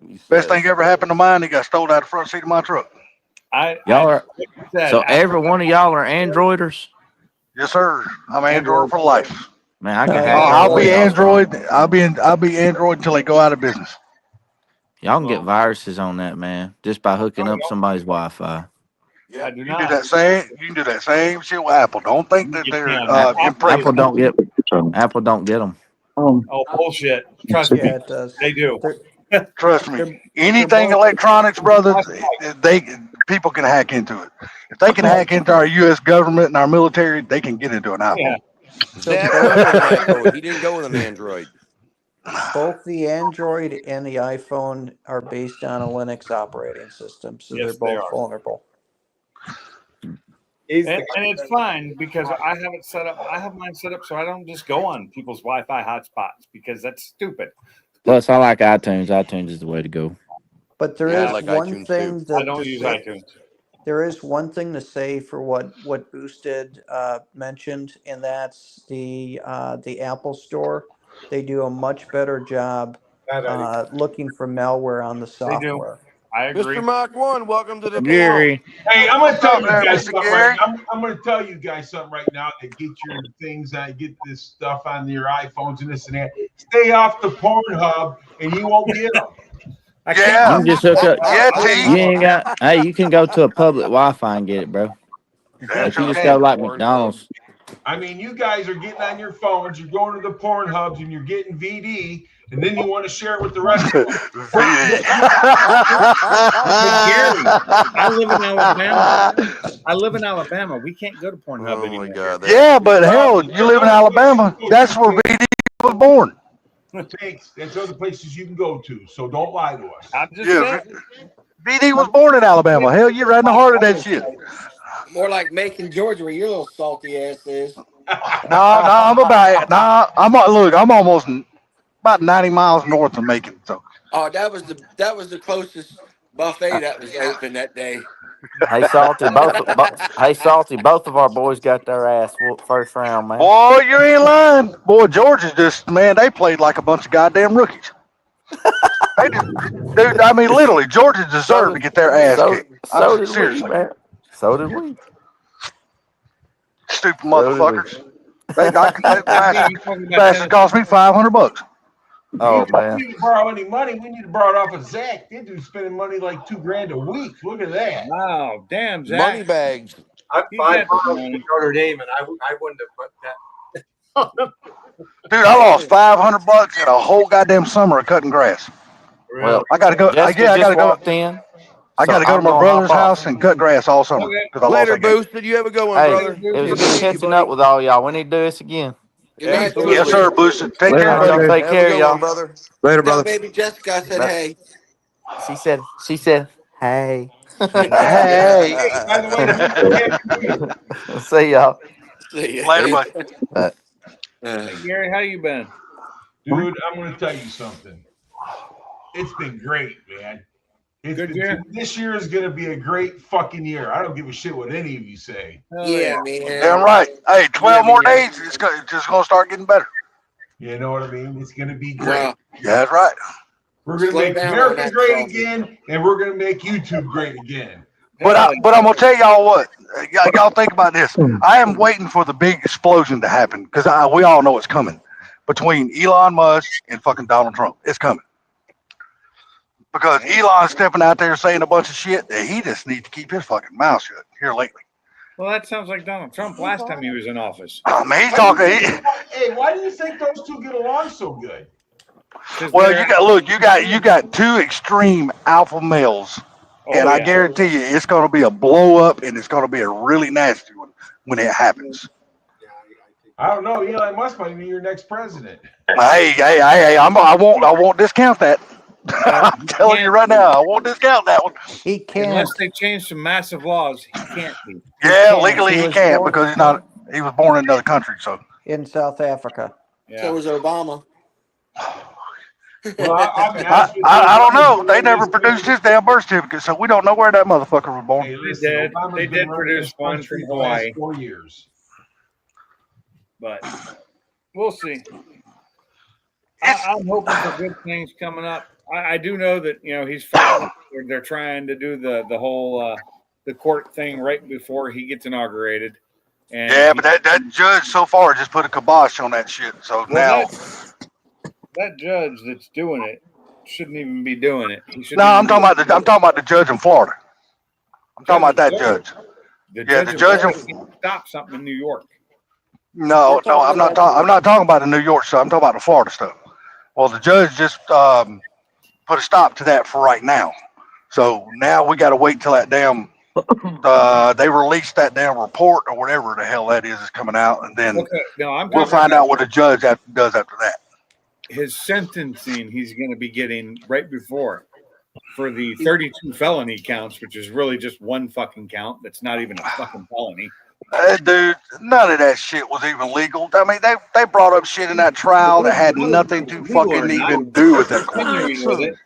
He Best says. thing ever happened to mine, he got stole out of the front seat of my truck. Y'all are like you said, so after every that- one of y'all are Androiders. Yes, sir. I'm Android for life. Man, I can Oh, hack I'll every be one of y'all's phone. Android. I'll be Android until they go out of business. Y'all can get viruses on that, man, just by hooking up somebody's Wi-Fi. I do You not. can do that same shit with Apple. Don't think that You they're can. impressed. Apple don't get them. Oh bullshit! Trust me, Yeah, it does. they do. Trust me. They're- Anything both- electronics, brother, people can hack into it. If they can hack into our U.S. government and our military, they can get into an iPhone. Yeah. Zach went with an iPhone. He didn't go with an Android. Both the Android and the iPhone are based on a Linux operating system, so Yes, they're they both are. vulnerable. And it's fine because I have it set up. I have mine set up so I don't just go on people's Wi-Fi hotspots because that's stupid. Plus, I like iTunes. iTunes is the way to go. But there Yeah, I is like one iTunes thing too. that I don't use iTunes. there is one thing to say for what Boosted mentioned, and that's the Apple Store. They do a much better job looking for malware on the They software. do. I agree. Mr. Mach 1, welcome to the panel. Gary, Hey, I'm gonna tell you What's up, guys Mr. something Gary? right now. I'm gonna tell you guys something right now that get your things, get this stuff on your iPhones and this and that. Stay off the Pornhub, and you won't get them. I you Yeah. can just hook up. Yeah, T. You ain't got. Hey, you can go to a public Wi-Fi and get it, bro. That's If you just okay. go like McDonald's. I mean, you guys are getting on your phones, you're going to the Pornhubs, and you're getting VD, and then you want to share it with the rest of them. I live in Alabama. I live in Alabama. We can't go to Pornhub Oh anymore. my God. Yeah, but hell, you live in Alabama. That's where BD was born. Thanks. That's other places you can go to, so don't lie to us. I'm just Yeah, saying. BD was born in Alabama. Hell, you're right in the heart of that shit. More like Macon, Georgia, where your little salty ass is. I'm I'm almost about 90 miles north of Macon. So Oh, that was the closest buffet that was open that day. Hey, Salty, both of our boys got their ass whooped first round, man. boy, you ain't lying. Boy, Georgia's just they played like a bunch of goddamn rookies. They just, dude, I mean literally, Georgia deserved to get their ass kicked. So did Seriously. we, man. So did we. Stupid So did we. motherfuckers. That cost me $500. Oh, We man. need to borrow any money. We need to borrow it off of Zach. They do spending money like $2,000 a week. Look at that. Wow, damn, Zach. Money bags. I'm You 5 get- miles from Notre Dame, and I wouldn't have put that. Dude, I lost $500 in a whole goddamn summer of cutting grass. Well, I gotta go. Jessica I gotta just go. walked in. I so gotta go to I'm my gonna brother's hop off. house and cut grass all summer Okay. because I lost Later, that game. Boost. Did you have a good one, Hey, brother? it was good catching up with all y'all. We need to do this again. Good night, Absolutely. Yes, sir, Booster. Take Later, care, Y'all buddy. take Have care, a good y'all. one, brother. Later, Tell brother. baby Jessica I said Bye. hey. She said, hey. Hey. By the way, See y'all. See ya. Later, buddy. Hey, Gary, how you been? dude, I'm going to tell you something. It's been great, man. This year is going to be a great fucking year. I don't give a shit what any of you say. Yeah, man. Damn right. Hey, 12 more days. It's just gonna start getting better. You know what I mean? It's going to be great. Well, Yeah, that's right. We're going to slow make down on America that great coffee. again, and we're going to make YouTube great again. But I'm gonna tell y'all what. Y'all think about this. I am waiting for the big explosion to happen because we all know it's coming between Elon Musk and fucking Donald Trump. It's coming because Elon's stepping out there saying a bunch of shit that he just needs to keep his fucking mouth shut here lately. Well, that sounds like Donald Trump last time he was in office. I mean, he's talking. Hey, why do you think those two get along so good? Well, you got two extreme alpha males, and I guarantee you, it's going to be a blow up, and it's going to be a really nasty one when it happens. I don't know. Elon Musk might be your next president. Hey, I won't discount that. I'm telling you right now, I won't discount that one. He can't. Unless they change some massive laws, he can't be. Yeah, legally he can't because he was born in another country. So in South Africa. Yeah. So was Obama. Well, I don't know. They never produced his damn birth certificate, so we don't know where that motherfucker was born. Hey, listen, they did produce one from Hawaii. 4 years. But we'll see. I'm hoping for good things coming up. I do know that he's fighting. They're trying to do the whole the court thing right before he gets inaugurated. And yeah, but that judge so far just put a kibosh on that shit. So now that judge that's doing it shouldn't even be doing it. No, I'm talking about the judge in Florida. I'm talking about that judge. The judge can't stop something in New York. No, I'm not talking about the New York stuff. I'm talking about the Florida stuff. Well, the judge just put a stop to that for right now. So now we got to wait till that damn they release that damn report or whatever the hell that is coming out, and then we'll find out what the judge does after that. His sentencing he's going to be getting right before for the 32 felony counts, which is really just one fucking count. That's not even a fucking felony. Dude, none of that shit was even legal. I mean, they brought up shit in that trial that had nothing to fucking even do with that.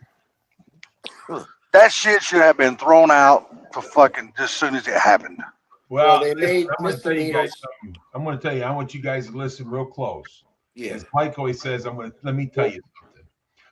That shit should have been thrown out for fucking just as soon as it happened. Well, I'm going to tell you guys something. I'm going to tell you. I want you guys to listen real close. Yeah. As Mike always says, let me tell you something.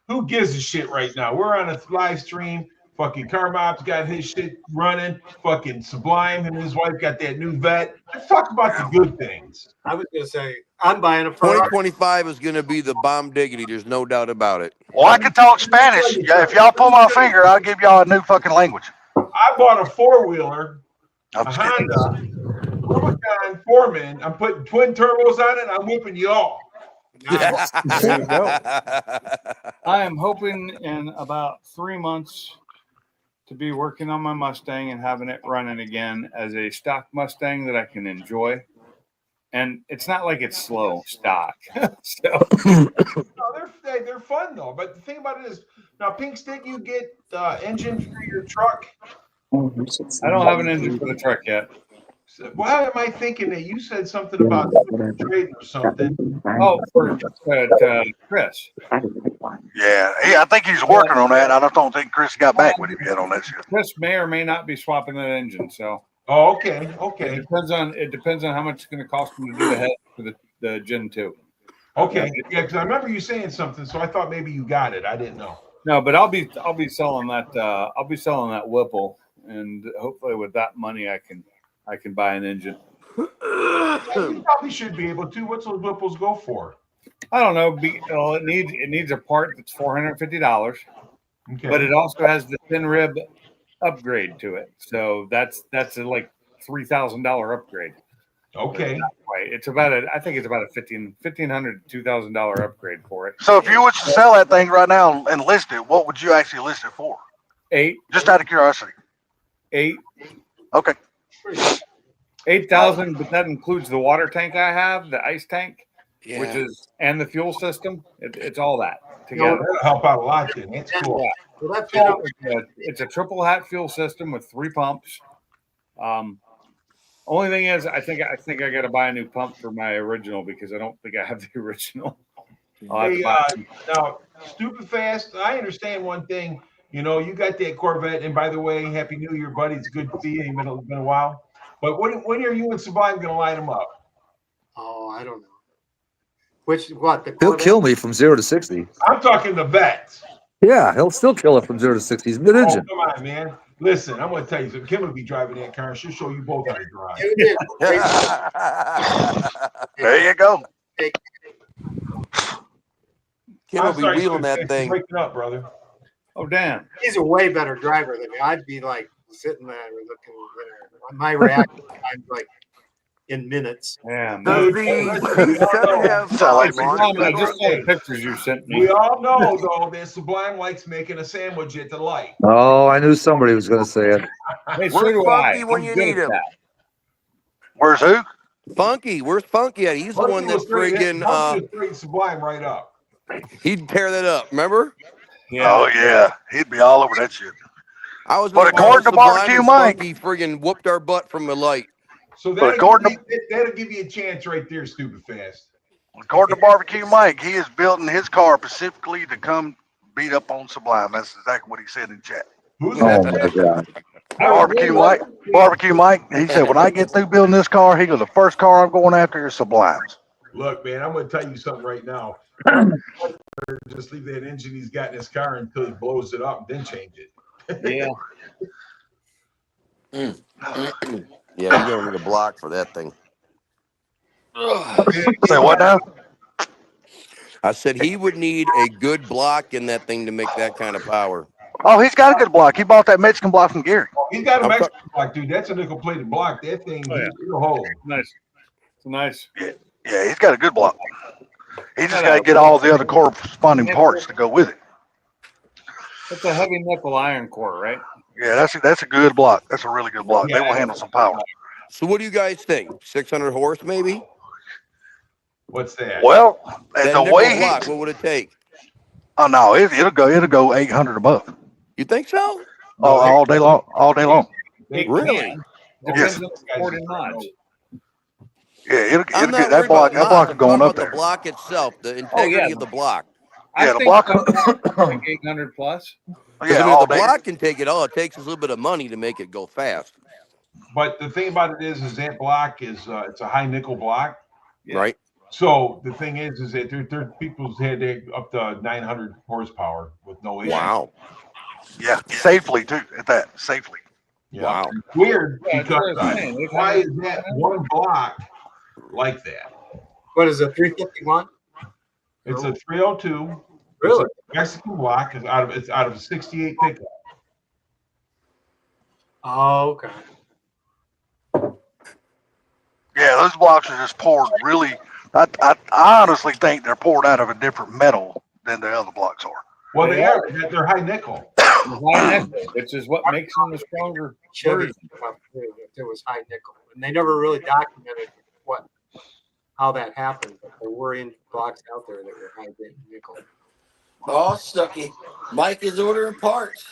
Who gives a shit right now? We're on a live stream. Fucking Carmop's got his shit running. Fucking Sublime and his wife got that new vet. Let's talk about the good things. I was going to say, I'm buying a Ferrari. 2025 is going to be the bomb diggity. There's no doubt about it. Well, I can talk Spanish. Yeah, if y'all pull my finger, I'll give y'all a new fucking language. I bought a four-wheeler, a Honda, Rubicon Foreman. I'm putting twin turbos on it. I'm whipping you all. There you go. I am hoping in about 3 months to be working on my Mustang and having it running again as a stock Mustang that I can enjoy. And it's not like it's slow stock. So. No, they're fun though. But the thing about it is, now Pinks, did you get engine for your truck? I don't have an engine for the truck yet. Why am I thinking that you said something about trading or something? Oh, for Chris. Yeah, I think he's working on that. I don't think Chris got back with him yet on that shit. Chris may or may not be swapping that engine. So. Oh, okay. It depends on how much it's going to cost him to do the head for the Gen 2. Okay, yeah, because I remember you saying something, so I thought maybe you got it. I didn't know. No, but I'll be selling that. I'll be selling that Whipple, and hopefully with that money, I can buy an engine. You probably should be able to. What's those Whipples go for? I don't know. It needs a part that's $450, but it also has the thin rib upgrade to it. So that's a like $3,000 upgrade. Okay. It's about I think it's about a $1,500 to $2,000 upgrade for it. So if you were to sell that thing right now and list it, what would you actually list it for? 8. Just out of curiosity. 8. Okay. 8,000, but that includes the water tank I have, the ice tank, Yeah. which is and the fuel system. It's all that together. That'll help out a lot. Then that's cool. Yeah. It's a triple hat fuel system with 3 pumps. Only thing is, I think I got to buy a new pump for my original because I don't think I have the original. Hey, now, stupid fast. I understand one thing. You know, you got that Corvette, and by the way, Happy New Year, buddy. It's good to see you. It's been a while. But when are you and Sublime going to light them up? Oh, I don't know. The He'll kill me from 0 to 60. I'm talking the Vets. Yeah, he'll still kill it from 0 to 60. He's mid-engine. Oh, come on, man. Listen, I'm gonna tell you, so Kim will be driving that car, and she'll show you both how to drive. There you go. Kim will be wheeling that Thanks for thing. breaking up, brother. Oh, damn. He's a way better driver than me. I'd be like sitting there looking, my reaction time's like in minutes. Yeah, Does the Z7 have launch I just saw the control? pictures you sent me. We all know though that Sublime likes making a sandwich at the light. Oh, I knew somebody was going to say it. Hey, so Where's do Funky I. when I'm you good need at him? that. Where's who? Funky, where's Funky at? He's the one that's friggin' straight Sublime right up. he'd tear that up, remember? Yeah. Oh yeah, he'd be all over that shit. I was But in the according to Sublime Barbecue and Mike- Funky friggin' whooped our butt from the light. So But according that'll give you a chance right there, stupid fast. According to Barbecue Mike, he is building his car specifically to come beat up on Sublime. That's exactly what he said in chat. Who's Oh that? my God. Barbecue Mike. He said, when I get through building this car, he goes, the first car I'm going after is Sublime's. Look, man, I'm gonna tell you something right now. Just leave that engine he's got in his car until he blows it up, then change it. Yeah. Yeah, you're gonna need a block for that thing. Say what now? I said he would need a good block in that thing to make that kind of power. Oh, he's got a good block. He bought that Mexican block from Gary. He's got a I'm Mexican block, dude. That's a nickel plated block. That thing, Oh, yeah. it'll hold. Nice. It's nice. Yeah, he's got a good block. He just got to get all the other corresponding parts to go with it. It's a heavy nickel iron core, right? Yeah, that's a good block. That's a really good block. They will handle some power. So what do you guys think? 600 horse maybe? What's that? Well, That the nickel way block, he, what would it take? oh no, it'll go 800 above. You think so? Oh, all day long, all day long. Really? Depends Yes. on the sporting mods. Yeah, it'll I'm get not that worried about block. That mods. block I'm is going talking up about the there. block itself, the integrity of the block. I Yeah, the think block. like 800 plus. Because Yeah, I mean, all the day. block can take it all. It takes a little bit of money to make it go fast, But the thing about it is that block is it's a high nickel block. Yeah. right? So the thing is that there people's had up to 900 horsepower with no issue. Wow. Yeah, safely too. At that, safely. Yeah. Wow. Weird Yeah, that's what because I'm saying. They've why had- is that one block like that? What is it, 351? It's a 302. Really? It's a Mexican block. It's out of a 68 pickup. Oh, okay. Yeah, those blocks are just poured really. I honestly think they're poured out of a different metal than the other blocks are. Well, they are. They're high nickel. High nickel, which is what makes them a stronger Chevy version. came up too, that there was high nickel, and they never really documented how that happened. But there were blocks out there that were high nickel. Oh, Stucky. Mike is ordering parts.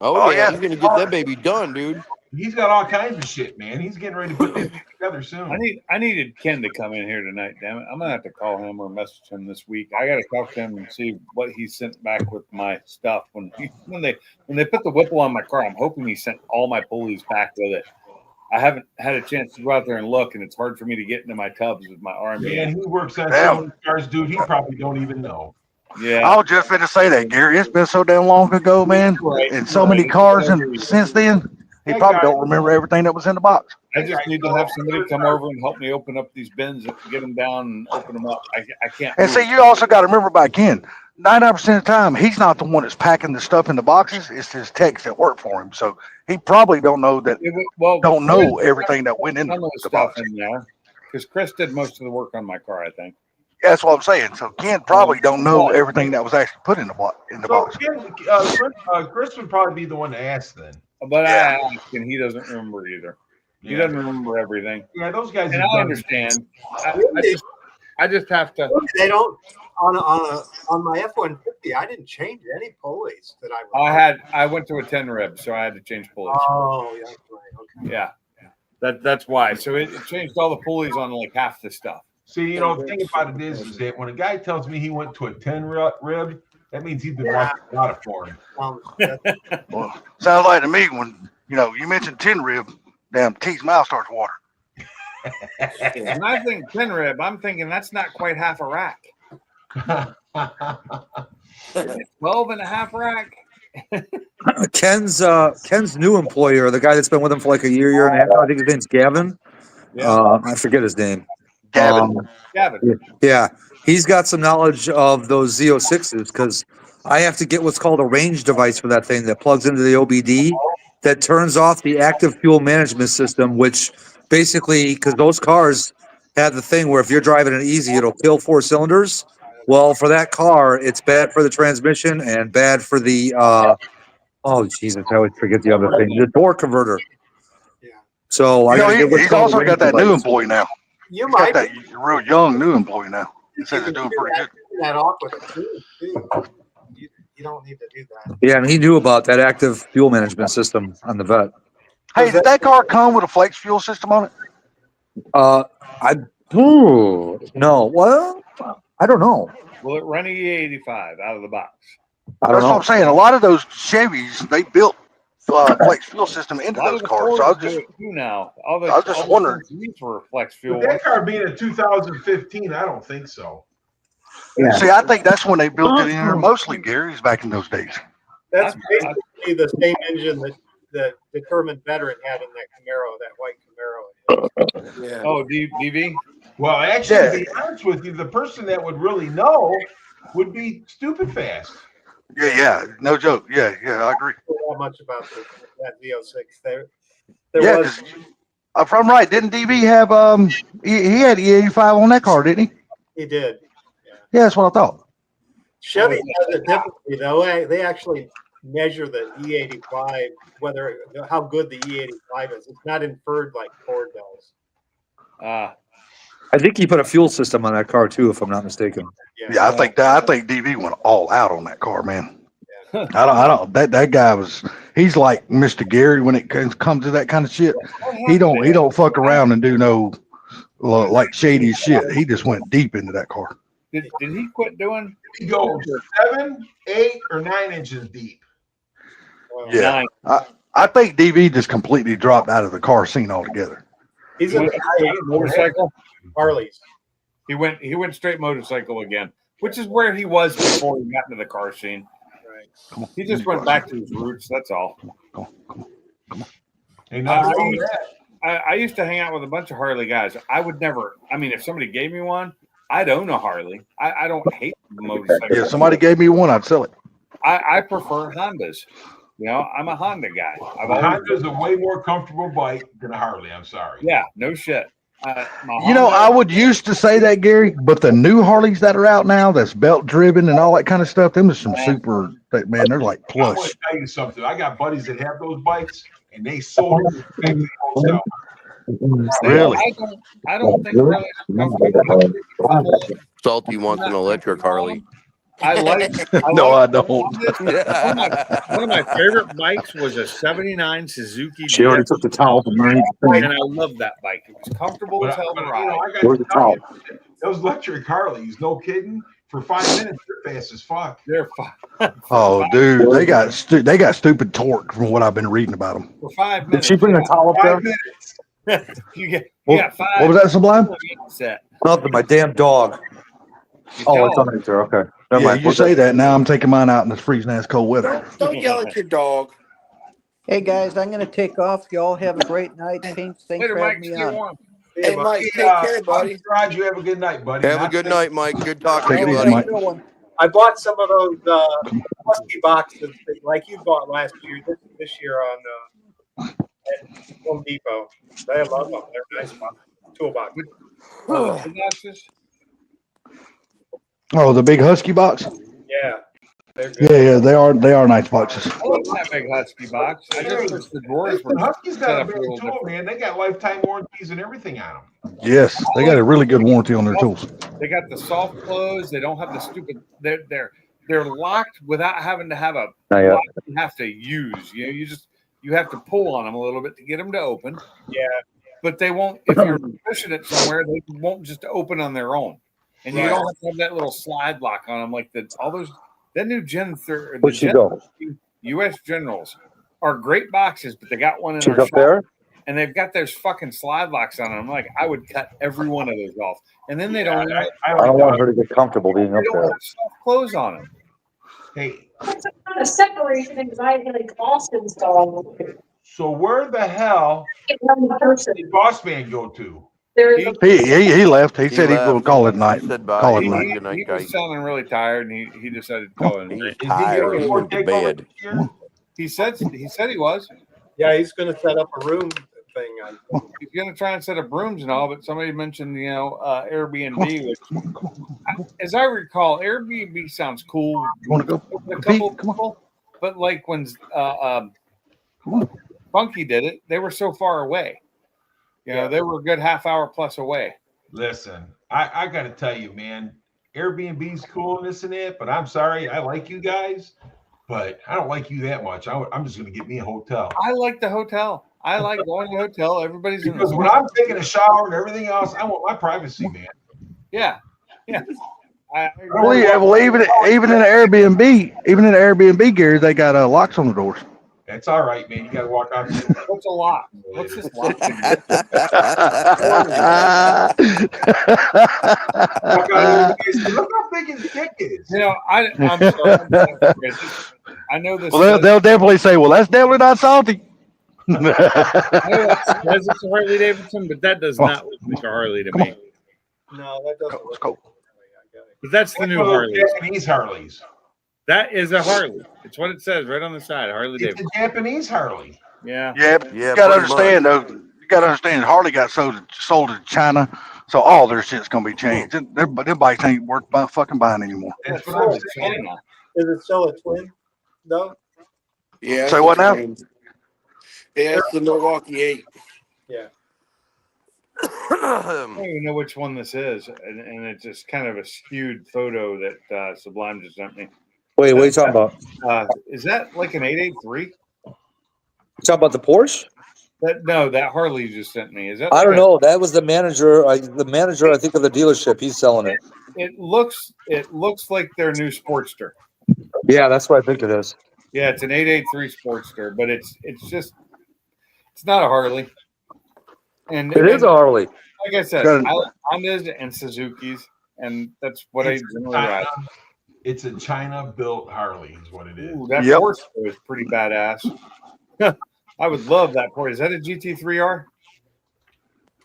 Oh, Oh, yeah. yeah. He's going to get that baby done, dude. He's got all kinds of shit, man. He's getting ready to put that together soon. I needed Ken to come in here tonight, damn it. I'm gonna have to call him or message him this week. I gotta talk to him and see what he sent back with my stuff. When they put the Whipple on my car, I'm hoping he sent all my pulleys back with it. I haven't had a chance to go out there and look, and it's hard for me to get into my tubs with my RMB. Man, he works on Damn. so many cars, dude. He probably don't even know. Yeah. I was just finna say that, Gary. It's been so damn long ago, man, and so many cars, and since then, he probably don't remember everything that was in the box. I just need to have somebody come over and help me open up these bins and get them down and open them up. I can't. And see, you also got to remember about Ken. 99% of the time, he's not the one that's packing the stuff in the boxes. It's his techs that work for him. So he probably don't know that. Don't know everything that went into some of the stuff box. in there because Chris did most of the work on my car, I think. That's what I'm saying. So Ken probably don't know everything that was actually put in the box. So, Chris would probably be the one to ask then. But Yeah. I asked, and he doesn't remember either. He Yeah. doesn't remember everything, Yeah, those guys. and have I done- understand. I just have to. They don't on my F-150. I didn't change any pulleys that I. I went to a 10 rib, so I had to change pulleys. Oh, yeah, right. Okay. Yeah, that's why. So it changed all the pulleys on like half the stuff. See, you know, the thing about it is that when a guy tells me he went to a 10 rib, that means he's been watching a lot of porn. Well, sounds like to me when you mentioned 10 rib, damn T's mouth starts watering. When I think 10 rib, I'm thinking that's not quite half a rack. 12 and a half rack. Ken's new employer, the guy that's been with him for like a year and a half. I think his name's Gavin. Yeah. I forget his name. Gavin. Gavin. Yeah, he's got some knowledge of those Z06s because I have to get what's called a range device for that thing that plugs into the OBD that turns off the active fuel management system, which basically, because those cars have the thing where if you're driving it easy, it'll kill 4 cylinders. Well, for that car, it's bad for the transmission and bad for the, oh, Jesus, I always forget the other thing, the door converter. So I gotta get what's He's called a also range got that new device. employee now. You He's got might that real young new employee now. He says he's doing pretty good. that off with a too. You don't need to do that. Yeah, and he knew about that active fuel management system on the vet. Hey, did that car come with a flex fuel system on it? No. Well, I don't know. Will it run E85 out of the box? I don't That's know. what I'm saying. A lot of those Chevys, they built flex fuel system into A lot those of the cars. Fords So I was do just, it too now. I was just wondering. These were flex fuel. With that car being a 2015, I don't think so. See, I think that's when they built it in there mostly, Gary's back in those days. That's basically the same engine that the determined veteran had in that Camaro, that white Camaro. Yeah. Oh, DV? Well, actually, to be honest with you, the person that would really know would be Stupid Fast. Yeah, no joke. Yeah, I agree. I don't know much about that V06. There Yeah, was. because if I'm right, didn't DV have he had E85 on that car, didn't he? He did. Yeah, that's what I thought. Chevy does it differently though. They actually measure the E85, how good the E85 is. It's not inferred like Ford does. I think he put a fuel system on that car too, if I'm not mistaken. Yeah, I think DV went all out on that car, man. I don't. That guy he's like Mr. Gary when it comes to that kind of shit. He don't fuck around and do no like shady shit. He just went deep into that car. Did he quit doing? He goes 7, 8, or 9 inches deep. Yeah, I think DV just completely dropped out of the car scene altogether. He's a motorcycle. Harleys. He went straight motorcycle again, which is where he was before he got into the car scene. Right. He just went back to his roots. That's all. Ain't nothing wrong with that. I used to hang out with a bunch of Harley guys. I would never. I mean, if somebody gave me one, I'd own a Harley. I don't hate the motorcycle. Yeah, somebody gave me one, I'd sell it. I prefer Hondas. You know, I'm a Honda guy. Honda's a way more comfortable bike than a Harley. I'm sorry. Yeah, no shit. I would used to say that, Gary, but the new Harleys that are out now, that's belt driven and all that kind of stuff, them is some super, man, they're like I want plush. to tell you something. I got buddies that have those bikes, and they sold them. Really? I don't think Harley's comfortable. Salty wants an electric Harley. I No, I don't. One of my favorite bikes was a '79 Suzuki. She already took the towel from me. And I love that bike. It was comfortable as hell to ride. Where's the towel? Those electric Harleys, no kidding. For 5 minutes, they're fast as fuck. They're fine. Oh, dude, they got stupid torque from what I've been reading about them. For 5 Did minutes. she bring the towel up there? 5 minutes. you What- got 5. what was that, Sublime? Set. Nothing. My damn dog. Oh, it's underneath there. Okay. Never Yeah, mind. you say that. Now I'm taking mine out in this freezing ass cold weather. Don't yell at your dog. Hey guys, I'm gonna take off. Y'all have a great night. Thanks Later, for Mike. having me Stay on. warm. Hey, Mike, take care, buddy. Rod, you have a good night, buddy. Have a good night, Mike. Good talking Take to it you, easy, buddy. Mike. I bought some of those Husky boxes like you bought last year, this year on at Home Depot. I love them. They're nice toolbox. Oh, the big Husky box? Yeah. They're good. Yeah, they are nice boxes. I love that big Husky box. I just wish the drawers were Husky's set got a up a big little tool, different. man. They got lifetime warranties and everything on them. Yes, they got a really good warranty on their tools. They got the soft close. They don't have the stupid. They're locked without having to have a Not yet. lock you have to use. You know, you have to pull on them a little bit to get them to open. Yeah. But they won't. If you're pushing it somewhere, they won't just open on their own. And you Right. don't have to have that little slide lock on them like all those. That new Gen 3, Where'd she go? U.S. Generals are great boxes, but they got one in She's our up shop, there? and they've got those fucking slide locks on them. I'm like, I would cut every one of those off, and then they don't. I don't want her to get comfortable being They up don't there. have soft clothes on them. Hey, It's kind of separation because I like Austin's dog. so where the hell One person. did Boss Man go to? There's a He left. He He said he's going left. to call it He night. said bye. Call it He night. Good night, he was guys. sounding really tired, and he decided to call it. He was Is he tired. gonna He went to take over bed. this year? He said he was. Yeah, he's going to set up a room thing. He's going to try and set up rooms and all, but somebody mentioned, Airbnb, which, as I recall, Airbnb sounds cool. You want to go? With a couple people, but like when Funky did it, they were so far away. They were a good half hour plus away. Listen, I got to tell you, man, Airbnb's cool and this and that, but I'm sorry, I like you guys, but I don't like you that much. I'm just going to get me a hotel. I like the hotel. I like going to the hotel. Everybody's in Because when I'm taking a shower and everything else, I want my privacy, man. Yeah. Well, even in the Airbnb, Gary, they got locks on the doors. That's all right, man. You got to walk out. What's a lock? What's this lock? Walk out and say, look how big his dick is. I'm sorry. I know this. Well, they'll definitely say, "Well, that's definitely not salty." I know that says it's a Harley Davidson, but that does not look like a Harley to me. No, that doesn't look cool. But that's the new One of those Harley. Japanese Harleys. That is a Harley. It's what it says right on the side. Harley It's Davidson. a Japanese Harley. Yeah. Yeah, Yeah, you got to pretty understand though. You got to understand, Harley got sold in China, so all their shit's gonna be changed. Their bikes ain't worth fucking buying anymore. That's what I'm saying. Is it still a twin, though? Yeah. Say what now? Yeah, it's the Milwaukee 8. Yeah. I don't even know which one this is, and it's just kind of a skewed photo that Sublime just sent me. Wait, what are you talking about? Is that like an 883? You talking about the Porsche? That Harley you just sent me. Is that? I don't know. That was the manager. I think, of the dealership. He's selling it. It looks like their new Sportster. Yeah, that's what I think it is. Yeah, it's an 883 Sportster, but it's not a Harley. And It is a Harley. Like I said, I like Hondas and Suzuki's, and that's what I generally ride. It's a China-built Harley, is what it is. Ooh, that Porsche is pretty badass. I would love that Porsche. Is that a GT3R?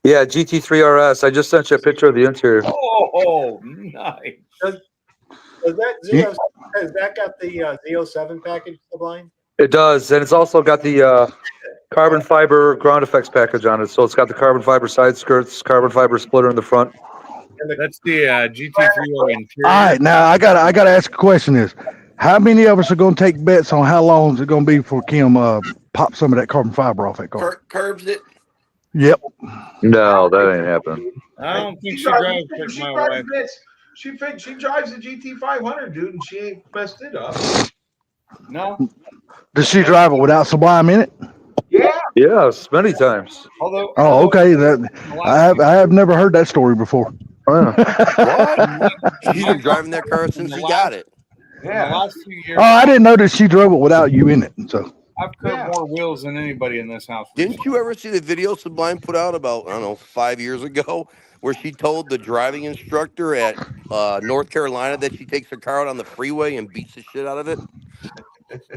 Yeah, GT3 RS. I just sent you a picture of the interior. Oh, nice. Has that got the Z07 package, Sublime? It does, and it's also got the carbon fiber ground effects package on it. So it's got the carbon fiber side skirts, carbon fiber splitter in the front. That's the GT3R interior. All right, now I gotta ask a question: Is how many of us are gonna take bets on how long is it gonna be before Kim pop some of that carbon fiber off that car? Curbs it. Yep. No, that ain't happening. I don't think she drives like my wife. She drives a GT500, dude, and she ain't messed it up. No. Does she drive it without Sublime in it? Yeah. Yes, many times. Although. Oh, okay. I have never heard that story before. She's been driving that car since she got it. Yeah. The last 2 years. Oh, I didn't know that she drove it without you in it. So I've curbed more wheels than anybody in this house. Didn't you ever see the video Sublime put out about, I don't know, 5 years ago, where she told the driving instructor at North Carolina that she takes her car out on the freeway and beats the shit out of it?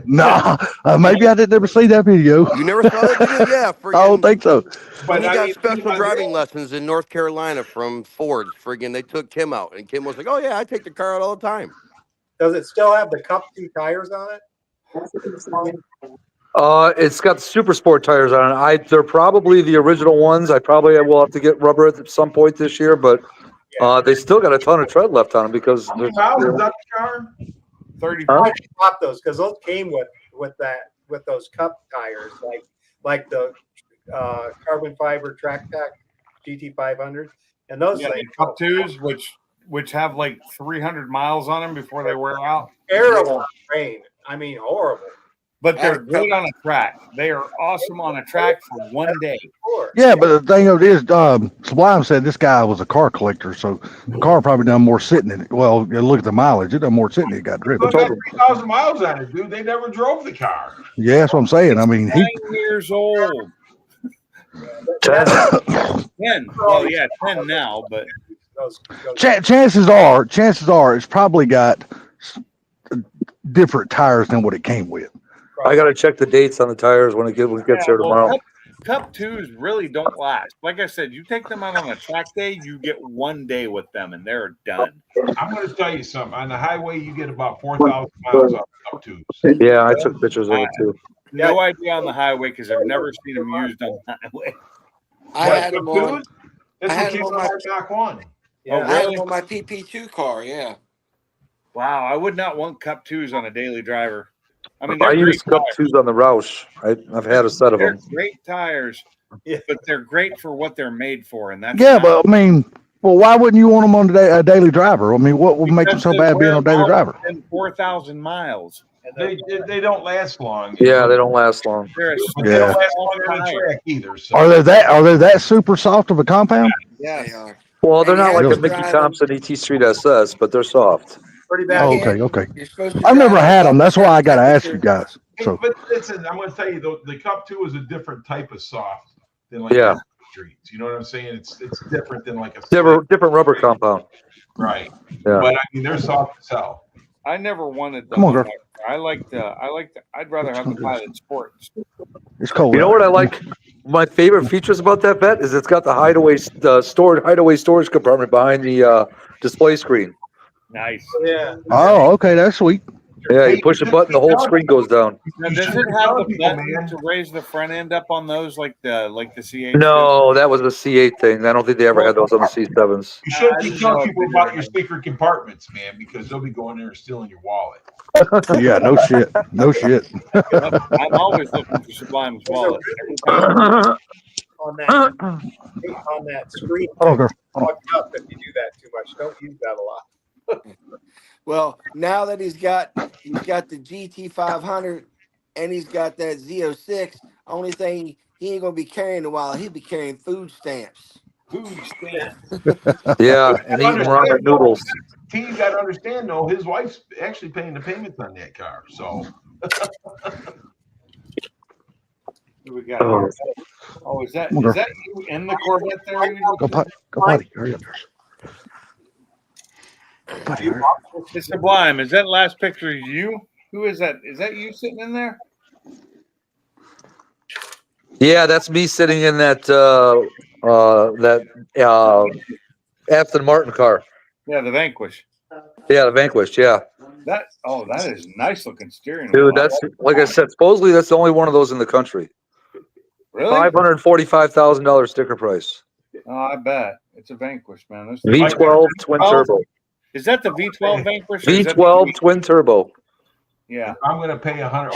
no, maybe I didn't ever see that video. You never saw that video? Yeah. I don't think so. But he got special driving lessons in North Carolina from Ford's. Friggin', they took Kim out, and Kim was like, "Oh yeah, I take the car out all the time." Does it still have the Cup 2 tires on it? It's got super sport tires on it. They're probably the original ones. I probably will have to get rubber at some point this year, but they still got a ton of tread left on them because How many miles is that car? 30. I bought those because those came with those Cup tires, like the carbon fiber track pack GT500, and those Yeah, the things Cup 2s, which have like 300 miles on them before they wear out. terrible rain. I mean, horrible. But they're good on a track. They are awesome on a track for one day. Yeah, but the thing of it is, Sublime said this guy was a car collector, so the car probably done more sitting in it. Well, you look at the mileage; it done more sitting in it. Got driven. It got 3,000 miles on it, dude. They never drove the car. Yeah, that's what I'm saying. I mean, 9 years old. 10. Well, yeah, 10 now, but chances are, it's probably got different tires than what it came with. I gotta check the dates on the tires when it gets there tomorrow. Cup 2s really don't last. Like I said, you take them out on a track day, you get 1 day with them, and they're done. I'm going to tell you something. On the highway, you get about 4,000 miles off Cup 2s. Yeah, I took pictures of it too. No idea on the highway because I've never seen them used on the highway. I had them on. That's I what had came them on on our Doc 1. Oh, I had really? them on my PP2 car. Yeah. Wow, I would not want Cup 2s on a daily driver. I mean, I they're great use Cup tires. 2s on the Roush. I've had a set of They're them. great tires, but they're great for what they're made for, and that's Yeah, not- but I mean, well, why wouldn't you want them on a daily driver? I mean, what would make them so because they bad being wear on a daily miles driver? within 4,000 miles. They don't last long. Yeah, they don't last long. They're a But they don't Yeah. last long on the tire. track either. So. Are they that super soft of a compound? Yes. They are. Well, they're And you not have like to a Mickey drive 'em. Thompson ET Street SS, but they're soft. Pretty You bad. Oh, can't- okay. You're supposed to I've never drive had them. above That's why I got to ask you temperature. guys. So But listen, I'm going to tell you, the Cup 2 is a different type of soft than like Yeah. streets. You know what I'm saying? It's different than like a Different rubber compound. right. Yeah. But I mean, they're soft as hell. I never wanted them. Come on, girl. my car. I'd rather have the Pilot Sports. it's cold. You know out what I here. like? My favorite features about that vet is it's got the hideaway storage compartment behind the display screen. Nice. Yeah. Oh, okay, that's sweet. Yeah, you push a button, the whole screen goes down. Now, You does should it have tell the people, button man. to raise the front end up on those like the C8? No, that was a C8 thing. I don't think they ever had those on the C7s. You should I be didn't telling know if people they about did. your secret compartments, man, because they'll be going there and stealing your wallet. Yeah, no shit. No shit. I'm always looking for Sublime's wallet. Every time. On that screen. Hold on, girl. Fucked up if you do that too much. Don't use that a lot. Well, now that he's got the GT500 and he's got that Z06, only thing he ain't gonna be carrying a while. He'll be carrying food stamps. Food stamp. Yeah, and eating ramen noodles. You got to understand, though, his wife's actually paying the payments on that car. So We got. Oh, is that you in the Corvette there? Go potty. Hurry up. It's Sublime. Is that last picture you? Who is that? Is that you sitting in there? Yeah, that's me sitting in that Aston Martin car. Yeah, the Vanquish. Yeah, the Vanquish. Yeah, That is nice looking steering dude, wheel. that's like I said. Supposedly, that's the only one of those in the country. really $545,000 sticker price. Oh, I bet it's a Vanquish, man. Those V12 twin turbo. Is that the V12 Vanquish? or is that the V12 twin turbo. Yeah. if I'm going to pay over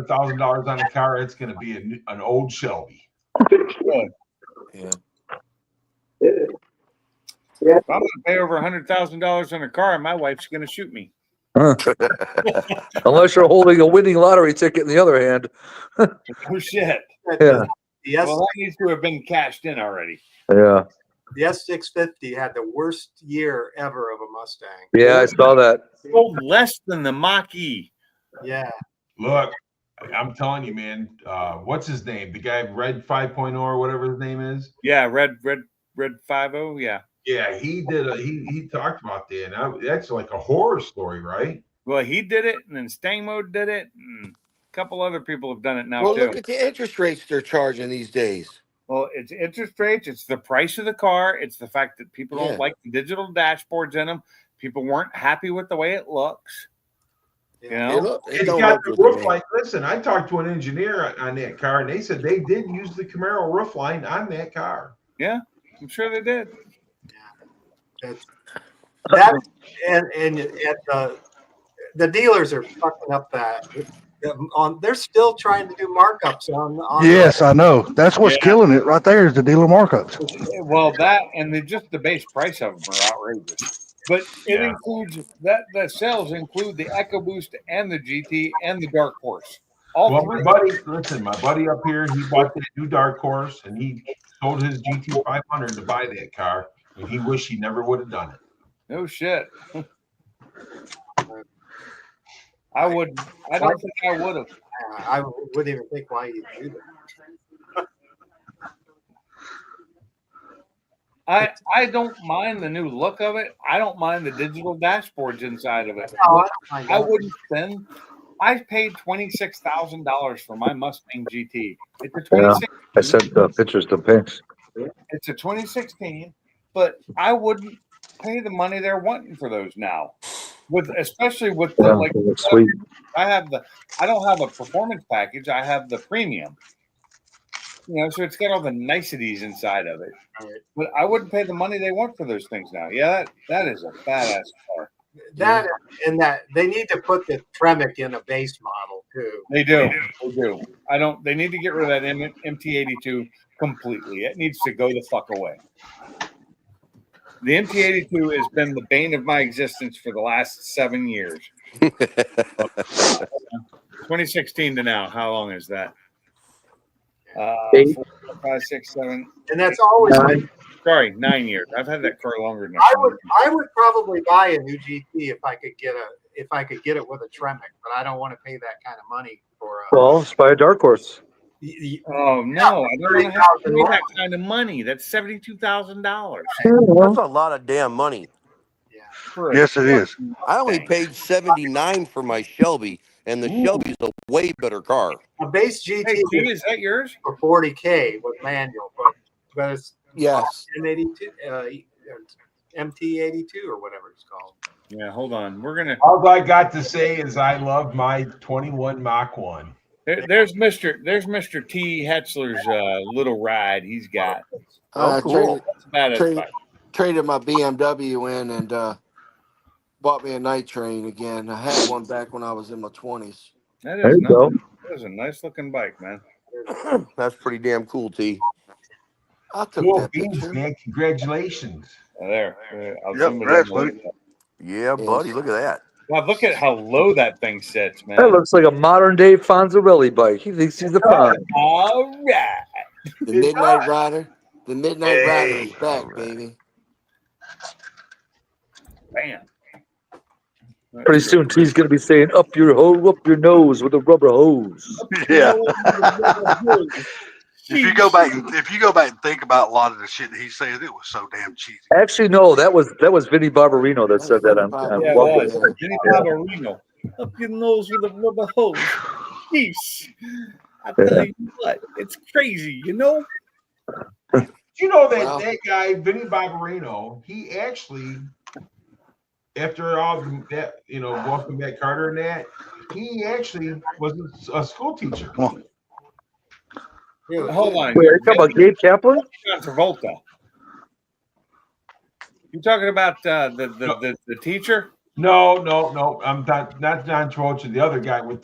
$100,000 on a car, it's going to be an old Shelby. Yeah. If I'm going to pay over $100,000 on a car, my wife's going to shoot me. Huh. Unless you're holding a winning lottery ticket in the other hand. Oh shit! Yeah, Yes, Well, that needs to have been cashed in already. yeah, the S650 had the worst year ever of a Mustang. yeah. I saw that. Sold less than the Mach-E. Yeah. Look, I'm telling you, man. What's his name? The guy Red 5.0 or whatever his name is. Yeah, red 5.0. Yeah. Yeah, he did. He talked about that. And that's like a horror story, right? Well, he did it, and then Stang Mode did it, and a couple other people have done it now Well, too. look at the interest rates they're charging these days. Well, it's interest rates, it's the price of the car, it's the fact that people Yeah. don't like the digital dashboards in them. People weren't happy with the way it looks. You know, It It's don't got look the good to roof me. line. Listen, I talked to an engineer on that car, and they said they did use the Camaro roof line on that car. yeah, I'm sure they did. That and the dealers are fucking up that. They're still trying to do markups on. Yes, I know. That's what's Yeah. killing it right there is the dealer markups. Well, that and the base price of them are outrageous. But it includes that the sales include the EcoBoost and the GT and the Dark Horse. All Well, three. my buddy up here, he bought that new Dark Horse, and he sold his GT 500 to buy that car, and he wished he never would have done it. No shit. I don't think I would have. I wouldn't even think why you do that. I don't mind the new look of it. I don't mind the digital dashboards inside of it. No, I don't mind I that. wouldn't spend. I paid $26,000 for my Mustang GT. It's a Yeah, 2016. I sent pictures to Pinks. It's a 2016, but I wouldn't pay the money they're wanting for those now. Especially with the Yeah, it looks sweet. I don't have a performance package. I have the premium. So it's got all the niceties inside of it. But I wouldn't pay the money they want for those things now. Yeah, that is a badass car. That and that they need to put the Tremec in a base model too. They do. They do. They need to get rid of that MT82 completely. It needs to go the fuck away. The MT82 has been the bane of my existence for the last 7 years. 2016 to now. How long is that? 8, 4, 5, 6, 7. And that's always 9. Sorry, 9 years. I've had that car longer than I would probably buy a new GT if I could get it with a Tremec, but I don't want to pay that kind of money for Well, it's by a dark horse. Oh no, I don't want to have to pay that kind of money. That's $72,000. That's a lot of damn money. Yes, it is. I only paid $79 for my Shelby, and the Shelby's a way better car. a base GT. Hey, Steve, is that yours? For 40K with manual, but it's Yes. M82, MT82 or whatever it's called. Yeah, hold on. We're gonna. All I got to say is I love my 21 Mach 1. There's Mr. T. Hetzler's little ride he's got. Cool. Badass. Traded my BMW in and bought me a night train again. I had one back when I was in my 20s. That There is you nice. go. That is a nice looking bike, man. That's pretty damn cool, T. I took Cool that beans, picture. man. Congratulations. There. I'll Yep, zoom it that's in. good. Yeah, buddy, look at that. God, look at how low that thing sits, man. That looks like a modern day Fonzarelli bike. He thinks he's the Fonz. All right. The Midnight Rider. The Midnight Rider is back, baby. Bam. Pretty soon, T's gonna be saying, "Up your nose with a rubber hose." Yeah. If you go back and think about a lot of the shit that he said, it was so damn cheesy. Actually, no, that was Vinny Barbarino that said that on Yeah, it Walker. was. Vinny Barbarino. Up your nose with a rubber hose. Jeez. I tell you what, it's crazy, you know? Do you know that Wow. that guy, Vinny Barbarino, he actually, after all that, Welcome Back Carter and that, he actually was a school teacher. Hold on. Wait, are you talking about Gabe Kaplan? John Travolta. You talking about the teacher? No. I'm not John Travolta, the other guy with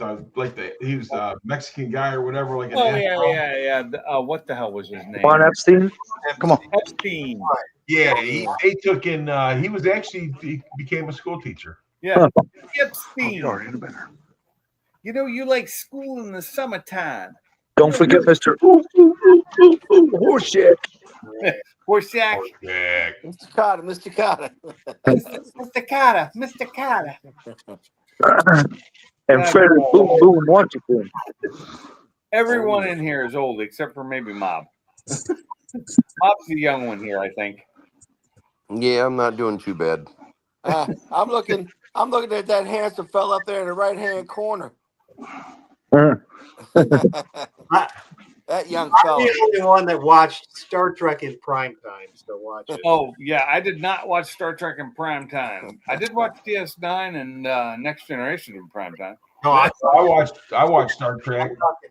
he was a Mexican guy or whatever, like an Oh afro. yeah. What the hell was his name? Juan Epstein? Come on. Epstein. Yeah, they took in. He became a school teater. Yeah. Oh, Epstein. you already know better. You know, you like school in the summertime. Don't forget Mr. Horseshack. Horseshack. Yeah. Mr. Carter, Mr. Carter. Mr. Carter. Mr. Carter. And Frederick Boom Washington. Everyone in here is old except for maybe Mob. Mob's the young one here, I think. Yeah, I'm not doing too bad. I'm looking at that handsome fella up there in the right hand corner. That young I'm fella. the only one that watched Star Trek in prime time, so watch it. Oh, yeah, I did not watch Star Trek in prime time. I did watch DS9 and Next Generation in prime time. No, I'm I watched Star Trek. talking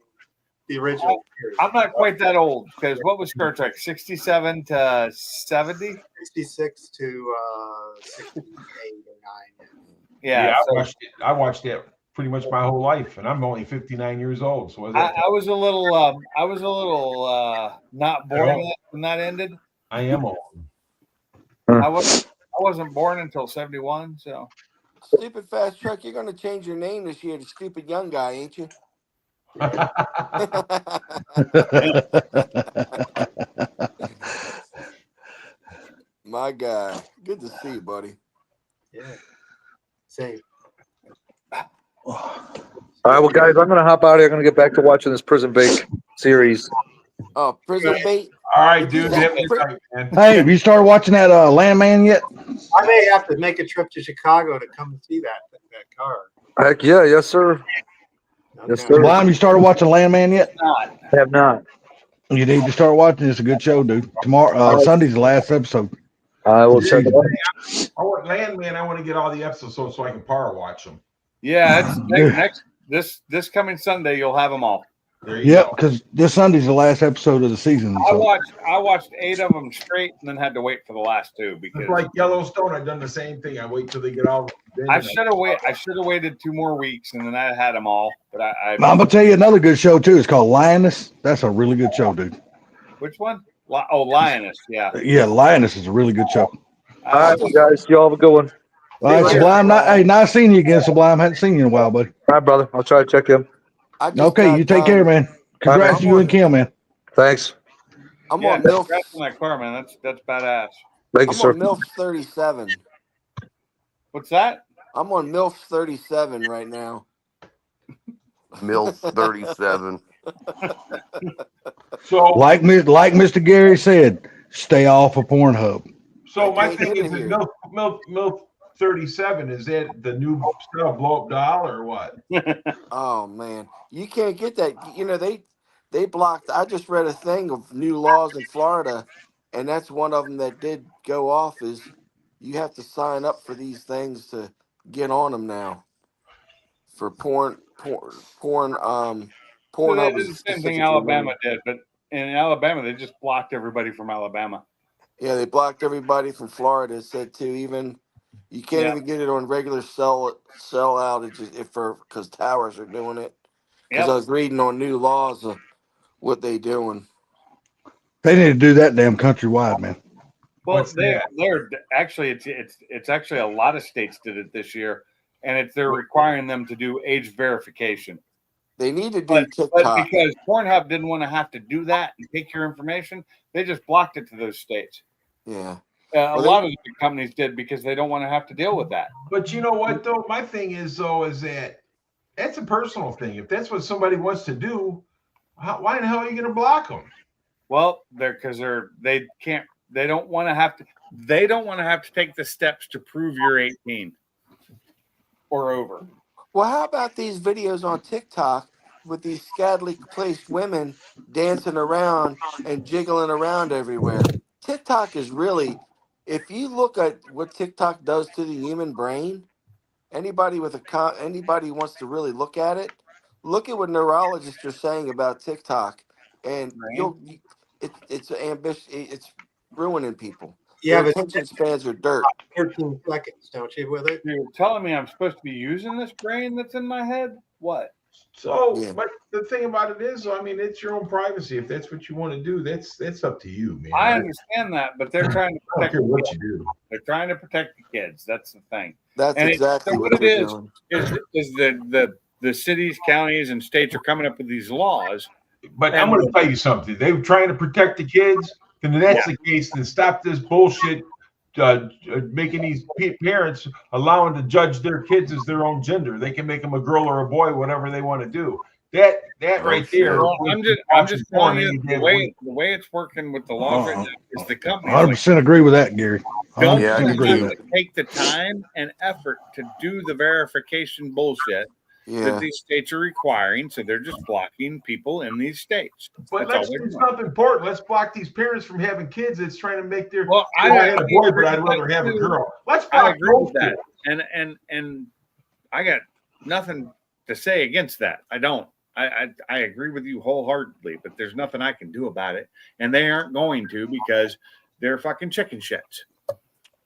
the original series. I'm not quite that old because what was Star Trek? 67 to 70? 66 to 68 or 9. Yeah. So I watched that pretty much my whole life, and I'm only 59 years old. So I was a little not born when that ended. I am old. I wasn't born until 71, so Stupid Fast Truck, you're gonna change your name this year to Stupid Young Guy, ain't you? My guy. Good to see you, buddy. Yeah. Same. All right, well, guys, I'm going to hop out of here. I'm going to get back to watching this Prison Break series. Oh, prison bait. All right, dude. Have a good night, man. Hey, have you started watching that Landman yet? I may have to make a trip to Chicago to come and see that car. Heck yeah, yes sir. Yes sir. Lime, you started watching Landman yet? Not. Have not. You need to start watching. It's a good show, dude. Tomorrow, Sunday's the last episode. I will check it out. I want Landman. I want to get all the episodes so I can power watch them. Yeah, it's this coming Sunday. You'll have them all. There you Yep, go. because this Sunday's the last episode of the season. I So. watched 8 of them straight, and then had to wait for the last 2 because It's like Yellowstone. I've done the same thing. I wait till they get all. I should have waited 2 more weeks, and then I had them all. But I'm gonna tell you another good show too. It's called Lioness. That's a really good show, dude. Which one? Lioness. Yeah. Yeah, Lioness is a really good show. All right, guys. You all have a good one. All right, Sublime. Nice seeing you again, Sublime. Hadn't seen you in a while, buddy. All right, brother. I'll try to check in. Okay, you take care, man. Congrats to you and Kim, man. Thanks. I'm Yeah, on MILF. congrats on that car, man. That's badass. Thank you, I'm sir. on MILF 37. What's that? I'm on MILF 37 right now. MILF 37. So, Like Mr. Gary said, stay off of Pornhub. so my can't thing get is, in that MILF 37, is that the new stuff blow up doll or what? Oh man, you can't get that. You know they blocked. I just read a thing of new laws in Florida, and that's one of them that did go off. Is you have to sign up for these things to get on them now. For porn. They did the same thing Alabama did, but in Alabama they just blocked everybody from Alabama. Yeah, they blocked everybody from Florida. It said too, even you can't even get it on regular cell outages because towers are doing it. Because I was reading on new laws of what they doing. They need to do that damn countrywide, man. Well, What's they're that? actually it's actually a lot of states did it this year, and they're requiring them to do age verification. They need to do But TikTok. because Pornhub didn't want to have to do that and take your information, they just blocked it to those states. Yeah. A lot of the big companies did because they don't want to have to deal with that. But you know what, though? My thing is, though, is that that's a personal thing. If that's what somebody wants to do, why in the hell are you going to block them? Well, they don't want to have to take the steps to prove you're 18 or over. Well, how about these videos on TikTok with these scantily placed women dancing around and jiggling around everywhere? TikTok is really, if you look at what TikTok does to the human brain, anybody who wants to really look at it, look at what neurologists are saying about TikTok, and it's ambitious. It's ruining people. Yeah, Their but attention spans are dirt. 13 seconds, don't you, with it? You're telling me I'm supposed to be using this brain that's in my head? What? So, but the thing about it is, I mean, it's your own privacy. If that's what you want to do, that's up to you, man. I understand that, but they're trying to I don't protect care what you do. They're trying to protect the kids. That's the thing. That's And exactly so what it they're is. doing. Is the cities, counties, and states are coming up with these laws. But I'm going to tell you something. They were trying to protect the kids. And that's the case. Then stop this bullshit. Making these parents allowing to judge their kids as their own gender. They can make them a girl or a boy, whatever they want to do. That right there. Well, I'm just telling you the way it's working with the laws right now is the company 100% agree with that, Gary. don't 100% agree with that. take the time and effort to do the verification bullshit that these states are requiring, so they're just blocking people in these states. But That's let's all they're do doing. something important. Let's block these parents from having kids that's trying to make their. Well, I had a boy, but I'd rather have a girl. Let's I block agree with both that, kids. and I got nothing to say against that. I don't. I agree with you wholeheartedly, but there's nothing I can do about it, and they aren't going to because they're fucking chicken shits.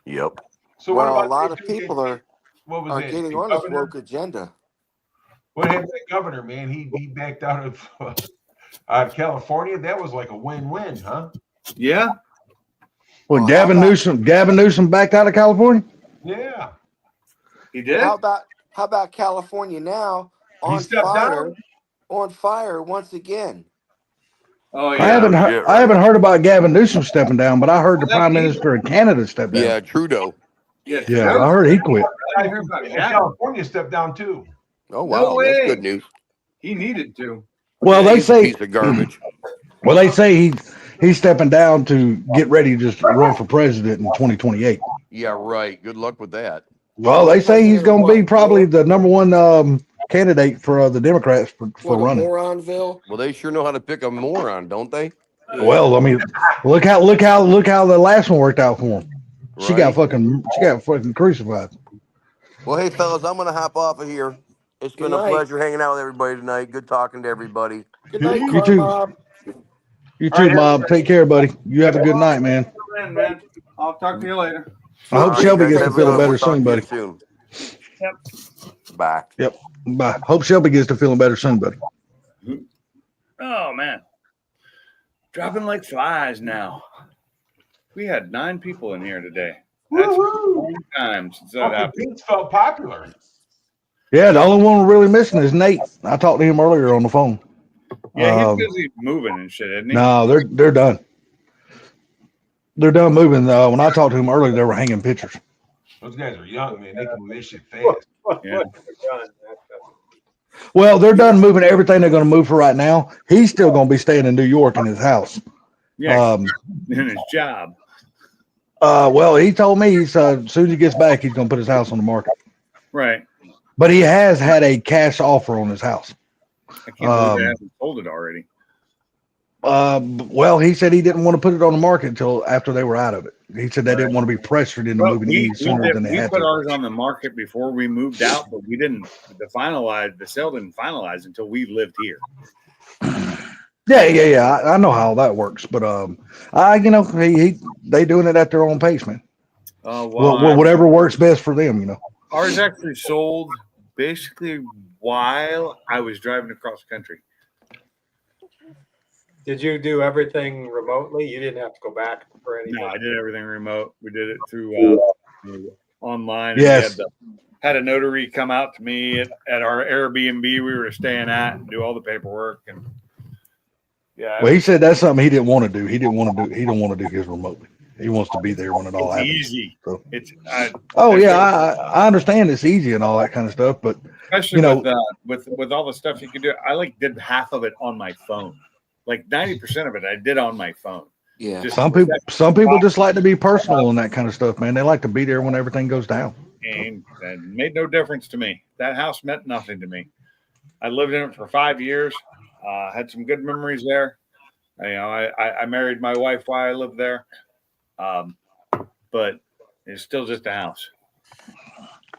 Yep. So Well, a lot of people are What was that? getting The on this governor? woke agenda. What happened to that governor, man? He backed out of California. That was like a win-win, huh? Yeah. Well, Gavin Newsom backed out of California? Yeah. He did. How about California now on stepped fire? down? On fire once again. Oh I haven't heard about Gavin Newsom stepping down, but I heard the Prime Minister of Canada stepped down. Yeah, Trudeau. Yeah, I heard he quit. California stepped down too. Oh No wow, way. that's good news. He needed to. Well, Yeah, they he's a say piece of garbage. Well, they say he's stepping down to get ready to just run for president in 2028. Yeah, right. Good luck with that. Well, they say he's going to be probably the number one candidate for the Democrats for running. Moronville? Well, they sure know how to pick a moron, don't they? Well, I mean, look how the last one worked out for him. She got fucking crucified. Well, hey, fellas, I'm going to hop off of here. It's been a pleasure hanging out with everybody tonight. Good talking to everybody. Good night, You too. Mob. You too, Bob. Take care, buddy. You have a good night, man. Man, I'll talk to you later. I hope Shelby gets to feeling better soon, buddy. Yep. Bye. Yep. Bye. Hope Shelby gets to feeling better soon, buddy. Oh man, dropping like flies now. We had 9 people in here today. That's a long time since that happened. Beats felt popular. Yeah, the only one we're really missing is Nate. I talked to him earlier on the phone. Yeah, he's busy moving and shit, isn't he? No, they're done. They're done moving. When I talked to him earlier, they were hanging pictures. Those guys are young, man. They can move this shit fast. Yeah. Well, they're done moving everything they're going to move for right now. He's still going to be staying in New York in his house. Yeah, in his job. Well, he told me as soon as he gets back, he's going to put his house on the market. Right. But he has had a cash offer on his house. I can't believe they haven't sold it already. Well, he said he didn't want to put it on the market until after they were out of it. He said they didn't want to be pressured into moving any sooner than they had put to. ours on the market before we moved out, but we didn't. The sale didn't finalize until we lived here. Yeah. I know how that works, but they doing it at their own pace, man. Well, Whatever works best for them, Ours actually sold basically while I was driving across the country. Did you do everything remotely? You didn't have to go back for anything. No, I did everything remote. We did it through online. And Yes. We had a notary come out to me at our Airbnb we were staying at and do all the paperwork. And yeah, Well, he said that's something he didn't want to do. He don't want to do his remotely. He wants to be there when it all it's happens. easy. So. I understand it's easy and all that kind of stuff, but Especially with all the stuff you can do. I did half of it on my phone. Like 90% of it I did on my phone. Yeah. some people just like to be personal and that kind of stuff, man. They like to be there when everything goes down. And it made no difference to me. That house meant nothing to me. I lived in it for 5 years. Had some good memories there. I married my wife while I lived there. But it's still just a house.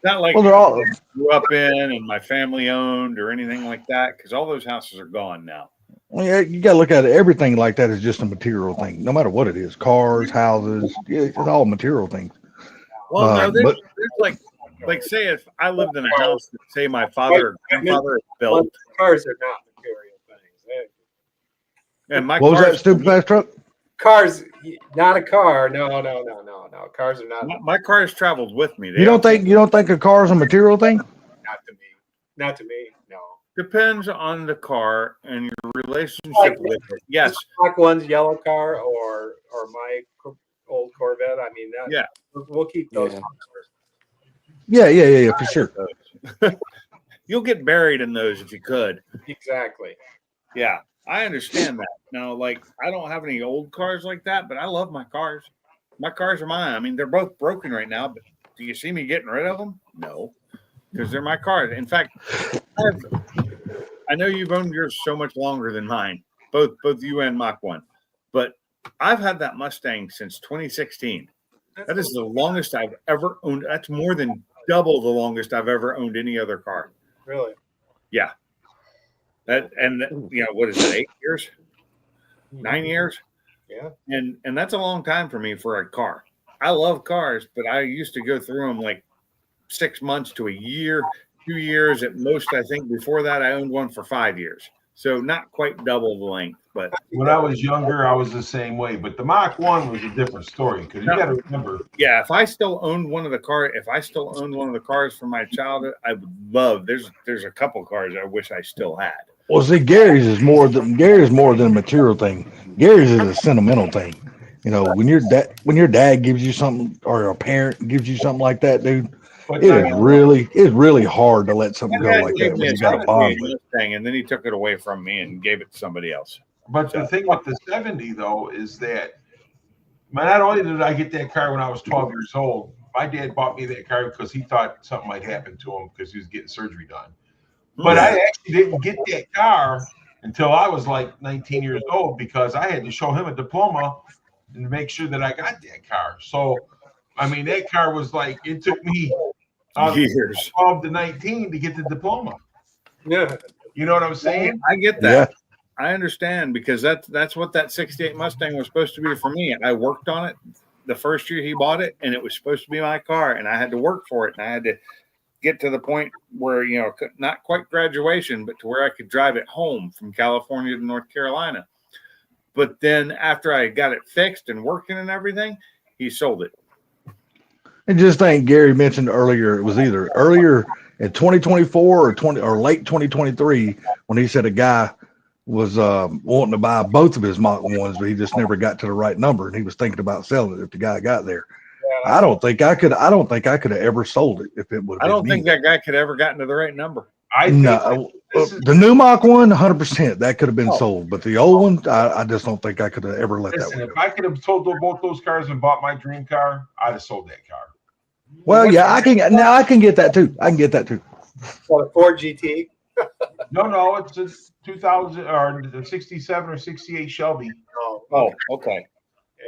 Not like Well, they're all grew up in and my family owned or anything like that, because all those houses are gone now. Yeah, you got to look at it. Everything like that is just a material thing, no matter what it is. Cars, houses, it's all material things. Well, no, there's like say if I lived in a house that say my father or grandfather had built. Cars are not material things. And my What was that cars- stupid fast truck? Cars, not a car. No. Cars are not. My cars traveled with me. You don't think a car is a material thing? Not to me. Not to me. No. Depends on the car and your relationship with it. Yes. Black one's yellow car or my old Corvette. I mean, Yeah. we'll keep those. Yeah. Yeah, for sure. You'll get buried in those if you could. Exactly. Yeah, I understand that. Now, like, I don't have any old cars like that, but I love my cars. My cars are mine. I mean, they're both broken right now, but do you see me getting rid of them? No, because they're my cars. In fact, I know you've owned yours so much longer than mine, both you and Mach 1, but I've had that Mustang since 2016. That is the longest I've ever owned. That's more than double the longest I've ever owned any other car. Really? Yeah. What is it, 8 years? 9 years? Yeah. And that's a long time for me for a car. I love cars, but I used to go through them like 6 months to a year, 2 years at most. I think before that I owned one for 5 years. So not quite double the length, but When I was younger, I was the same way. But the Mach 1 was a different story because you got to remember. yeah, if I still owned one of the cars from my childhood, I would love. There's a couple cars I wish I still had. Well, see, Gary's is more than a material thing. Gary's is a sentimental thing. When your dad gives you something or a parent gives you something like that, dude, it's really hard to let something go like that when you got a bond with it. Thing, and then he took it away from me and gave it to somebody else. But the thing with the 70 though is that not only did I get that car when I was 12 years old, my dad bought me that car because he thought something might happen to him because he was getting surgery done. But I actually didn't get that car until I was like 19 years old because I had to show him a diploma and make sure that I got that car. So, I mean, that car was like, it took me years 12 to 19 to get the diploma. Yeah. You know what I'm saying? I get that. I understand because that's what that 68 Mustang was supposed to be for me. I worked on it the first year he bought it, and it was supposed to be my car, and I had to work for it, and I had to get to the point where, you know, not quite graduation, but to where I could drive it home from California to North Carolina. But then after I got it fixed and working and everything, he sold it. And just think, Gary mentioned earlier, it was either earlier in 2024 or late 2023 when he said a guy was wanting to buy both of his Mach 1s, but he just never got to the right number, and he was thinking about selling it if the guy got there. I don't think I could have ever sold it if it would. I don't think that guy could ever gotten to the right number. The new Mach 1, 100%, that could have been sold, but the old one, I just don't think I could have ever let that one go. If I could have sold both those cars and bought my dream car, I'd have sold that car. Well, yeah, I can get that too. I can get that too. What, a Ford GT? No, it's a 2000 or 67 or 68 Shelby. Oh, okay.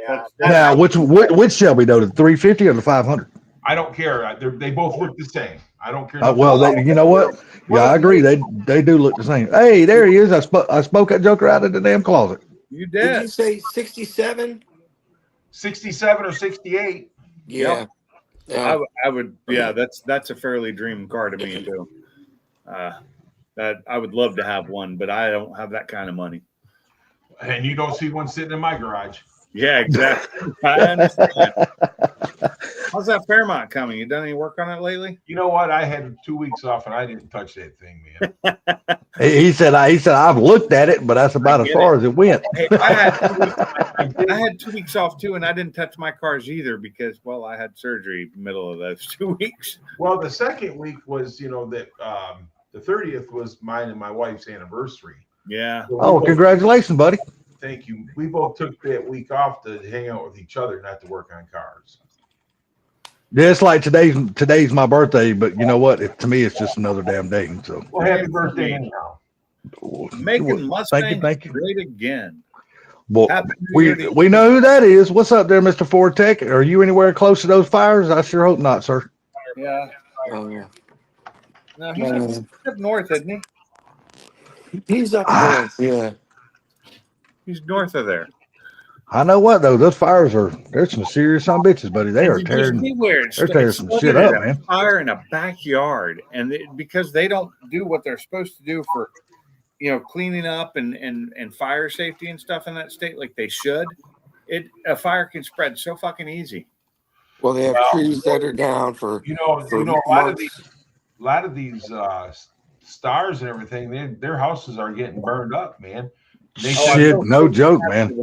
Yeah. Now, which Shelby though, the 350 or the 500? I don't care. They both look the same. I don't care. Well, you know what? Yeah, I agree. They do look the same. Hey, there he is. I spoke that joker out of the damn closet. You Did did. you say 67? 67 or 68? Yeah. I would. Yeah, that's a fairly dream car to me too. That I would love to have one, but I don't have that kind of money. And you don't see one sitting in my garage. Yeah, exactly. I understand. How's that Fairmont coming? You done any work on it lately? You know what? I had 2 weeks off and I didn't touch that thing, man. He said I've looked at it, but that's about as far as it went. Hey, I had 2 weeks off too, and I didn't touch my cars either because, well, I had surgery middle of those 2 weeks. Well, the second week was, that the 30th was mine and my wife's anniversary. Yeah. Oh, congratulations, buddy. Thank you. We both took that week off to hang out with each other, not to work on cars. Yeah, it's like today's my birthday, but you know what? To me, it's just another damn day. So, well, happy birthday anyhow. Making Mustang thank you. great again. Well, we know who that is. What's up there, Mr. Ford Tech? Are you anywhere close to those fires? I sure hope not, sir. Yeah. Oh, yeah. No, he's up north, isn't he? He's up north, yeah. He's north of there. I know what though. Those fires there's some serious son of bitches, buddy. They are They're tearing some shit up, man. Fire in a backyard, and because they don't do what they're supposed to do for, cleaning up and fire safety and stuff in that state like they should. A fire can spread so fucking easy. Well, they have trees that are down for a lot of these stars and everything. Their houses are getting burned up, man. No joke, man.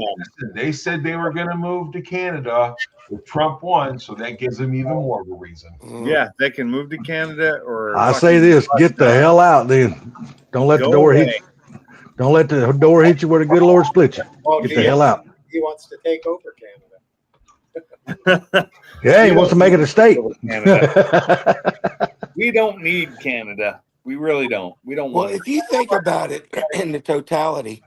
They said they were going to move to Canada if Trump won, so that gives them even more of a reason. Yeah, they can move to Canada or. I say this: get the hell out, then. Don't let the door hit you. Don't let the door hit you where the good Lord split you. Get the hell out. He wants to take over Canada. Yeah, he wants to make it a state. We don't need Canada. We really don't. We don't want. Well, if you think about it in the totality,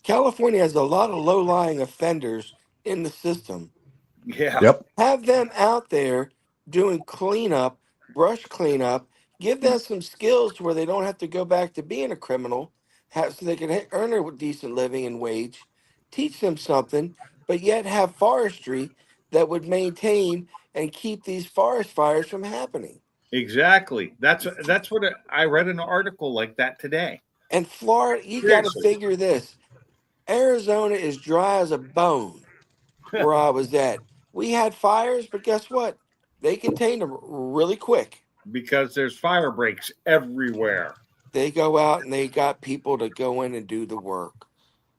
California has a lot of low-lying offenders in the system. Yeah. Yep. Have them out there doing cleanup, brush cleanup, give them some skills to where they don't have to go back to being a criminal, so they can earn a decent living and wage, teach them something, but yet have forestry that would maintain and keep these forest fires from happening. Exactly. That's what I read an article like that today. And Florida, you got to figure this. Arizona is dry as a bone where I was at. We had fires, but guess what? They contained them really quick. Because there's fire breaks everywhere. They go out and they got people to go in and do the work.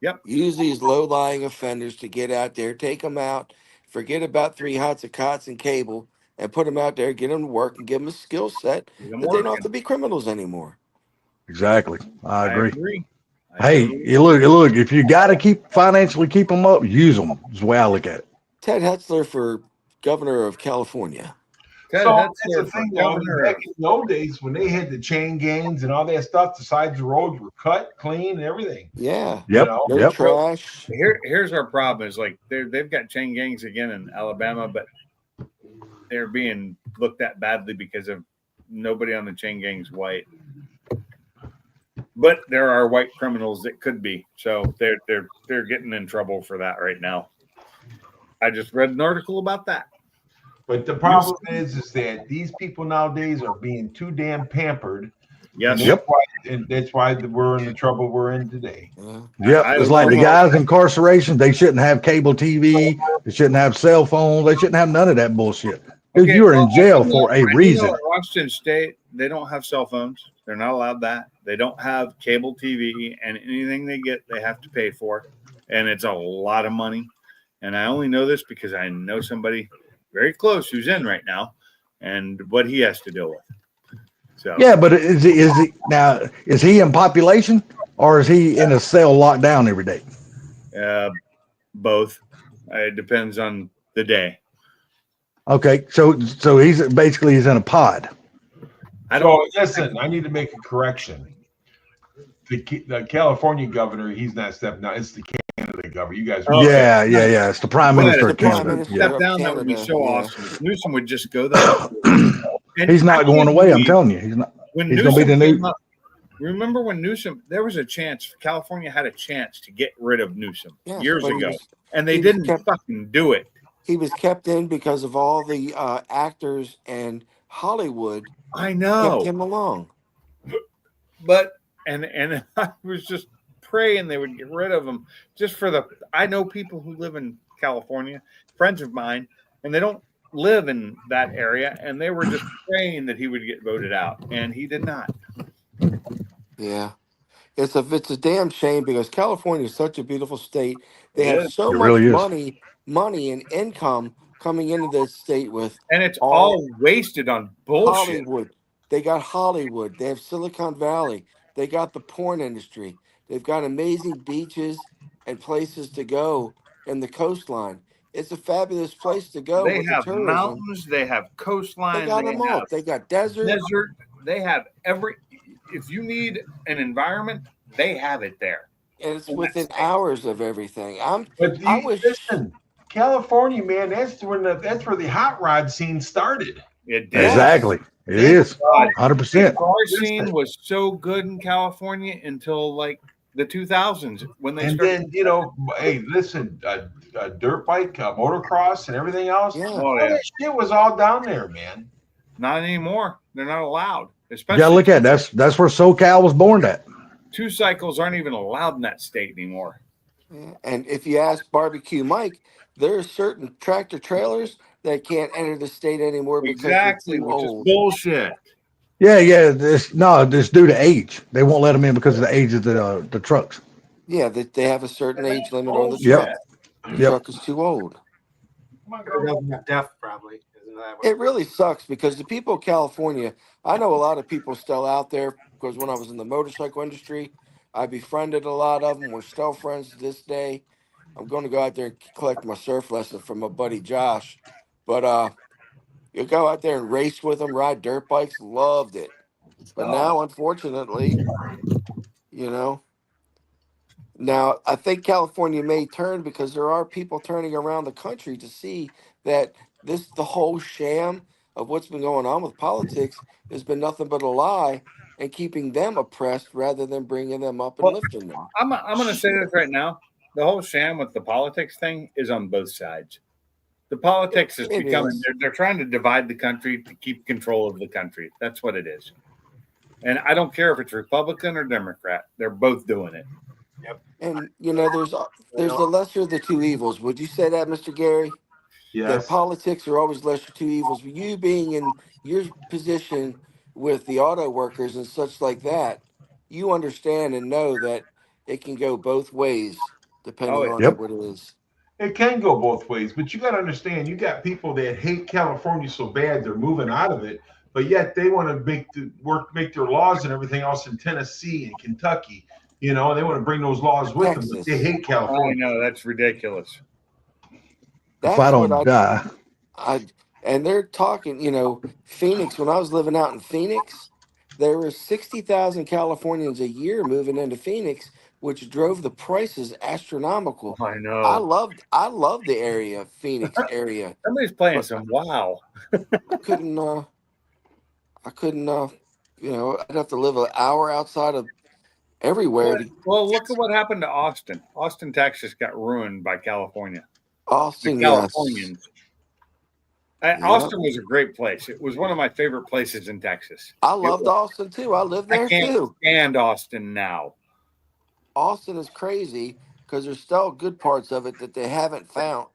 Yep. Use these low-lying offenders to get out there, take them out, forget about 3 hots of cots and cable, and put them out there, get them to work, and give them a skill set that they don't have to be criminals anymore. Exactly. I agree. Hey, look. If you got to financially keep them up, use them. Is the way I look at it. Ted Hetzler for governor of California. Ted So Hetzler that's the for thing, though. governor Back of- in the old days, when they had the chain gangs and all that stuff, the sides of the roads were cut, clean, and everything. Yeah. Yep. No Yep. trash. Here's our problem is like they've got chain gangs again in Alabama, but they're being looked at badly because of nobody on the chain gang's white. But there are white criminals that could be, so they're getting in trouble for that right now. I just read an article about that. But the problem is that these people nowadays are being too damn pampered. Yes. And that's why we're in the trouble we're in today. Yep. It's like the guys in incarceration, they shouldn't have cable TV, they shouldn't have cell phones, they shouldn't have none of that bullshit. Dude, you are in jail for a reason. In Washington State, they don't have cell phones. They're not allowed that. They don't have cable TV, and anything they get, they have to pay for. And it's a lot of money. And I only know this because I know somebody very close who's in right now and what he has to deal with. So Yeah, but is he in population or is he in a cell locked down every day? Both. It depends on the day. Okay, so he's in a pod. Listen, I need to make a correction. The California governor, he's not stepping down. It's the Canada governor. You guys. Yeah. It's the prime minister of Canada. Step down, that would be so awesome. If Newsom would just go there. He's not going away. I'm telling you, he's not. He's going to be the new. Remember when Newsom? There was a chance. California had a chance to get rid of Newsom years ago, and they didn't fucking do it. He was kept in because of all the actors and Hollywood. I know. Kept him along. But and I was just praying they would get rid of him just for the. I know people who live in California, friends of mine, and they don't live in that area, and they were just praying that he would get voted out, and he did not. Yeah. It's a damn shame because California is such a beautiful state. They have so much really money and income coming into this state with, and it's all wasted on bullshit. Hollywood. They got Hollywood. They have Silicon Valley. They got the porn industry. They've got amazing beaches and places to go in the coastline. It's a fabulous place to go. They have mountains. They have coastline. They got them all. They got desert. They have every. If you need an environment, they have it there. And it's within hours of everything. Listen, California, man, that's where the hot rod scene started. It did. Exactly. It is 100%. The car scene was so good in California until like the 2000s when they started. Then hey, listen, dirt bike, motocross, and everything else. Yeah. All that shit was all down there, man. Not anymore. They're not allowed. You Especially gotta look at it. That's where SoCal was born at. 2 cycles aren't even allowed in that state anymore. Yeah. And if you ask Barbecue Mike, there are certain tractor trailers that can't enter the state anymore because they're too which old. is bullshit. Yeah. This due to age. They won't let them in because of the age of the trucks. Yeah, they have a certain age limit on the Yep. truck. The truck is too old. Deaf, probably. Isn't that what It really sucks because the people of California, I know a lot of people still out there because when I was in the motorcycle industry, I befriended a lot of them. We're still friends to this day. I'm going to go out there and collect my surf lesson from my buddy Josh. But you go out there and race with them, ride dirt bikes, loved it. But now, unfortunately, now I think California may turn because there are people turning around the country to see that the whole sham of what's been going on with politics has been nothing but a lie and keeping them oppressed rather than bringing them up and lifting them. I'm going to say this right now. The whole sham with the politics thing is on both sides. The politics is becoming, they're trying to divide the country to keep control of the country. That's what it is. And I don't care if it's Republican or Democrat. They're both doing it. Yep. And, there's the lesser of the two evils. Would you say that, Mr. Gary? Yes. That politics are always lesser of two evils. You being in your position with the auto workers and such like that, you understand and know that it can go both ways depending on what it is. It can go both ways, but you got to understand, you got people that hate California so bad they're moving out of it, but yet they want to make their laws and everything else in Tennessee and Kentucky. You know, they want to bring those laws with them. But they hate I California. know, that's ridiculous. If I don't die. And they're talking, you know, Phoenix. When I was living out in Phoenix, there were 60,000 Californians a year moving into Phoenix, which drove the prices astronomical. I know. I loved the area, Phoenix area. Somebody's playing some WoW. I couldn't, you know, I'd have to live an hour outside of everywhere. Well, look at what happened to Austin. Austin, Texas got ruined by California. Austin, The yes. Californians. Austin was a great place. It was one of my favorite places in Texas. I loved Austin too. I lived there I can't too. stand Austin now. Austin is crazy because there's still good parts of it that they haven't found.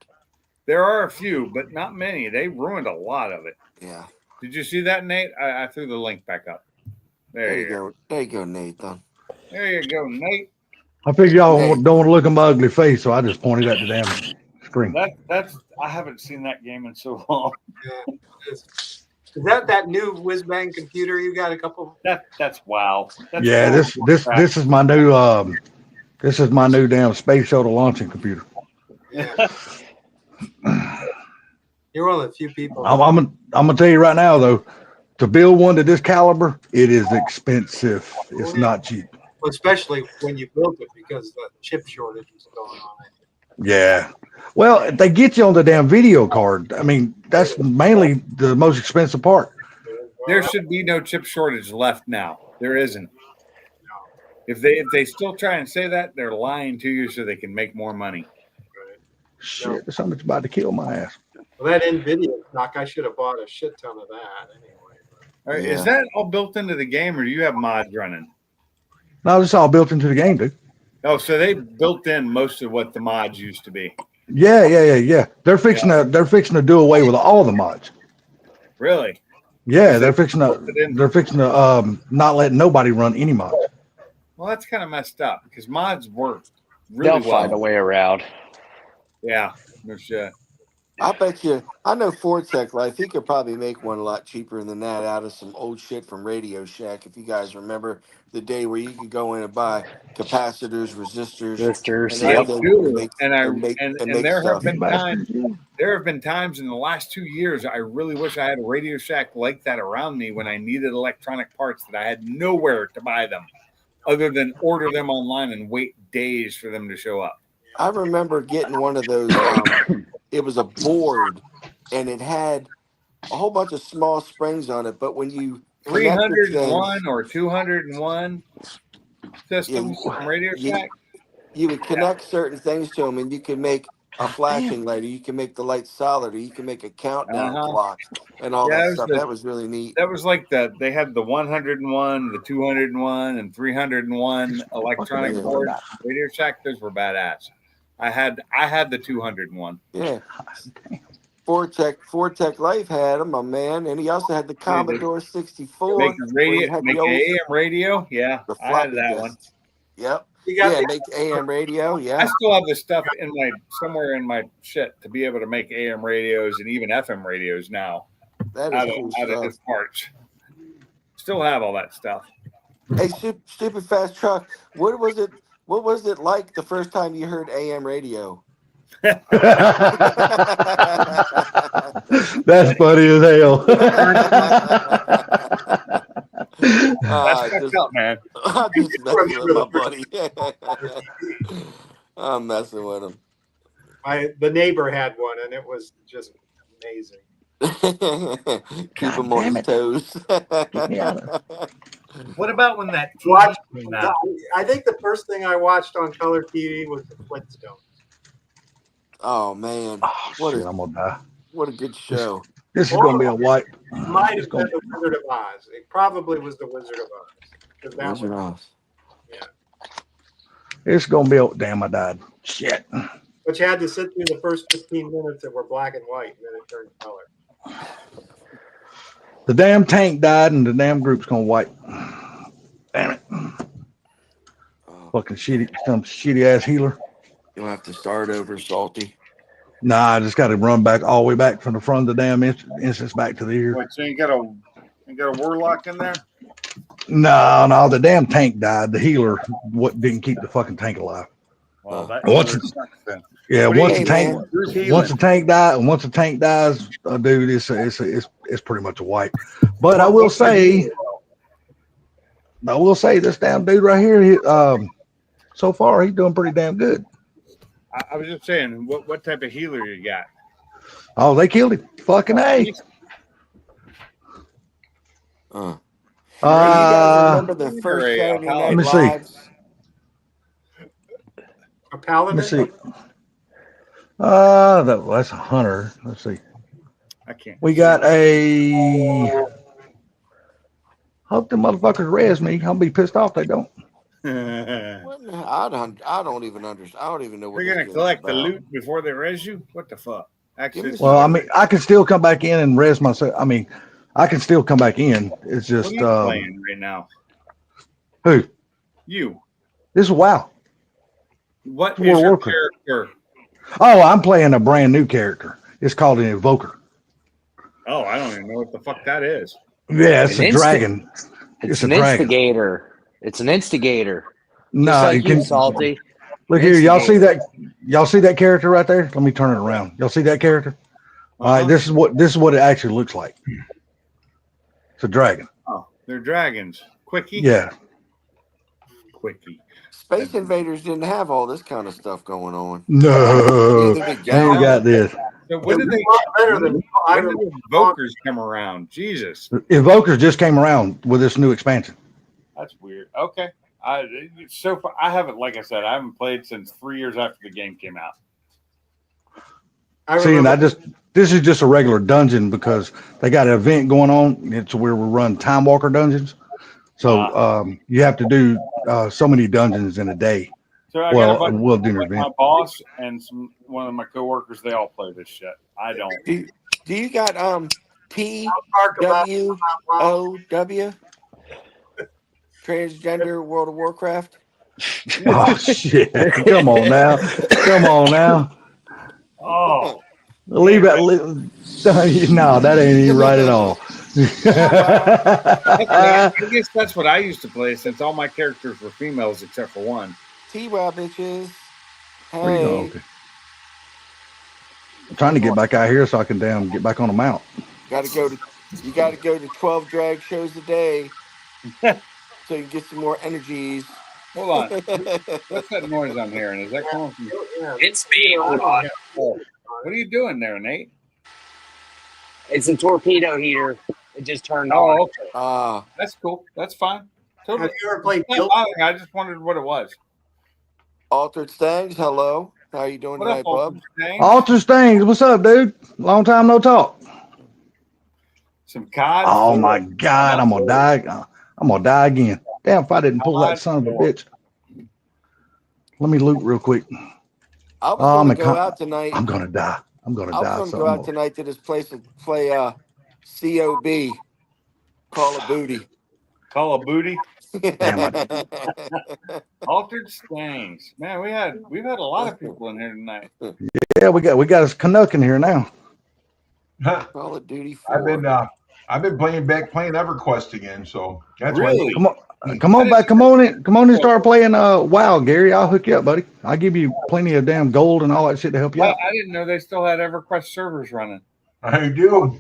There are a few, but not many. They ruined a lot of it. Yeah. Did you see that, Nate? I threw the link back up. There you go. There you go, Nathan. There you go, Nate. I figured y'all don't want to look at my ugly face, so I just pointed at the damn screen. That's I haven't seen that game in so long. Yeah. Is that new whiz bang computer you got a couple? That's wow. That's Yeah, wow. this is my new damn space shuttle launching computer. Yeah. You're one of the few people. I'm gonna tell you right now though, to build one to this caliber, it is expensive. It's not cheap. Well, especially when you built it because the chip shortage was going on. Yeah. Well, they get you on the damn video card. I mean, that's mainly the most expensive part. There should be no chip shortage left now. There isn't. If they still try and say that, they're lying to you so they can make more money. Shit, something's about to kill my ass. Well, that NVIDIA stock, I should have bought a shit ton of that anyway. All right, is that all built into the game, or do you have mods running? No, it's all built into the game, dude. Oh, so they built in most of what the mods used to be. Yeah. They're fixing to do away with all the mods. Really? Yeah, they're fixing to not let nobody run any mods. Well, that's kind of messed up because mods work really They'll find a way around. Yeah, no shit. I bet you, I know Fortech Life, he could probably make one a lot cheaper than that out of some old shit from Radio Shack. If you guys remember the day where you could go in and buy capacitors, resistors, there have been times in the last 2 years I really wish I had a Radio Shack like that around me when I needed electronic parts that I had nowhere to buy them other than order them online and wait days for them to show up. I remember getting one of those. It was a board, and it had a whole bunch of small springs on it. But when you 301 or 201 systems from Radio Shack, you would connect certain things to them, and you could make a flashing light, or you can make the light solid, or you can make a countdown clock, and all that stuff. That was really neat. That was like they had the 101, the 201, and 301 electronic boards. Radio Shack, those were badass. I had the 201. Yeah. Fortech Life had them, my man, and he also had the Commodore 64. Make an AM radio. Yeah, I had that one. Yep. Make AM radio. Yeah. I still have this stuff somewhere in my shit to be able to make AM radios and even FM radios now. That is out of his parts. Still have all that stuff. Hey, stupid fast truck. What was it? What was it like the first time you heard AM radio? That's funny as hell. Man. I'm just messing with my buddy. I'm messing with him. The neighbor had one, and it was just amazing. Keep him on his toes. What about when that TV came out? I think the first thing I watched on color TV was the Flintstones. Oh man! I'm gonna die. What a good show! This is gonna be a wipe. It might have been the Wizard of Oz. It probably was the Wizard of Oz. Wizard of Oz. Yeah. It's gonna be damn. I died. Shit. But you had to sit through the first 15 minutes that were black and white, and then it turned color. The damn tank died, and the damn group's gonna wipe. Damn it! Fucking shitty, some shitty ass healer. You'll have to start over, Salty. Nah, I just got to run back all the way back from the front of the damn instance back to the ear. Wait, so you got a warlock in there? No, the damn tank died. The healer what didn't keep the fucking tank alive. Well, that Once healer it- sucks then. Yeah, What do once you- the tank Who's healing? once the tank dies, dude, it's pretty much a wipe. But I will say this damn dude right here, so far he's doing pretty damn good. I was just saying, what type of healer you got? Oh, they killed him. Fucking A. Do you guys remember the first Saturday let Night me see. Lives? A Let paladin? me see. That's a hunter. Let's see. I can't. We got a. Hope the motherfuckers res me. I'll be pissed off they don't. They're What in the hell? I don't even understand. I don't even know what this gonna game's collect the about. loot before they res you? What the fuck? Actually, it's Well, I mean, I can still come back in and res myself. I mean, I can still come back in. It's what just are you playing right now? who? You. This is WoW. What World is your of Warcraft. character? Oh, I'm playing a brand new character. It's called an Evoker. Oh, I don't even know what the fuck that is. Yeah, it's An a dragon. It's a an dragon. instigator. It's an instigator. No, Just like you can Salty. look here. Y'all see that? Y'all see that character right there? Let me turn it around. Y'all see that character? All right, this is what it actually looks like. It's a dragon. Oh, they're dragons. Quickie? Yeah. Quickie. Space Invaders didn't have all this kind of stuff going on. No, Neither did they ain't got this. So when did they better than when did the Evokers come around? Jesus. Evokers just came around with this new expansion. That's weird. Okay. So far, I haven't, like I said, I haven't played since 3 years after the game came out. See, and this is just a regular dungeon because they got an event going on. It's where we run Time Walker dungeons. So you have to do so many dungeons in a day. So I Well, got a bunch we'll of, do an like, my event. boss and one of my coworkers. They all play this shit. I don't. Do you got TWOW transgender World of Warcraft? Oh shit! Come on now, come on now. Oh, Leave it. No, that ain't even right at all. I guess that's what I used to play since all my characters were females except for one. T-WOW bitches. Where you going? Hey, Okay. I'm trying to get back out here so I can get back on the mount. you gotta go to 12 drag shows a day so you can get some more energies. Hold on. What's that noise I'm hearing? Is that coming from? It's me, hold on. Oh, what are you doing there, Nate? It's a torpedo heater. It just turned Oh, on. okay. That's cool. That's fine. Totally. Have you ever played It's not bothering. I just wondered what it was. Altered Stangs, hello. How you doing What up, tonight, bub? Alter Stings, what's up, dude? Long time no talk. Some COD. Oh my God, I'm gonna die. I'm gonna die again. Damn, if I didn't pull that son of a bitch. Let me loot real quick. I was Oh, going to go out tonight. I'm gonna die. I'm gonna I die. was going to go out tonight to this place and play COB, Call of Booty. Call of Booty. Damn Altered Stangs. Man, we've had a lot of people in here tonight. Yeah, we got us Canuck in here now. Call of Duty 4. I've been playing EverQuest again, so that's Really? why. Come on back. Come on in. Start playing WoW, Gary. I'll hook you up, buddy. I'll give you plenty of damn gold and all that shit to help you out. I didn't know they still had EverQuest servers running. I do.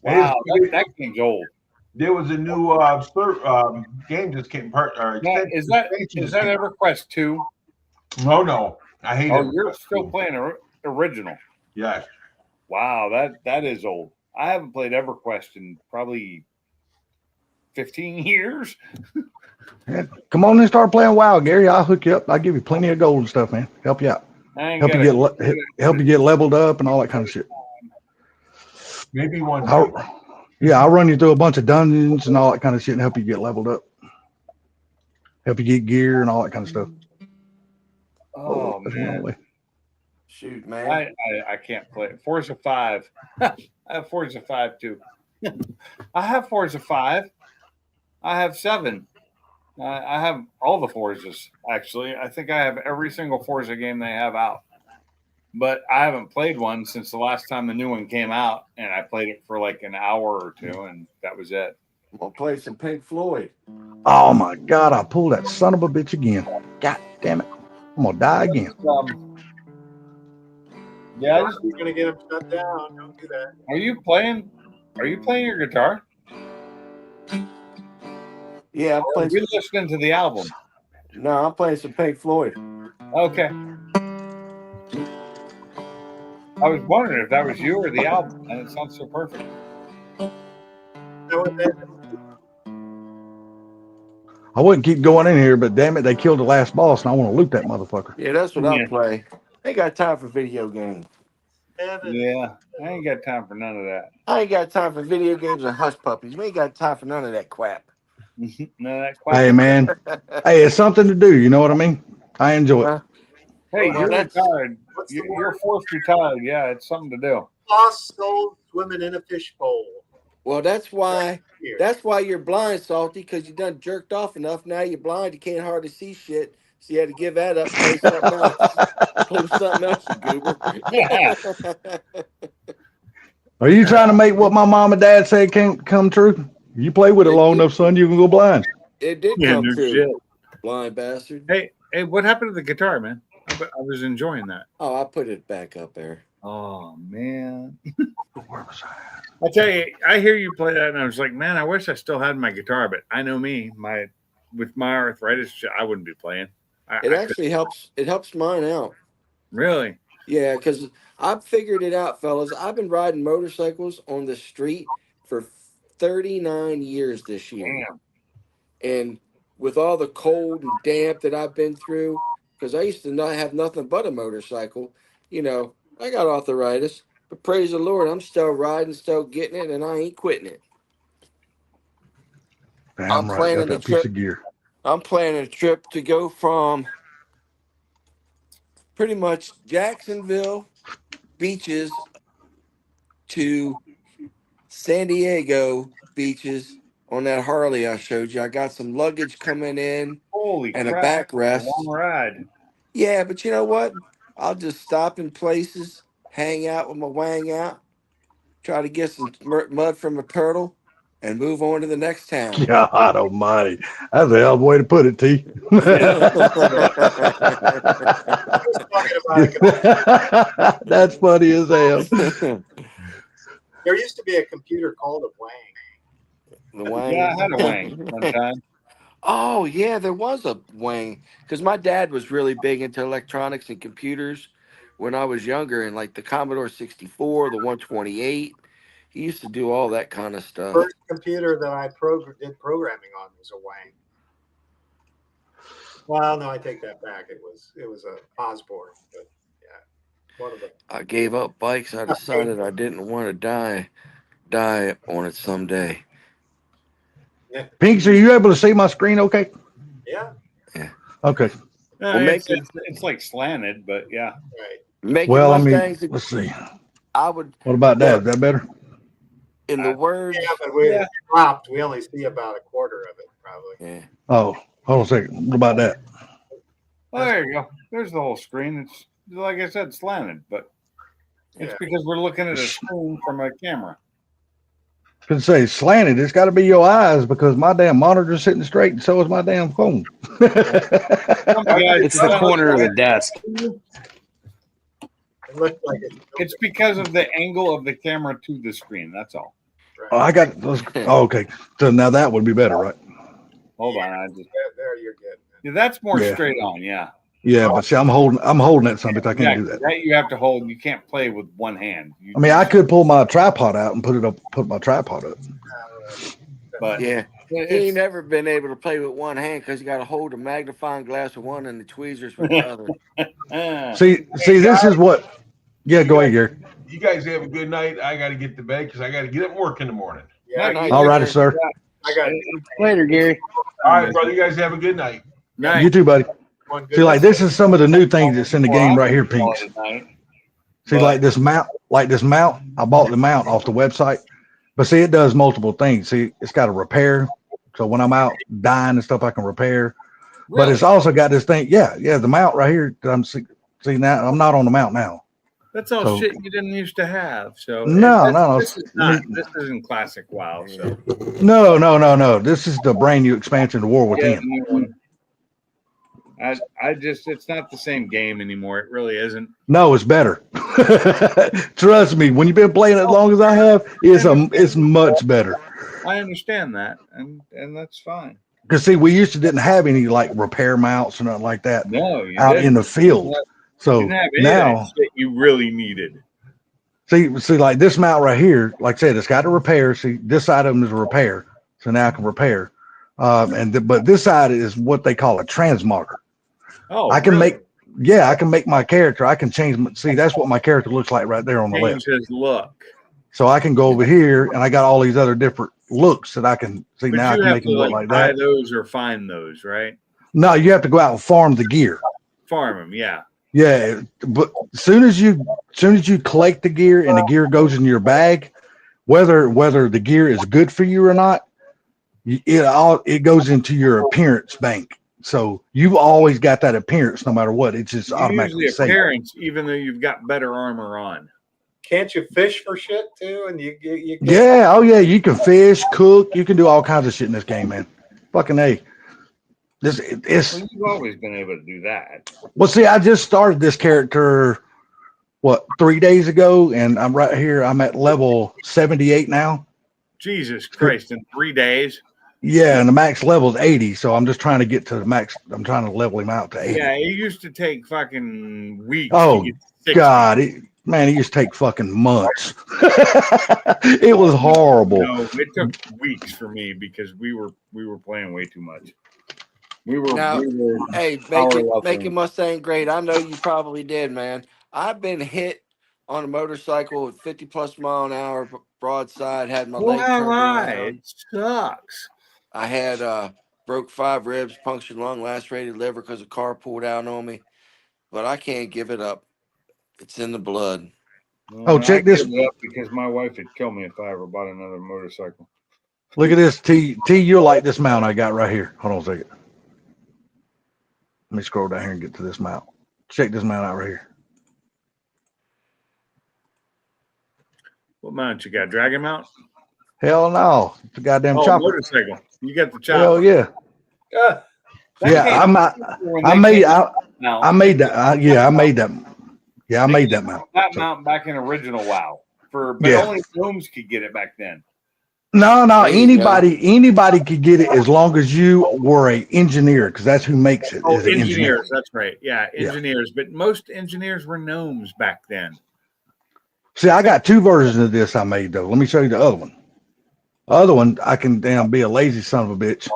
Wow, that game's old. There was a new game just came Is that EverQuest 2? No. I hate it. Oh, you're still playing original. Yes. Wow, that is old. I haven't played EverQuest in probably 15 years. Yeah, come on and start playing WoW, Gary. I'll hook you up. I'll give you plenty of gold and stuff, man. Help you out. Help you get leveled up and all that kind of shit. Maybe one. I'll run you through a bunch of dungeons and all that kind of shit and help you get leveled up. Help you get gear and all that kind of stuff. Oh man. Shoot, man. I can't play it. Forza 5. I have Forza 5 too. I have Forza 5. I have 7. I have all the Forzas, actually. I think I have every single Forza game they have out. But I haven't played one since the last time the new one came out, and I played it for like an hour or two, and that was it. I'm gonna play some Pink Floyd. Oh my God, I pulled that son of a bitch again. God damn it. I'm gonna die again. Yeah, You're gonna get him shut down. Don't do that. Are you playing your guitar? Yeah, I'm playing. You're listening to the album. No, I'm playing some Pink Floyd. Okay. I was wondering if that was you or the album, and it sounds so perfect. I wouldn't keep going in here, but damn it, they killed the last boss, and I want to loot that motherfucker. Yeah, that's what I'll play. Ain't got time for video games. Yeah, I ain't got time for none of that. I ain't got time for video games and hush puppies. We ain't got time for none of that crap. None of that crap. Hey, man. Hey, it's something to do. You know what I mean? I enjoy it. Hey, you're retired. You're forced retired. Yeah, it's something to do. Lost souls swimming in a fishbowl. Well, that's why you're blind, Salty, because you done jerked off enough. Now you're blind. You can't hardly see shit. So you had to give that up. Play something else. Play something else, you goober. Yeah. Are you trying to make what my mom and dad said can't come true? You play with it long enough, son, you can go blind. It did come true. Blind bastard. Hey, what happened to the guitar, man? I was enjoying that. Oh, I put it back up there. Oh man. Where was I tell you, I hear you play that, and I was like, man, I wish I still had my guitar, but I know me, with my arthritis, I wouldn't be playing. It actually helps. It helps mine out. Really? Yeah, because I've figured it out, fellas. I've been riding motorcycles on the street for 39 years this year. Damn. And with all the cold and damp that I've been through, because I used to not have nothing but a motorcycle, you know, I got arthritis. But praise the Lord, I'm still riding, still getting it, and I ain't quitting it. Damn right, got that piece of gear. I'm planning a trip to go from pretty much Jacksonville beaches to San Diego beaches on that Harley I showed you. I got some luggage coming in. Holy and crap, a backrest. Long ride. Yeah, but you know what? I'll just stop in places, hang out with my wang out, try to get some mud from a turtle, and move on to the next town. God almighty. That's a hell of a way to put it, T. That's funny as hell. There used to be a computer called a Wang. The Wang? Yeah, I had a Wang one time. Oh, yeah, there was a Wang. Because my dad was really big into electronics and computers when I was younger, and like the Commodore 64, the 128. He used to do all that kind of stuff. First computer that I did programming on was a Wang. Well, no, I take that back. It was a Osborne, but yeah, one of them. I gave up bikes. I decided I didn't want to die on it someday. Yeah. Pinks, are you able to see my screen okay? Yeah. Yeah. Okay. It's like slanted, but yeah. Right. Well, I mean, let's see. I would. What about that? Is that better? In the words. Yeah, but we dropped. We only see about a quarter of it, probably. Yeah. Oh, hold on a second. What about that? Well, there you go. There's the whole screen. It's like I said, slanted, but it's because we're looking at a screen from a camera. I can say slanted. It's got to be your eyes because my damn monitor's sitting straight, and so is my damn phone. It's the corner of the desk. It looks like It's because of the angle of the camera to the screen. That's all. Oh, I got those. Oh, okay. So now that would be better, right? Hold on. I just there you're good. Yeah, that's more Yeah. straight on. Yeah. Yeah, but see, I'm holding that something. I can't do that. That you have to hold. You can't play with one hand. I mean, I could pull my tripod out and put my tripod up. But yeah, he ain't never been able to play with one hand because you got to hold a magnifying glass with one and the tweezers with the other. See, this is what. Yeah, go ahead, Gary. You guys have a good night. I got to get to bed because I got to get up and work in the morning. Yeah. All righty, sir. I got it. Later, Gary. All right, brother. You guys have a good night. You too, buddy. See, like this is some of the new things that's in the game right here, Pinks. See, like this mount. I bought the mount off the website, but see, it does multiple things. See, it's got a repair, so when I'm out dying and stuff, I can repair. But it's also got this thing. Yeah, the mount right here. I'm see now. I'm not on the mount now. That's all So- shit you didn't used to have. So No. This isn't classic WoW. So No. This is the brand new expansion to War yeah, Within. the new one. I just it's not the same game anymore. It really isn't. No, it's better. Trust me, when you've been playing it as long as I have, it's much better. I understand that, and that's fine. Because see, we used to didn't have any like repair mounts or nothing like that No, you out didn't. in the field. You So didn't have any of now, that shit you really needed. see, like this mount right here, like I said, it's got a repair. See, this side of them is a repair, so now I can repair. But this side is what they call a transmogger. Oh, I can really? I can make my character. I can change. See, that's what my character looks like right there on the left. Change his look. So I can go over here, and I got all these other different looks that I can see. But Now I you can have make to them look like like buy that. those or find those, right? No, you have to go out and farm the gear. Farm them, yeah. Yeah, but as soon as you collect the gear and the gear goes in your bag, whether the gear is good for you or not, it goes into your appearance bank. So you've always got that appearance no matter what. It's just You automatically use the saved. appearance, even though you've got better armor on. Can't you fish for shit too? And you Yeah, oh yeah, you can fish, cook, you can do all kinds of shit in this game, man. Fucking A. It's Well, you've always been able to do that. well, see, I just started this character 3 days ago, and I'm right here. I'm at level 78 now. Jesus Christ, in 3 days. Yeah, and the max level is 80, so I'm just trying to get to the max. I'm trying to level him out to 80. Yeah, it used to take fucking weeks. Oh, to get to 60. God, it used to take fucking months. It was horrible. No, it took weeks for me because we were playing way too much. We were Hey, making Mustang great. I know you probably did, man. I've been hit on a motorcycle at 50 plus mile an hour broadside, had my leg turned around. It sucks. I had broke 5 ribs, punctured lung, lacerated liver because a car pulled out on me. But I can't give it up. It's in the blood. Oh, check this. I gave it up because my wife would kill me if I ever bought another motorcycle. Look at this, T. You'll like this mount I got right here. Hold on a second. Let me scroll down here and get to this mount. Check this mount out right here. What mount you got? Dragon mount? Hell no, it's a goddamn Oh, chopper. motorcycle. You got the chopper. Hell yeah. Yeah, I made that. Yeah, I made that. Yeah, I made that mount. That mount back in original WoW. But Yeah. only gnomes could get it back then. No, anybody could get it as long as you were a engineer, because that's who makes it. Oh, is an engineer. engineers. That's right. Yeah, engineers. But most engineers were gnomes back then. See, I got 2 versions of this I made though. Let me show you the other one. Other one, I can be a lazy son of a bitch.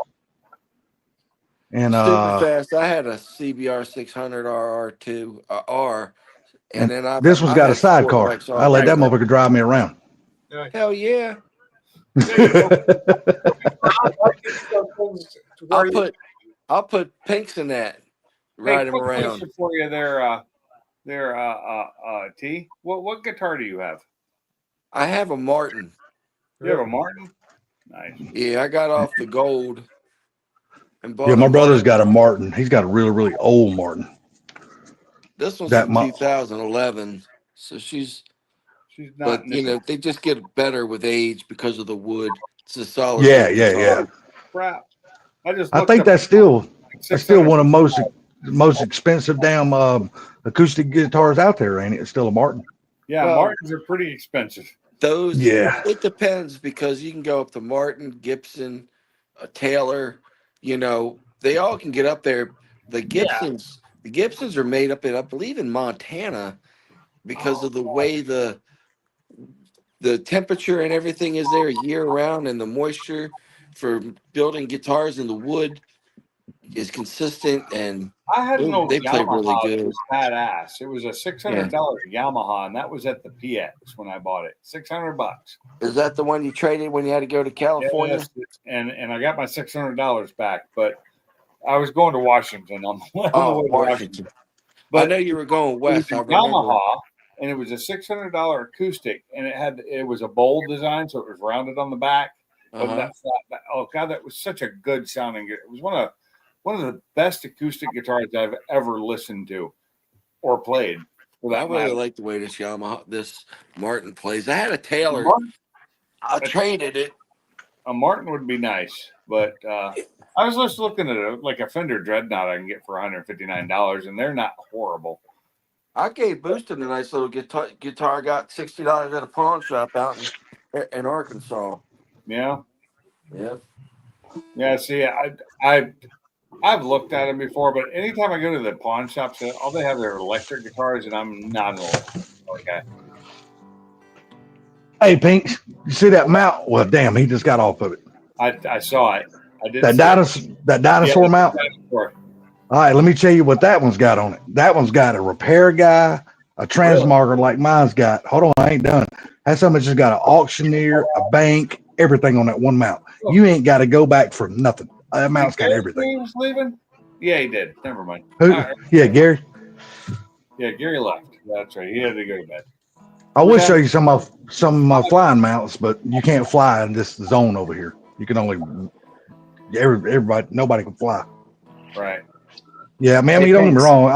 And Super fast. I had a CBR 600 RR2 R, and then this one's got a sidecar. I let that motherfucker drive me around. Hell yeah! I'll put pinks in that. Ride him quick around. question for you there, T. What guitar do you have? I have a Martin. You have a Martin? Nice. Yeah, I got off the gold. And bought Yeah, a my brother's Martin. got a Martin. He's got a really, really old Martin. This one's that from 2011, so she's not. But you know, they just get better with age because of the wood. It's a solid. Yeah. Crap. I think that's still one of the most expensive damn acoustic guitars out there, ain't it? It's still a Martin. Yeah, Well, Martins are pretty expensive. Those, Yeah. it depends because you can go up to Martin, Gibson, Taylor. You know, they all can get up there. The Gibsons are made up in, I believe, in Montana because of the way the temperature and everything is there year round, and the moisture for building guitars in the wood is consistent, and I had an old they play Yamaha really that good. was badass. It was a $600 Yamaha, and that was at the PX when I bought it. $600. Is that the one you traded when you had to go to California? Yes, and I got my $600 back, but I was going to Washington on the way Oh, to Washington. But I know you were going It was west. a I remember. Yamaha, and it was a $600 acoustic, and it was a bowl design, so it was rounded on the back. Uh-huh. That flat, oh god, that was such a good sounding. It was one of the best acoustic guitars I've ever listened to or played. I really like the way this Martin plays. I had a Taylor. I traded it. A Martin would be nice, but I was just looking at a Fender Dreadnought I can get for $159, and they're not horrible. I gave Booston a nice little guitar. I got $60 at a pawn shop out in Arkansas. Yeah. Yeah. Yeah. See, I've looked at them before, but anytime I go to the pawn shops, all they have are electric guitars, and I'm not an electric guy. Hey, Pink, you see that mount? Well, damn, he just got off of it. I saw it. I did. That dinosaur mount. Dinosaur. All right, let me tell you what that one's got on it. That one's got a repair guy, a transmarker like mine's got. Hold on, I ain't done. That something just got an auctioneer, a bank, everything on that one mount. You ain't got to go back for nothing. That mount's got everything. He was leaving? Yeah, he did. Never mind. Who? Right. Yeah, Gary. Yeah, Gary left. That's right. He had to go to bed. I will show you some of my flying mounts, but you can't fly in this zone over here. You can only nobody can fly. Right. Yeah, man. You don't get me wrong.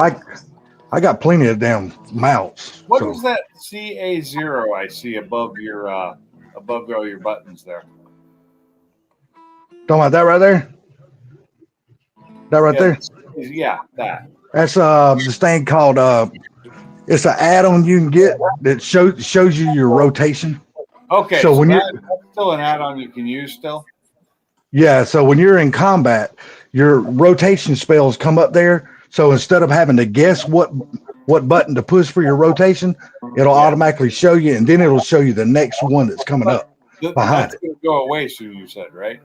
I got plenty of damn mounts. What is that CA0 I see above all your buttons there? Talking about that right there? That right there? Yeah, that. That's this thing called it's an add-on you can get that shows you your rotation. Okay, so when that's still an add-on you can use still? Yeah, so when you're in combat, your rotation spells come up there. So instead of having to guess what button to push for your rotation, it'll automatically show you, and then it'll show you the next one that's coming up behind it. Going to go away soon, you said, right?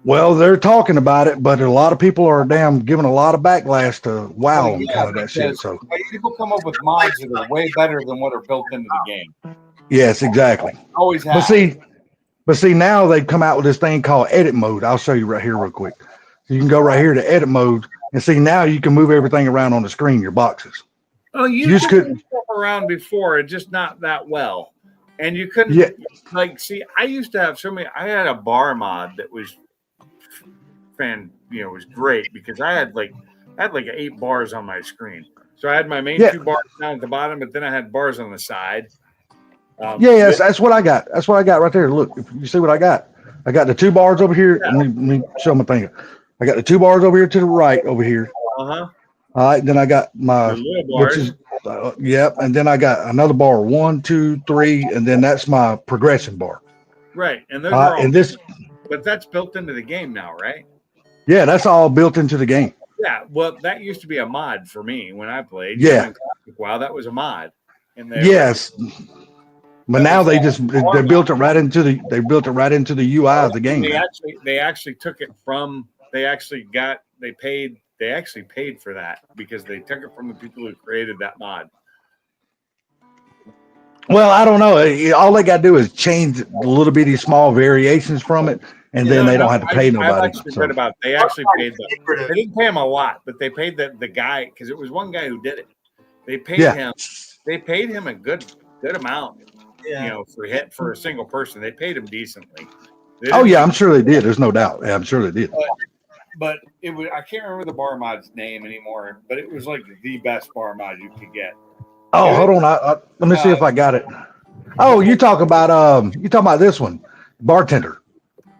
Well, they're talking about it, but a lot of people are giving a lot of backlash to WoW and kind of that shit. So people come up with mods that are way better than what are built into the game. Yes, exactly. Always have. But see, now they've come out with this thing called edit mode. I'll show you right here real quick. So you can go right here to edit mode and see now you can move everything around on the screen, your boxes. Oh, you just couldn't move around before, just not that well. And you couldn't see, I used to have I had a bar mod that was was great because I had like 8 bars on my screen. So I had my main 2 bars down at the bottom, but then I had bars on the side. Yes, that's what I got. That's what I got right there. Look, if you see what I got. I got the 2 bars over here. Yeah. Let me show my thing. I got the 2 bars over here to the right over here. Uh-huh. All right, then I got my which is and then I got another bar 1, 2, 3, and then that's my progression bar. Right, and those are all and this, but that's built into the game now, right? Yeah, that's all built into the game. Yeah, well, that used to be a mod for me when I played. Yeah, wow, that was a mod. And but now they built it right into the UI of the game. They actually took it from they paid for that because they took it from the people who created that mod. Well, I don't know. All they got to do is change a little bitty small variations from it, and then they don't have to pay nobody. I've actually read about it. They actually paid them. They didn't pay him a lot, but they paid the guy because it was one guy who did it. They paid him. They paid him a good amount. For a single person, they paid him decently. I'm sure they did. There's no doubt. Yeah, I'm sure they did. But it was, I can't remember the bar mod's name anymore, but it was like the best bar mod you could get. Oh, hold on. Let me see if I got it. Oh, you talk about this one, Bartender.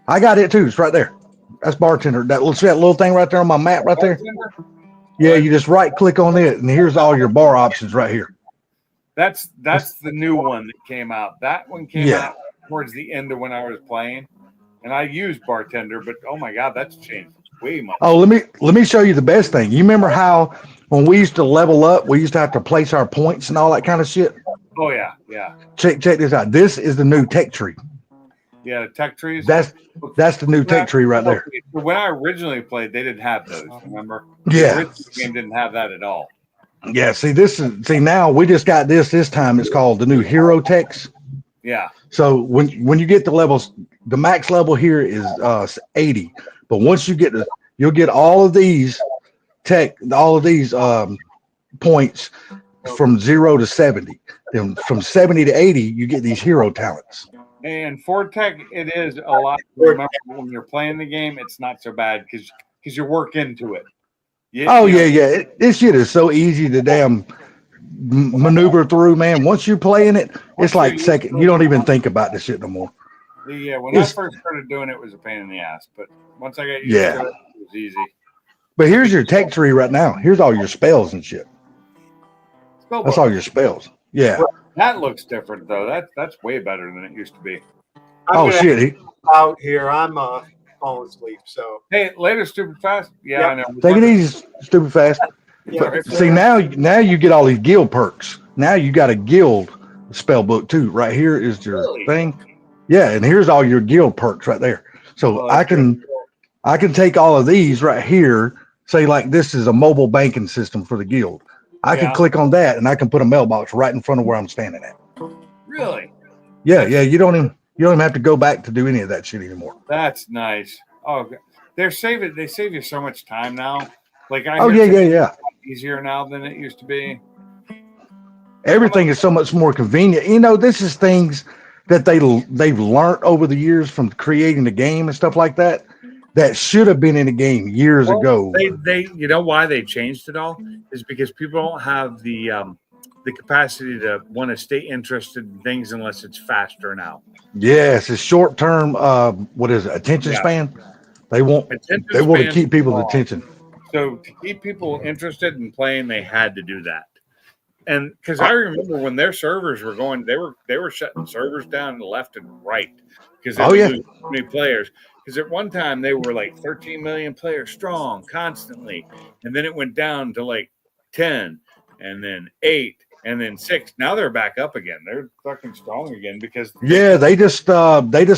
I got it too. It's right there. That's Bartender. Let's see that little thing right there on my map right there. Yeah, you just right click on it, and here's all your bar options right here. That's the new one that came out. That one came out towards the end of when I was playing, and I used Bartender, but oh my god, that's changed way much. Oh, let me show you the best thing. You remember how when we used to level up, we used to have to place our points and all that kind of shit? Oh yeah. Check this out. This is the new tech tree. Yeah, the tech trees. That's the new tech tree right there. When I originally played, they didn't have those. Remember? Yeah. The original game didn't have that at all. Yeah. See now we just got this time. It's called the new Hero Techs. Yeah. So when you get the levels, the max level here is 80. But once you'll get all of these points from 0 to 70. Then from 70 to 80, you get these hero talents. And for tech, it is a lot. Remember, when you're playing the game, it's not so bad because you work into it. Yeah. This shit is so easy to maneuver through, man. Once you're playing it, it's like second. You don't even think about this shit no more. Yeah, when I first started doing it, it was a pain in the ass. But once I got used to it, it was easy. But here's your tech tree right now. Here's all your spells and shit. That's all your spells. Yeah. Well, that looks different though. That's way better than it used to be. Oh shit! Out here, I'm falling asleep. So hey, later, stupid fast. Yeah, I know. Take it easy, stupid fast. Yeah. See now you get all these guild perks. Now you got a guild spell book too. Right here is your thing. Yeah, and here's all your guild perks right there. So I can take all of these right here. Say like this is a mobile banking system for the guild. I can click on that and I can put a mailbox right in front of where I'm standing at. Really? Yeah. You don't even have to go back to do any of that shit anymore. That's nice. Oh, they save you so much time now. Like yeah. Easier now than it used to be. Everything is so much more convenient. You know, this is things that they've learned over the years from creating the game and stuff like that. That should have been in the game years ago. They you know why they changed it all is because people don't have the capacity to want to stay interested in things unless it's faster now. Yes, it's short term. What is it? Attention span. They want to keep people's attention. So to keep people interested in playing, they had to do that. And because I remember when their servers were going, they were shutting servers down left and right because they lose so many players. Because at one time they were like 13 million players strong constantly, and then it went down to like 10, and then 8, and then 6. Now they're back up again. They're fucking strong again because they just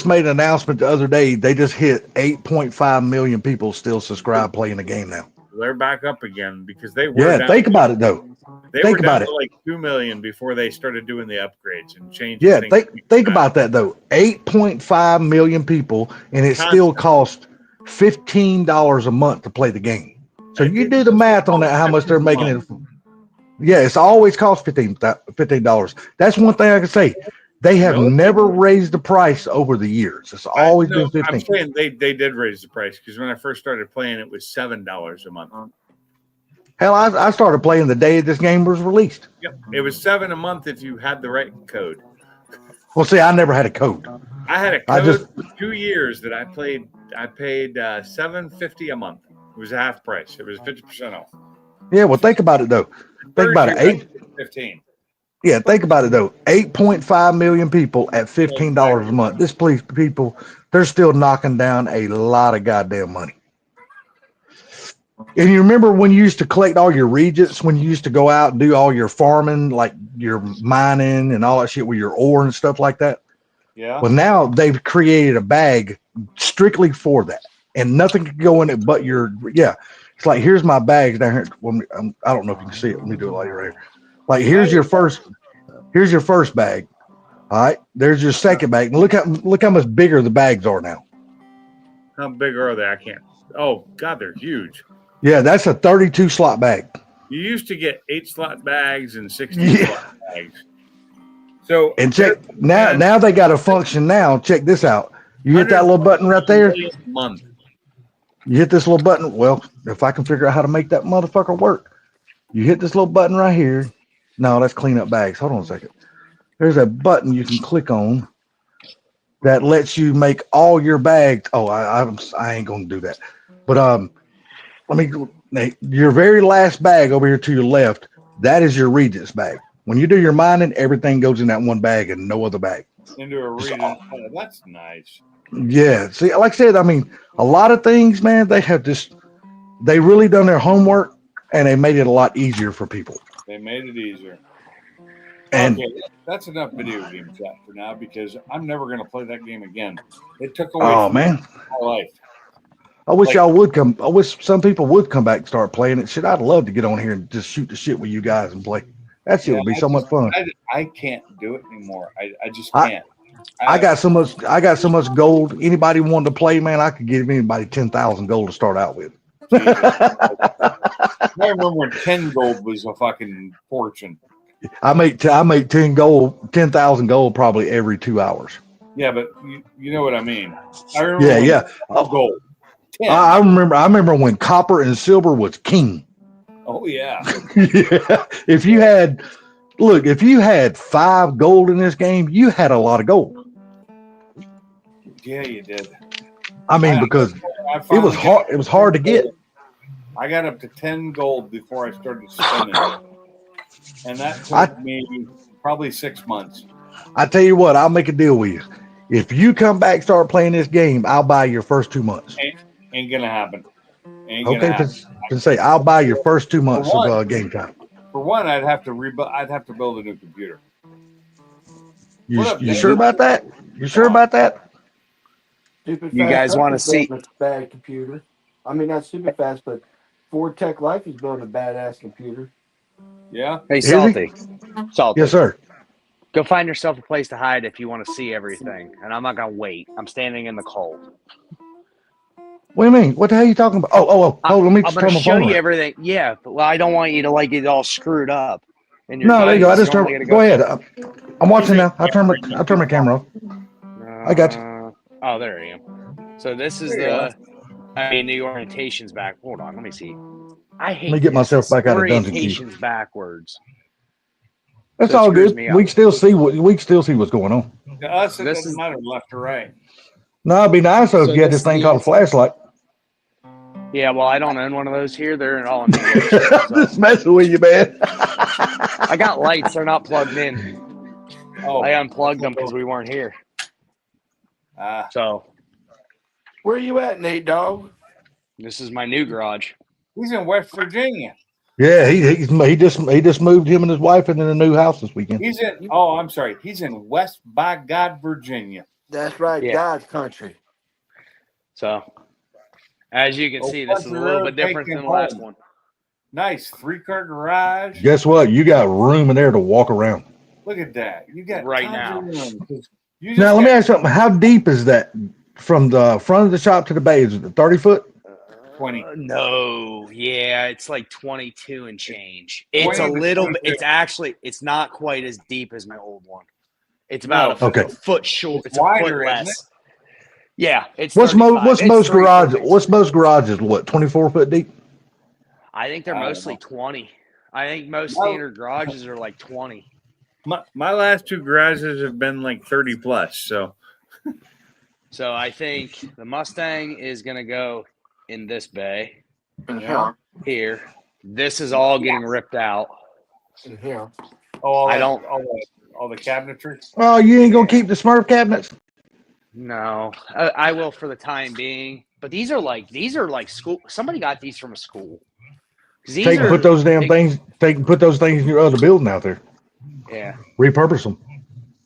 made an announcement the other day. They just hit 8.5 million people still subscribe playing the game now. They're back up again because they were. Yeah, think about it though. They were down to like 2 million before they started doing the upgrades and changing. Yeah, think about that though. 8.5 million people, and it still costs $15 a month to play the game. So you do the math on that, how much they're making it. Yeah, it's always cost $15. That's one thing I can say. They have never raised the price over the years. It's always been $15. I'm saying they did raise the price because when I first started playing, it was $7 a month. Hell, I started playing the day this game was released. Yep, it was $7 a month if you had the right code. Well, see, I never had a code. I had a code for 2 years that I played. I paid $7.50 a month. It was half price. It was 50% off. Yeah, well, think about it though. Think about it. 15. Yeah, think about it though. 8.5 million people at $15 a month. This people, they're still knocking down a lot of goddamn money. And you remember when you used to collect all your regents, when you used to go out and do all your farming, like your mining and all that shit with your ore and stuff like that? Yeah. Well, now they've created a bag strictly for that, and nothing can go in it but your, It's like, here's my bags down here. I don't know if you can see it. Let me do it while you're here. Like, here's your first bag. All right. There's your second bag. And look how much bigger the bags are now. How big are they? I can't. Oh God, they're huge. Yeah, that's a 32 slot bag. You used to get 8 slot bags and 16 slot bags. So and check now they got a function now. Check this out. You hit that little button right there. Month. You hit this little button. Well, if I can figure out how to make that motherfucker work, you hit this little button right here. No, that's clean up bags. Hold on a second. There's a button you can click on that lets you make all your bags. Oh, I ain't gonna do that. But your very last bag over here to your left, that is your Regents bag. When you do your mining, everything goes in that one bag and no other bag. Into a Regent. Oh, that's nice. Yeah. See, like I said, I mean, a lot of things, man, they really done their homework and they made it a lot easier for people. They made it easier. And okay, that's enough video game chat for now because I'm never going to play that game again. It took away from my life. I wish y'all would come. I wish some people would come back and start playing it. Shit, I'd love to get on here and just shoot the shit with you guys and play. That shit would be so much fun. I can't do it anymore. I just can't. I got so much gold. Anybody wanted to play, man, I could give anybody 10,000 gold to start out with. I remember when 10 gold was a fucking fortune. I make 10,000 gold probably every 2 hours. Yeah, but you know what I mean. I remember gold. I remember when copper and silver was king. Oh yeah. Yeah. If you had 5 gold in this game, you had a lot of gold. Yeah, you did. I mean, because I it was finally hard. It was hard to get. I got up to 10 gold before I started spinning, and that I- took me probably 6 months. I tell you what, I'll make a deal with you. If you come back, start playing this game, I'll buy your first 2 months. Ain't gonna happen. Ain't gonna Okay, happen. to say I'll buy your first 2 months of game time. For one, I'd have to rebuild. I'd have to build a new computer. You, What up, you Dave? sure about that? You sure about that? Stupid You Fast guys Truck wanna is see- building a bad computer? I mean, not Stupid Fast, but Ford Tech Life is building a badass computer. Yeah. Hey, Is he? Salty. Salty. Yes, sir. Go find yourself a place to hide if you want to see everything. And I'm not gonna wait. I'm standing in the cold. What do you mean? What the hell are you talking about? Oh, let me I'm turn gonna my show phone you on. everything. Yeah, but I don't want you to like get all screwed up. And No, there you go. I just normally turned. Go ahead. I'm watching now. I turn my camera off. I got you. Oh, there I am. So this is There you the orientation's back. Hold on, let me see. I hate Let me get this. myself It's back out of Dungeon Key. orientation's backwards. That's So it all screws good. me up. We can still see what's going on. To us, it This doesn't is- matter left or right. No, it'd be nice if So you had this this thing called a is- flashlight. Yeah, well, I don't own one of those here. They're all in the Just messing with you, man. I got lights. They're not plugged in. Oh, I unplugged them because we weren't here. So Where you at, Nate Dogg? this is my new garage. he's in West Virginia. Yeah, he just moved him and his wife into the new house this weekend. He's in. Oh, I'm sorry. He's in West by God, Virginia. That's right, Yeah. God's country. So as you can see, this is a little bit different than the last one. Nice 3-car garage. Guess what? You got room in there to walk around. Look at that. You got Right tons now. of room, 'cause you just Now, let me got- ask you something. How deep is that from the front of the shop to the bay? Is it 30 foot? 20. No, yeah, it's like 22 and change. It's a 20 to little bit. 22. It's not quite as deep as my old one. It's about Okay. a foot short. It's wider, a foot isn't less. Yeah, it's What's 35. most It's most 3 garage? foot. What's most garages? What 24 foot deep? I think they're I don't mostly know. 20. I think most Well- standard garages are like 20. My last 2 garages have been like 30 plus. So So I think the Mustang is going to go in this bay In Yeah. here. This is all getting ripped out. here. In here. all I that- don't- all the cabinetry. Oh, you ain't gonna keep the Smurf cabinets? No, I will for the time being. But these are like school. Somebody got these from a school. 'Cause these Take and are- put those damn they- things. Take and put those things in your other building out there. Yeah, Repurpose them.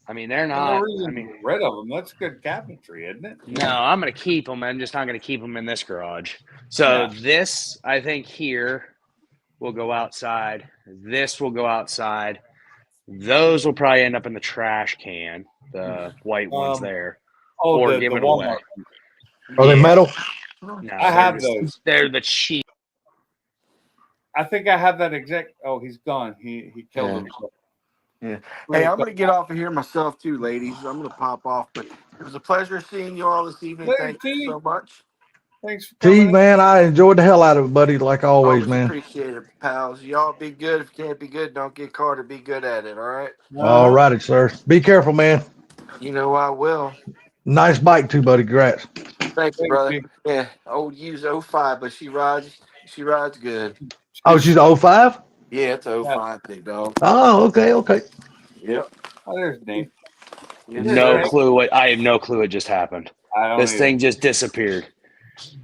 I mean they're No not. reason I to mean, get rid of them. That's good cabinetry, isn't it? no, I'm gonna keep them. I'm just not gonna keep them in this garage. So Yeah. this, I think, here will go outside. This will go outside. Those will probably end up in the trash can. The white ones there, Oh, or the give it Walmart. away. Are they metal? No, I have those. They're the cheap. I think I have that exact. Oh, he's gone. He killed Yeah. himself. Yeah. Hey, I'm gonna get off of here myself too, ladies. I'm gonna pop off, but it was a pleasure seeing you all this evening. Later, Thank you T. so much. Thanks for T, coming. in. man, I enjoyed the hell out of it, buddy. Like always, man. Appreciate it, pals. Y'all be good. If you can't be good, don't get caught or be good at it. All right. All righty, sir. Be careful, man. You know I will. Nice bike too, buddy. Congrats. Thank you, brother. Yeah. Old used 05, but she rides good. Oh, she's 05? Yeah, it's 05, big dog. Oh, okay. Yep. Oh, there's Nate. No clue what I have no clue what just happened. I don't This either. thing just disappeared.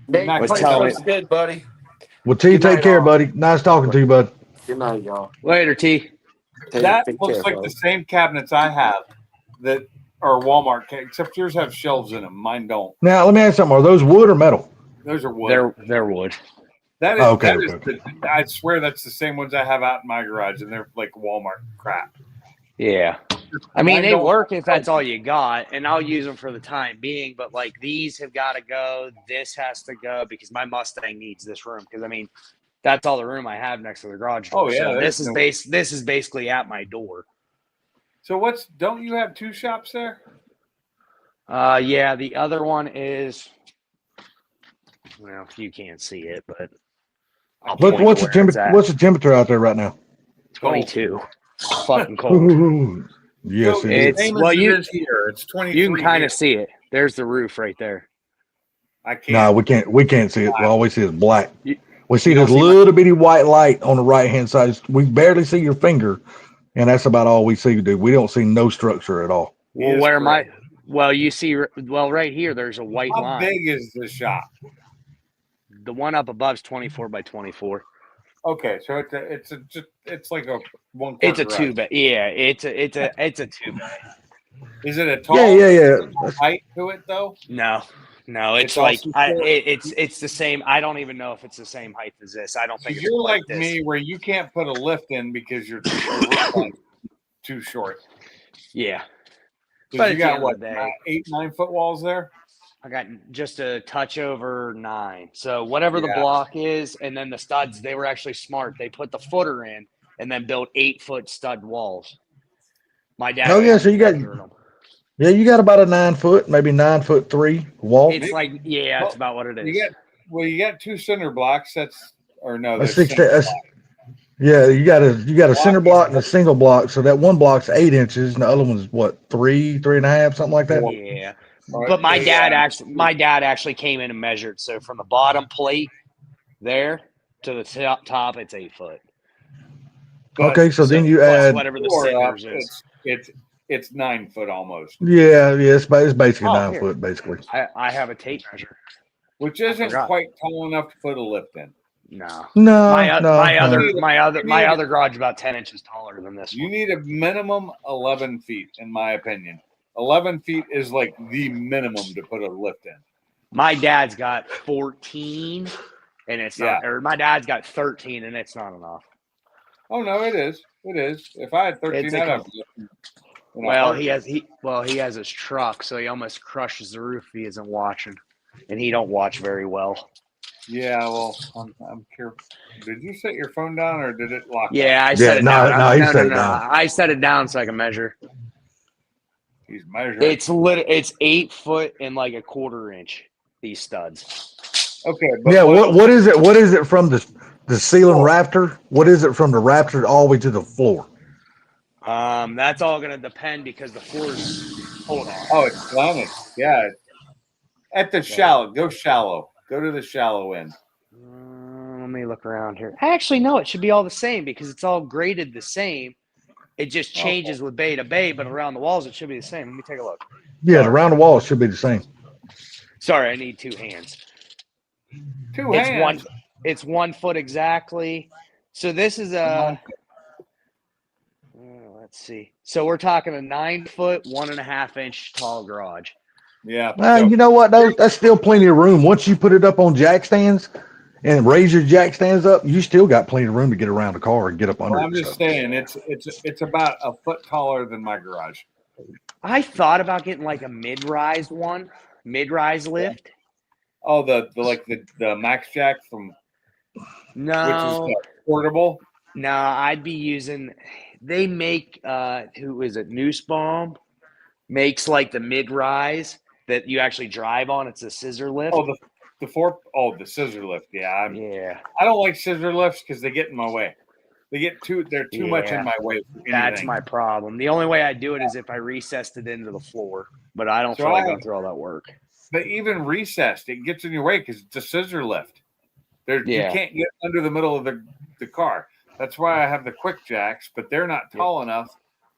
Nate, Was place telling looks good, buddy. Well, T, Good take night, care, all. buddy. Nice talking to you, bud. Good night, y'all. Later, T. That Take looks care, like brother. the same cabinets I have that are Walmart, except yours have shelves in them. Mine don't. Now, let me ask you something. Are those wood or metal? Those are wood. They're wood. That is, Oh, okay, that is okay. I swear that's the same ones I have out in my garage, and they're like Walmart crap. Yeah. I mean, Mine they don't- work if that's all you got, and I'll use them for the time being. But like these have got to go. This has to go because my Mustang needs this room. Because I mean, that's all the room I have next to the garage door. Oh, yeah, So there's this is no- this is basically at my door. So don't you have 2 shops there? Yeah. The other one is, well, you can't see it, but I'll Look, point what's to the where it's temperature? at. What's the temperature out there right now? 22. Fucking cold. Ooh, yes, So it it's is. same well, as it you is here. It's 23. you can kind here. of see it. There's the roof right there. I can't. No, we can't. We can't see it. All we see is black. You, We see you don't this see my- little bitty white light on the right hand side. We barely see your finger, and that's about all we see, dude. We don't see no structure at all. well, is where my correct. well, you see well right here. There's a white How line. big is the shop? The one up above is 24 by 24. Okay, so it's like a one. It's a two bed. Yeah, it's a two bed. Is it a tall? Yeah. Height to it though? No, it's It's like also short. it's the same. I don't even know if it's the same height as this. I don't think it's You're quite like this. me, where you can't put a lift in because you're too short. Yeah, 'Cause but you at the got end what, of the day, 8-9 foot walls there? I got just a touch over 9. So whatever the Yeah. block is, and then the studs, they were actually smart. They put the footer in and then built 8-foot stud walls. My dad. Oh yeah. So you got. measured them. Yeah, you got about a 9 foot, maybe 9'3" wall. It's like it's about what it is. You got 2 cinder blocks. That's or no, A that's 6 cinder to, yeah, you got a cinder block and a single block. So that one block's 8 inches, and the other one's what, 3.5, something like that. Yeah. But my dad actually came in and measured. So from the bottom plate there to the top, it's 8 foot. Okay, so then you plus add. whatever the Floor up, cinders is. it's 9 foot almost, Yeah, it's basically Oh, 9 here. foot, basically. I have a tape measure. which isn't forgot. quite tall enough to put a lift in. No. No, My no. other garage is about 10 inches taller than this You one. need a minimum 11 feet, in my opinion. 11 feet is like the minimum to put a lift in. My dad's got 14 and it's not, Yeah. or my dad's got 13 and it's not enough. Oh no, it is. It is. If I had 13, It's a I'd have. Well, he has his truck, so he almost crushes the roof if he isn't watching, and he don't watch very well. Yeah, well, I'm careful. Did you set your phone down or did it lock? Yeah, I up? set it down. he set it down. I set it down so I can measure. He's measuring. It's 8 foot and like a 1/4 inch. These studs. Okay. But Yeah, what is it? What is it from the ceiling rafter? What is it from the rafter all the way to the floor? That's all gonna depend because the floor's. Hold on. Oh, it's slanted. Yeah. At the shallow, go shallow. Go to the shallow end. Let me look around here. Actually, no, it should be all the same because it's all graded the same. It just changes with bay to bay, but around the walls it should be the same. Let me take a look. Yeah, the round the wall should be the same. Sorry, I need 2 hands. It's 1 foot exactly. So this is let's see. So we're talking a 9 foot, 1.5 inch tall garage. Yeah. You know what? That's still plenty of room. Once you put it up on jack stands and raise your jack stands up, you still got plenty of room to get around the car and get up under Well, it. I'm just saying it's about a foot taller than my garage. I thought about getting like a mid-rise lift. Oh, the Max Jack from No, which is portable. no, I'd be using. They make who is it? Nussbaum makes like the mid-rise that you actually drive on. It's a scissor lift. Oh, the scissor lift. Yeah, yeah. I don't like scissor lifts because they get in my way. They're too much in my way. For That's anything. my problem. The only way I do it is if I recessed it into the floor, but I don't So feel like I- going through all that work. But even recessed, it gets in your way because it's a scissor lift. You Yeah. can't get under the middle of the car. That's why I have the quick jacks, but they're not tall enough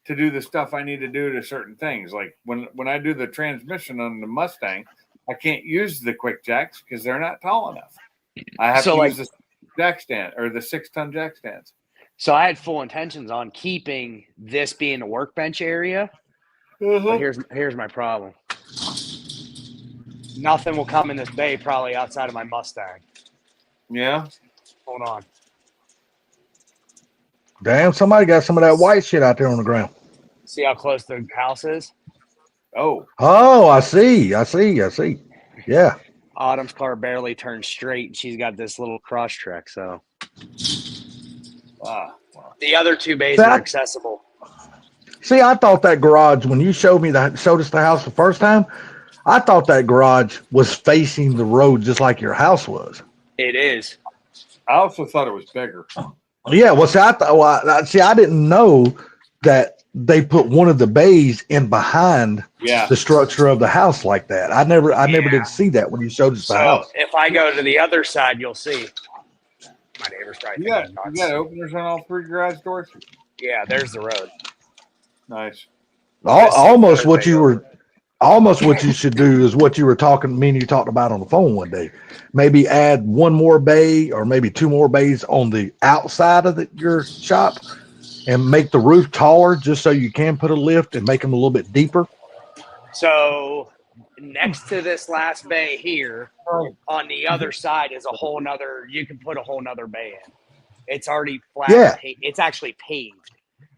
to do the stuff I need to do to certain things. Like when I do the transmission on the Mustang, I can't use the quick jacks because they're not tall enough. I have to use the jack stand or the 6-ton jack stands. So I had full intentions on keeping this being a workbench area. Mm-hmm. But here's my problem. Nothing will come in this bay probably outside of my Mustang. Yeah. Hold on. Damn, somebody got some of that white shit out there on the ground. See how close the house is? Oh. Oh, I see. Yeah. Autumn's car barely turns straight, and she's got this little cross track. So the other 2 bays are accessible. See, I thought that garage, when you showed us the house the first time, I thought that garage was facing the road just like your house was. It is. I also thought it was bigger. Yeah, well, see, I didn't know that they put one of the bays in behind the structure of the house like that. I never did see that when you showed us the house. If I go to the other side, you'll see. My neighbor's probably You got openers on all 3 garage doors? Yeah, there's the road. Nice. Almost what you should do is what you were talking. Me and you talked about on the phone one day. Maybe add 1 more bay or maybe 2 more bays on the outside of your shop, and make the roof taller just so you can put a lift and make them a little bit deeper. So next to this last bay here, on the other side is a whole nother. You can put a whole nother bay in. It's already flat. Yeah. It's actually paved.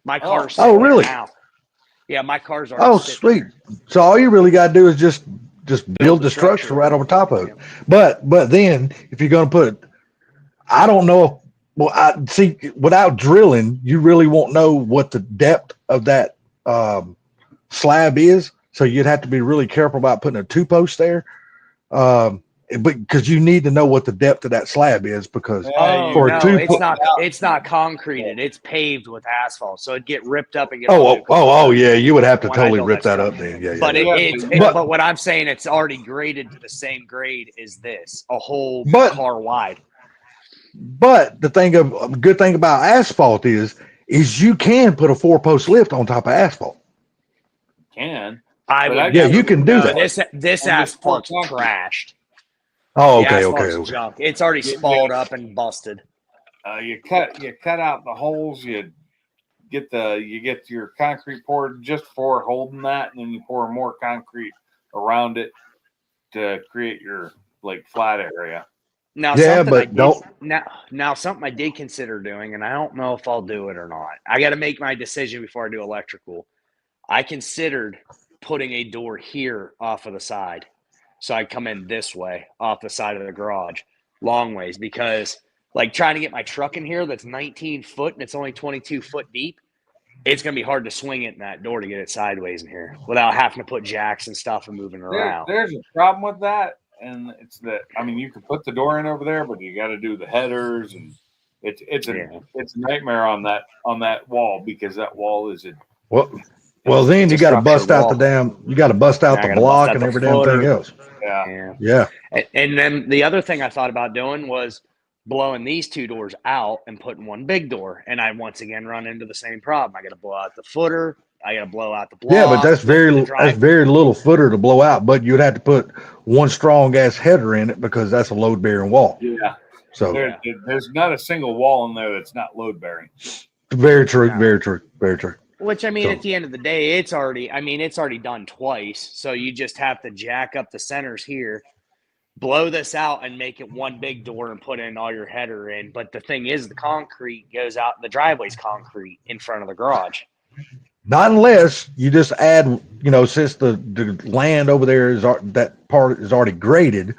My car's really? now. Yeah, my car's already. Oh, sweet. So all you really got to do is just build the structure right over top of it. But then if you're going to put, I don't know. Well, I see, without drilling, you really won't know what the depth of that slab is. So you'd have to be really careful about putting a 2-post there. But because you need to know what the depth of that slab is, because it's not concreted. It's paved with asphalt, so it'd get ripped up and get. Yeah, you would have to totally rip that up then. Yeah, but but what I'm saying, it's already graded to the same grade as this, a whole car wide. But the good thing about asphalt is you can put a 4-post lift on top of asphalt. Can you can do that. This asphalt's trashed. Oh, okay. Junk. It's already spalled up and busted. You cut out the holes. You get your concrete poured just for holding that, and then you pour more concrete around it to create your flat area. Now, something I did consider doing, and I don't know if I'll do it or not. I got to make my decision before I do electrical. I considered putting a door here off of the side. So I come in this way off the side of the garage, long ways, because trying to get my truck in here that's 19 foot and it's only 22 foot deep, it's going to be hard to swing it in that door to get it sideways in here without having to put jacks and stuff and moving around. There's a problem with that. And it's you can put the door in over there, but you got to do the headers, and it's a nightmare on that wall, because that wall is well, then you got to bust out the block and every damn thing else. Yeah. And then the other thing I thought about doing was blowing these 2 doors out and putting 1 big door. And I once again run into the same problem. I got to blow out the footer. I got to blow out the block. Yeah, but that's very little footer to blow out. But you'd have to put 1 strong ass header in it, because that's a load bearing wall. Yeah. So there's not a single wall in there that's not load bearing. Very true. Very true. Very true. Which, at the end of the day, it's already done twice. So you just have to jack up the centers here, blow this out, and make it 1 big door and put in all your header in. But the thing is, the concrete goes out, the driveway's concrete in front of the garage. Not unless you just add, since the land over there that part is already graded,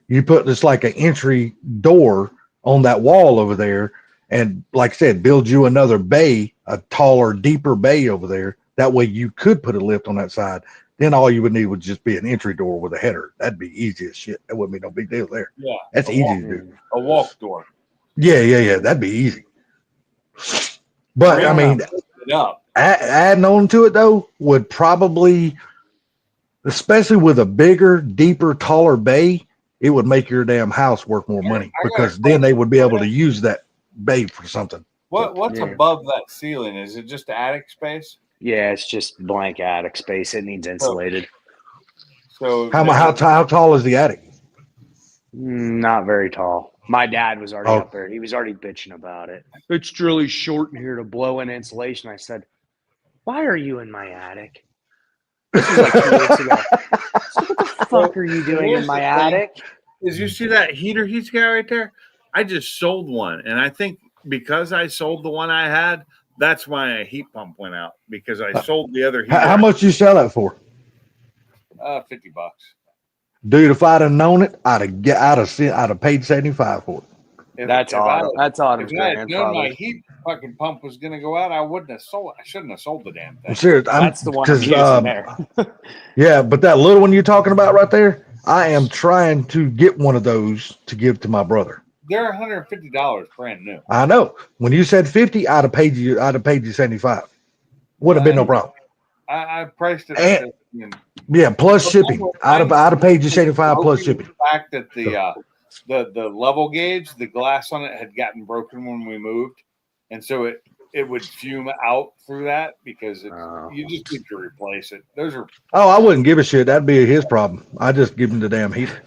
you put this an entry door on that wall over there. And like I said, build you another bay, a taller, deeper bay over there. That way you could put a lift on that side. Then all you would need would just be an entry door with a header. That'd be easy as shit. That wouldn't be no big deal there. Yeah. That's easy to do. A walk door. Yeah. That'd be easy. But adding on to it though would probably, especially with a bigger, deeper, taller bay, it would make your damn house worth more money, because then they would be able to use that bay for something. What's above that ceiling? Is it just attic space? Yeah, it's just blank attic space. It needs insulated. So how tall is the attic? Not very tall. My dad was already up there. He was already bitching about it. It's really short in here to blow in insulation. I said, "Why are you in my attic?" This was 2 weeks ago. So what the fuck are you doing in my attic? Did you see that heater he's got right there? I just sold one, and I think because I sold the one I had, that's why a heat pump went out, because I sold the other heater. How much you sell that for? $50. Dude, if I'd have known it, I'd have paid $75 for it. That's all. That's all. If I had known my heat fucking pump was going to go out, I wouldn't have sold. I shouldn't have sold the damn thing. Serious, that's the one I'm using there. Yeah, but that little one you're talking about right there, I am trying to get one of those to give to my brother. they're $150 brand new. I know. When you said 50, I'd have paid you 75. Would have been no problem. I priced it And- at this, Yeah, plus shipping. I'd have paid you 75 plus shipping. The fact that the level gauge, the glass on it had gotten broken when we moved, and so it would fume out through that because you just need to replace it. Those are Oh, I wouldn't give a shit. That'd be his problem. I just give him the damn heater.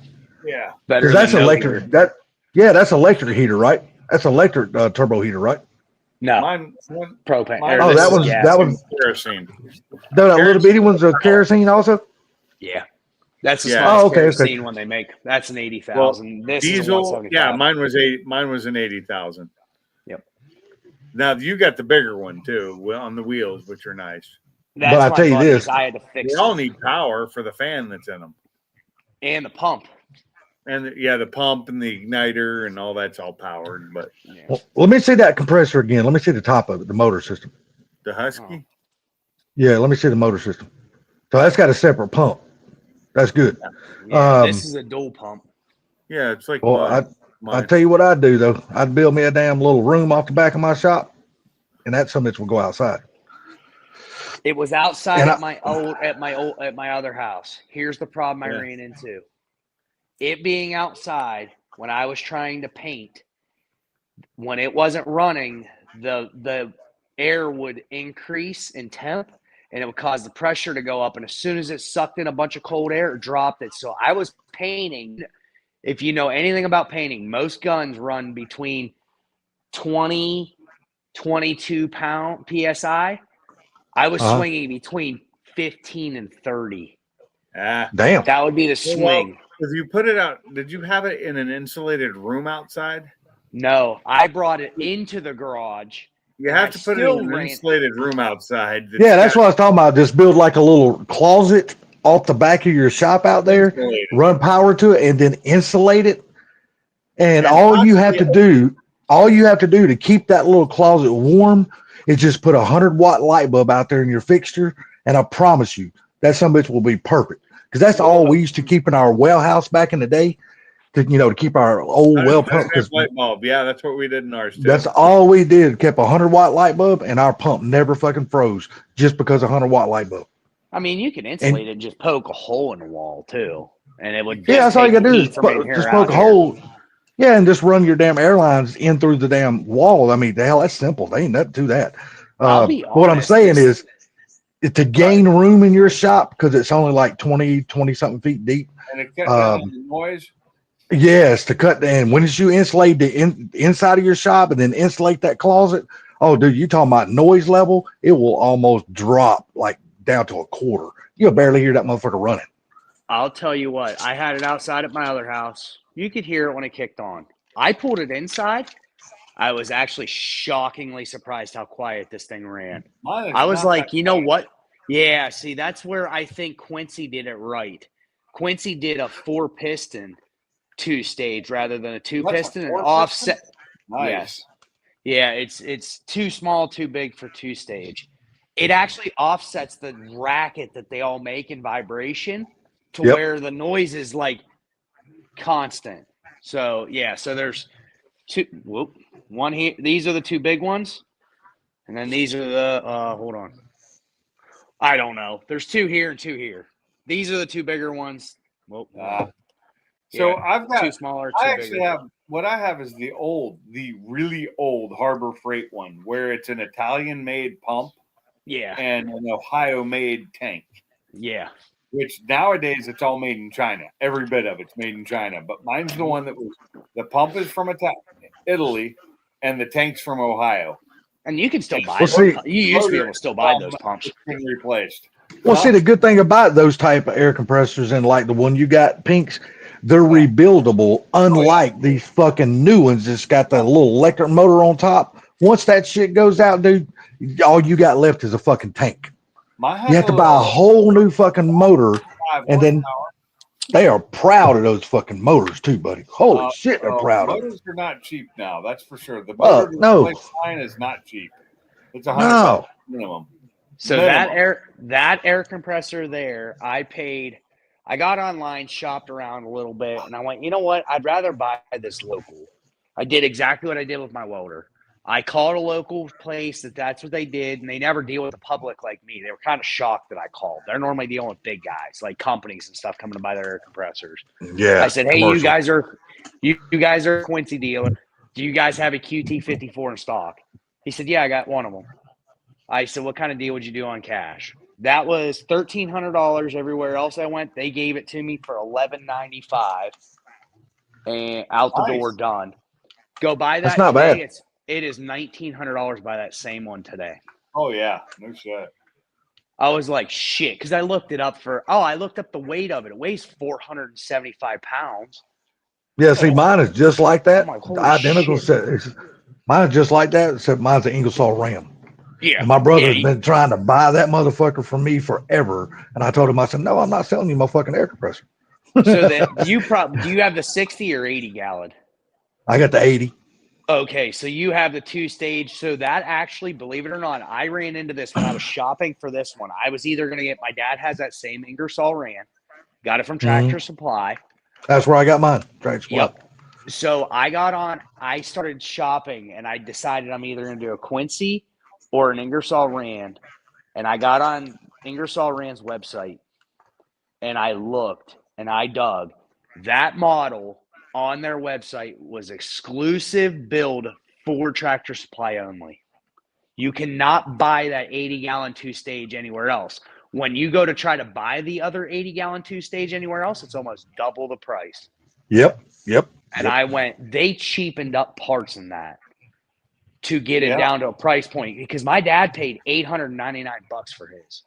yeah. Because that's electric. That's electric heater, right? That's electric turbo heater, right? No, Mine propane. Oh, that was kerosene. the little bitty one's a kerosene also. Yeah, that's the Yeah. smallest Oh, okay, okay. kerosene one they make. That's an 80,000. This is a Diesel, 175. yeah, mine was an 80,000. Yep. Now you got the bigger one too, on the wheels, which are nice. That's But I my tell you buddy's. this. I had to fix They it. all need power for the fan that's in them, And the pump. and the pump and the igniter and all that's all powered. But Well, let me see that compressor again. Let me see the top of it, the motor system. the Husky, Yeah, let me see the motor system. So that's got a separate pump. That's good. Yeah, this is a dual pump. yeah, it's like Well, I tell you what I'd do though. I'd build me a damn little room off the back of my shop, and that some bitch will go outside. It was outside And at my other house. Here's the problem I ran into. It being outside when I was trying to paint, when it wasn't running, the air would increase in temp and it would cause the pressure to go up. And as soon as it sucked in a bunch of cold air, it dropped it. So I was painting. If you know anything about painting, most guns run between 20, 22 pound PSI. I was swinging between 15 and 30. Damn. That would be the swing. If you put it out, did you have it in an insulated room outside? No, I brought it into the garage. You have to put it in an insulated room outside. Yeah, that's what I was talking about. Just build like a little closet off the back of your shop out there, run power to it, and then insulate it. And all you have to do to keep that little closet warm is just put a 100-watt light bulb out there in your fixture, and I promise you that some bitch will be perfect. Because that's all we used to keep in our well house back in the day, to keep our old well pump. Light bulb. Yeah, that's what we did in ours too. That's all we did. Kept a 100-watt light bulb, and our pump never fucking froze just because of 100-watt light bulb. I mean, you can insulate it and just poke a hole in the wall too, and it would. Yeah, that's all you gotta do. Is just poke a hole. Here. Yeah, and just run your damn airlines in through the damn wall. I mean, the hell, that's simple. They ain't nothing to that. I'll be What I'm honest, saying is, to gain room in your shop, because it's only like 20 something feet deep. And it cut down on the noise. Yes, to cut down. When you insulate the inside of your shop and then insulate that closet, oh, dude, you talking about noise level? It will almost drop like down to a quarter. You'll barely hear that motherfucker running. I'll tell you what. I had it outside at my other house. You could hear it when it kicked on. I pulled it inside. I was actually shockingly surprised how quiet this thing ran. I was like, you know what? Yeah, see, that's where I think Quincy did it right. Quincy did a 4-piston 2-stage rather than a 2-piston and offset. Nice. Yes. Yeah, it's too small, too big for 2-stage. It actually offsets the racket that they all make in vibration to where the noise is like constant. So yeah, so there's one here. These are the two big ones, and then these are the hold on. I don't know. There's two here and two here. These are the two bigger ones. So Yeah, I've got two smaller. I Two actually bigger. have what I have is the really old Harbor Freight one, where it's an Italian-made pump Yeah. and an Ohio-made tank. Yeah. Which nowadays it's all made in China. Every bit of it's made in China. But mine's the one that was the pump is from Italy, and the tank's from Ohio. And you can still buy Well, them. see- You used to be able to still buy those pumps. It's been replaced. Well, see, the good thing about those type of air compressors and like the one you got, Pinks, they're rebuildable, unlike these fucking new ones that's got the little electric motor on top. Once that shit goes out, dude, all you got left is a fucking tank. You have to buy a whole new fucking motor, and then they are proud of those fucking motors too, buddy. Holy shit, they're proud of them. Motors are not cheap now. That's for sure. The Oh, motor no. mine is not cheap. It's No. $100 minimum. So Minimum. that air compressor there, I got online, shopped around a little bit, and I went, you know what? I'd rather buy this local. I did exactly what I did with my welder. I called a local place that's what they did, and they never deal with the public like me. They were kind of shocked that I called. They're normally dealing with big guys like companies and stuff coming to buy their air compressors. Yeah. I said, hey, commercial. you guys are a Quincy dealer. Do you guys have a QT54 in stock? He said, yeah, I got one of them. I said, what kind of deal would you do on cash? That was $1,300 everywhere else I went. They gave it to me for $1,195 and out the door done. Go buy that That's not today. bad. It is $1,900 by that same one today. Oh yeah, no shit. I was like, shit, because I looked it up I looked up the weight of it. It weighs 475 pounds. Yeah, see, mine is just like that. I'm like, holy Identical shit. set. Mine is just like that, except mine's an Ingersoll Ram. Yeah. And my brother's Yeah, been trying to buy that motherfucker from me forever. And I told him, I said, no, I'm not selling you my fucking air compressor. So then do you have the 60 or 80 gallon? I got the 80. Okay, so you have the 2-stage. So that actually, believe it or not, I ran into this when I was shopping for this one. I was either going to get, my dad has that same Ingersoll Ram, got it from Tractor Supply. That's where I got mine. Tractor Supply. Yep. So I started shopping and I decided I'm either going to do a Quincy or an Ingersoll Rand. And I got on Ingersoll Rand's website and I looked and I dug. That model on their website was exclusive build for Tractor Supply only. You cannot buy that 80-gallon 2-stage anywhere else. When you go to try to buy the other 80-gallon 2-stage anywhere else, it's almost double the price. Yep. And I went, they cheapened up parts in that to get it down to a price point because my dad paid $899 for his.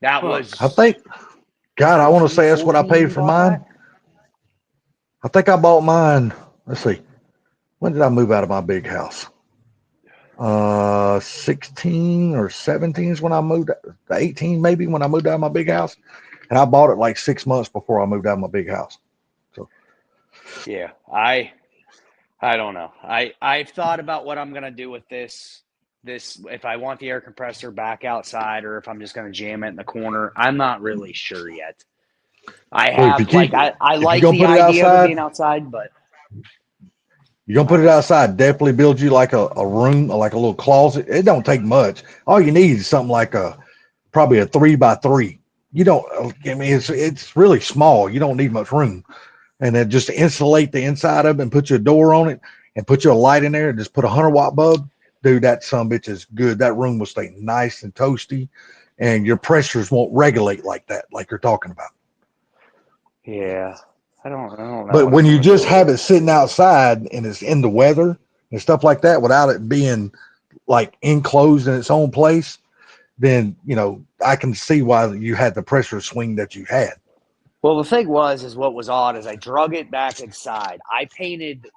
That was, I think, God, I want to say that's what I paid for mine. I think I bought mine. Let's see. When did I move out of my big house? 16 or 17 is when I moved, 18 maybe when I moved out of my big house. And I bought it like 6 months before I moved out of my big house. So, yeah, I don't know. I've thought about what I'm going to do with this, if I want the air compressor back outside or if I'm just going to jam it in the corner. I'm not really sure yet. I have I like the idea of it being outside, but you're gonna put it outside, definitely build you like a room, like a little closet. It don't take much. All you need is something like probably a 3x3. You don't, I mean, it's really small. You don't need much room. And then just insulate the inside of it and put your door on it and put your light in there and just put a 100-watt bulb. Dude, that sumbitch is good. That room will stay nice and toasty and your pressures won't regulate like that, like you're talking about. yeah, I don't know. But when you just have it sitting outside and it's in the weather and stuff like that, without it being like enclosed in its own place, then, you know, I can see why you had the pressure swing that you had. Well, the thing is what was odd is I drug it back inside. I painted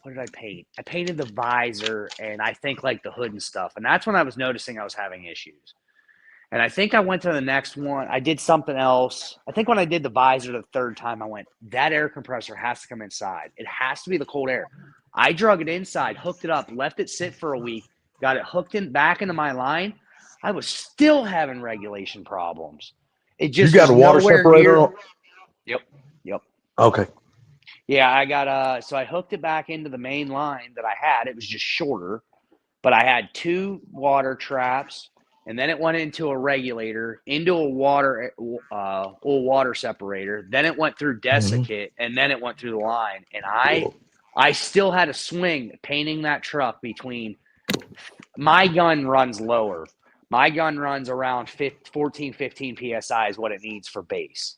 what did I paint? I painted the visor and I think like the hood and stuff. And that's when I was noticing I was having issues. And I think I went to the next one. I did something else. I think when I did the visor the third time, I went, that air compressor has to come inside. It has to be the cold air. I drug it inside, hooked it up, left it sit for a week, got it hooked in back into my line. I was still having regulation problems. It just you got a water separator? Yep. Okay. Yeah, I got so I hooked it back into the main line that I had. It was just shorter, but I had 2 water traps. And then it went into a regulator, into a water separator. Then it went through desiccate, and then it went through the line. And I still had a swing painting that truck between. My gun runs lower. My gun runs around 14, 15 psi is what it needs for base.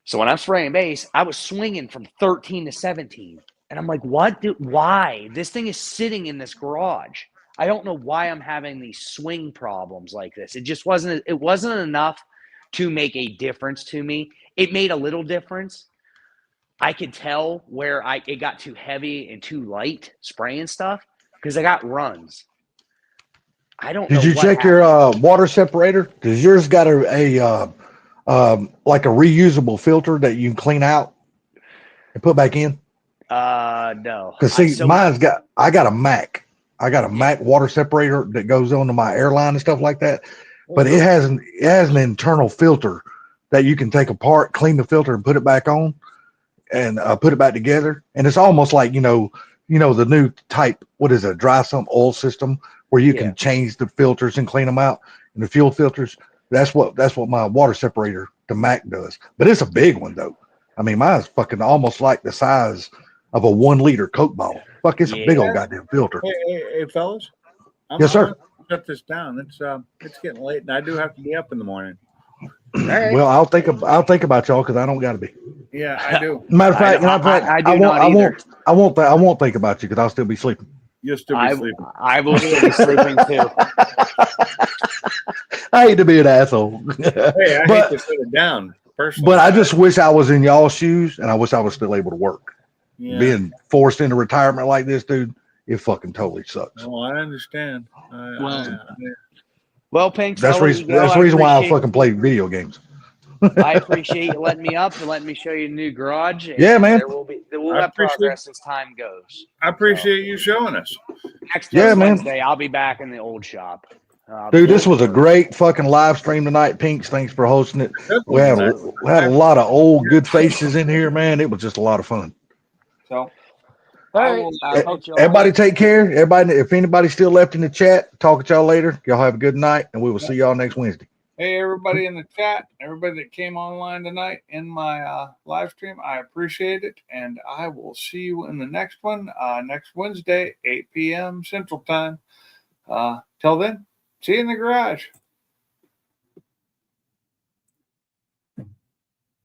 So when I'm spraying base, I was swinging from 13 to 17, and I'm like, "What? Why? This thing is sitting in this garage." I don't know why I'm having these swing problems like this. It just wasn't enough to make a difference to me. It made a little difference. I could tell where it got too heavy and too light spraying stuff because I got runs. I don't know. Did you check your water separator? Because yours got a like a reusable filter that you can clean out and put back in? No. Because see, I got a Mac. I got a Mac water separator that goes onto my airline and stuff like that. But it has an internal filter that you can take apart, clean the filter and put it back on. and put it back together. And it's almost like, the new type, what is it, dry sump oil system where you can change the filters and clean them out and the fuel filters. That's what my water separator, the Mac, does. But it's a big one though. I mean, mine's fucking almost like the size of a 1 liter Coke bottle. Fuck, it's a big old goddamn filter. Hey, fellas. Yes, sir. I'm gonna shut this down. It's getting late, and I do have to be up in the morning. Well, I'll think about y'all because I don't got to be. Yeah, I do. Matter of fact, I won't think about you because I'll still be sleeping. You'll still be sleeping. I will still be sleeping too. I hate to be an asshole. Hey, I hate to sit it down personally. But I just wish I was in y'all's shoes, and I wish I was still able to work. Yeah. Being forced into retirement like this, dude, it fucking totally sucks. Oh, I understand. Well, Pinks, That's the reason why I fucking play video games. I appreciate you letting me up and letting me show you the new garage. Yeah, man. We'll have progress as time goes. I appreciate you showing us. Next man. Wednesday, I'll be back in the old shop. Dude, this was a great fucking live stream tonight, Pinks. Thanks for hosting it. We had a lot of old good faces in here, man. It was just a lot of fun. So, everybody take care. Everybody, if anybody's still left in the chat, talk with y'all later. Y'all have a good night, and we will see y'all next Wednesday. hey, everybody in the chat, everybody that came online tonight in my live stream, I appreciate it. And I will see you in the next one, next Wednesday, 8 p.m. Central Time. Till then, see you in the garage.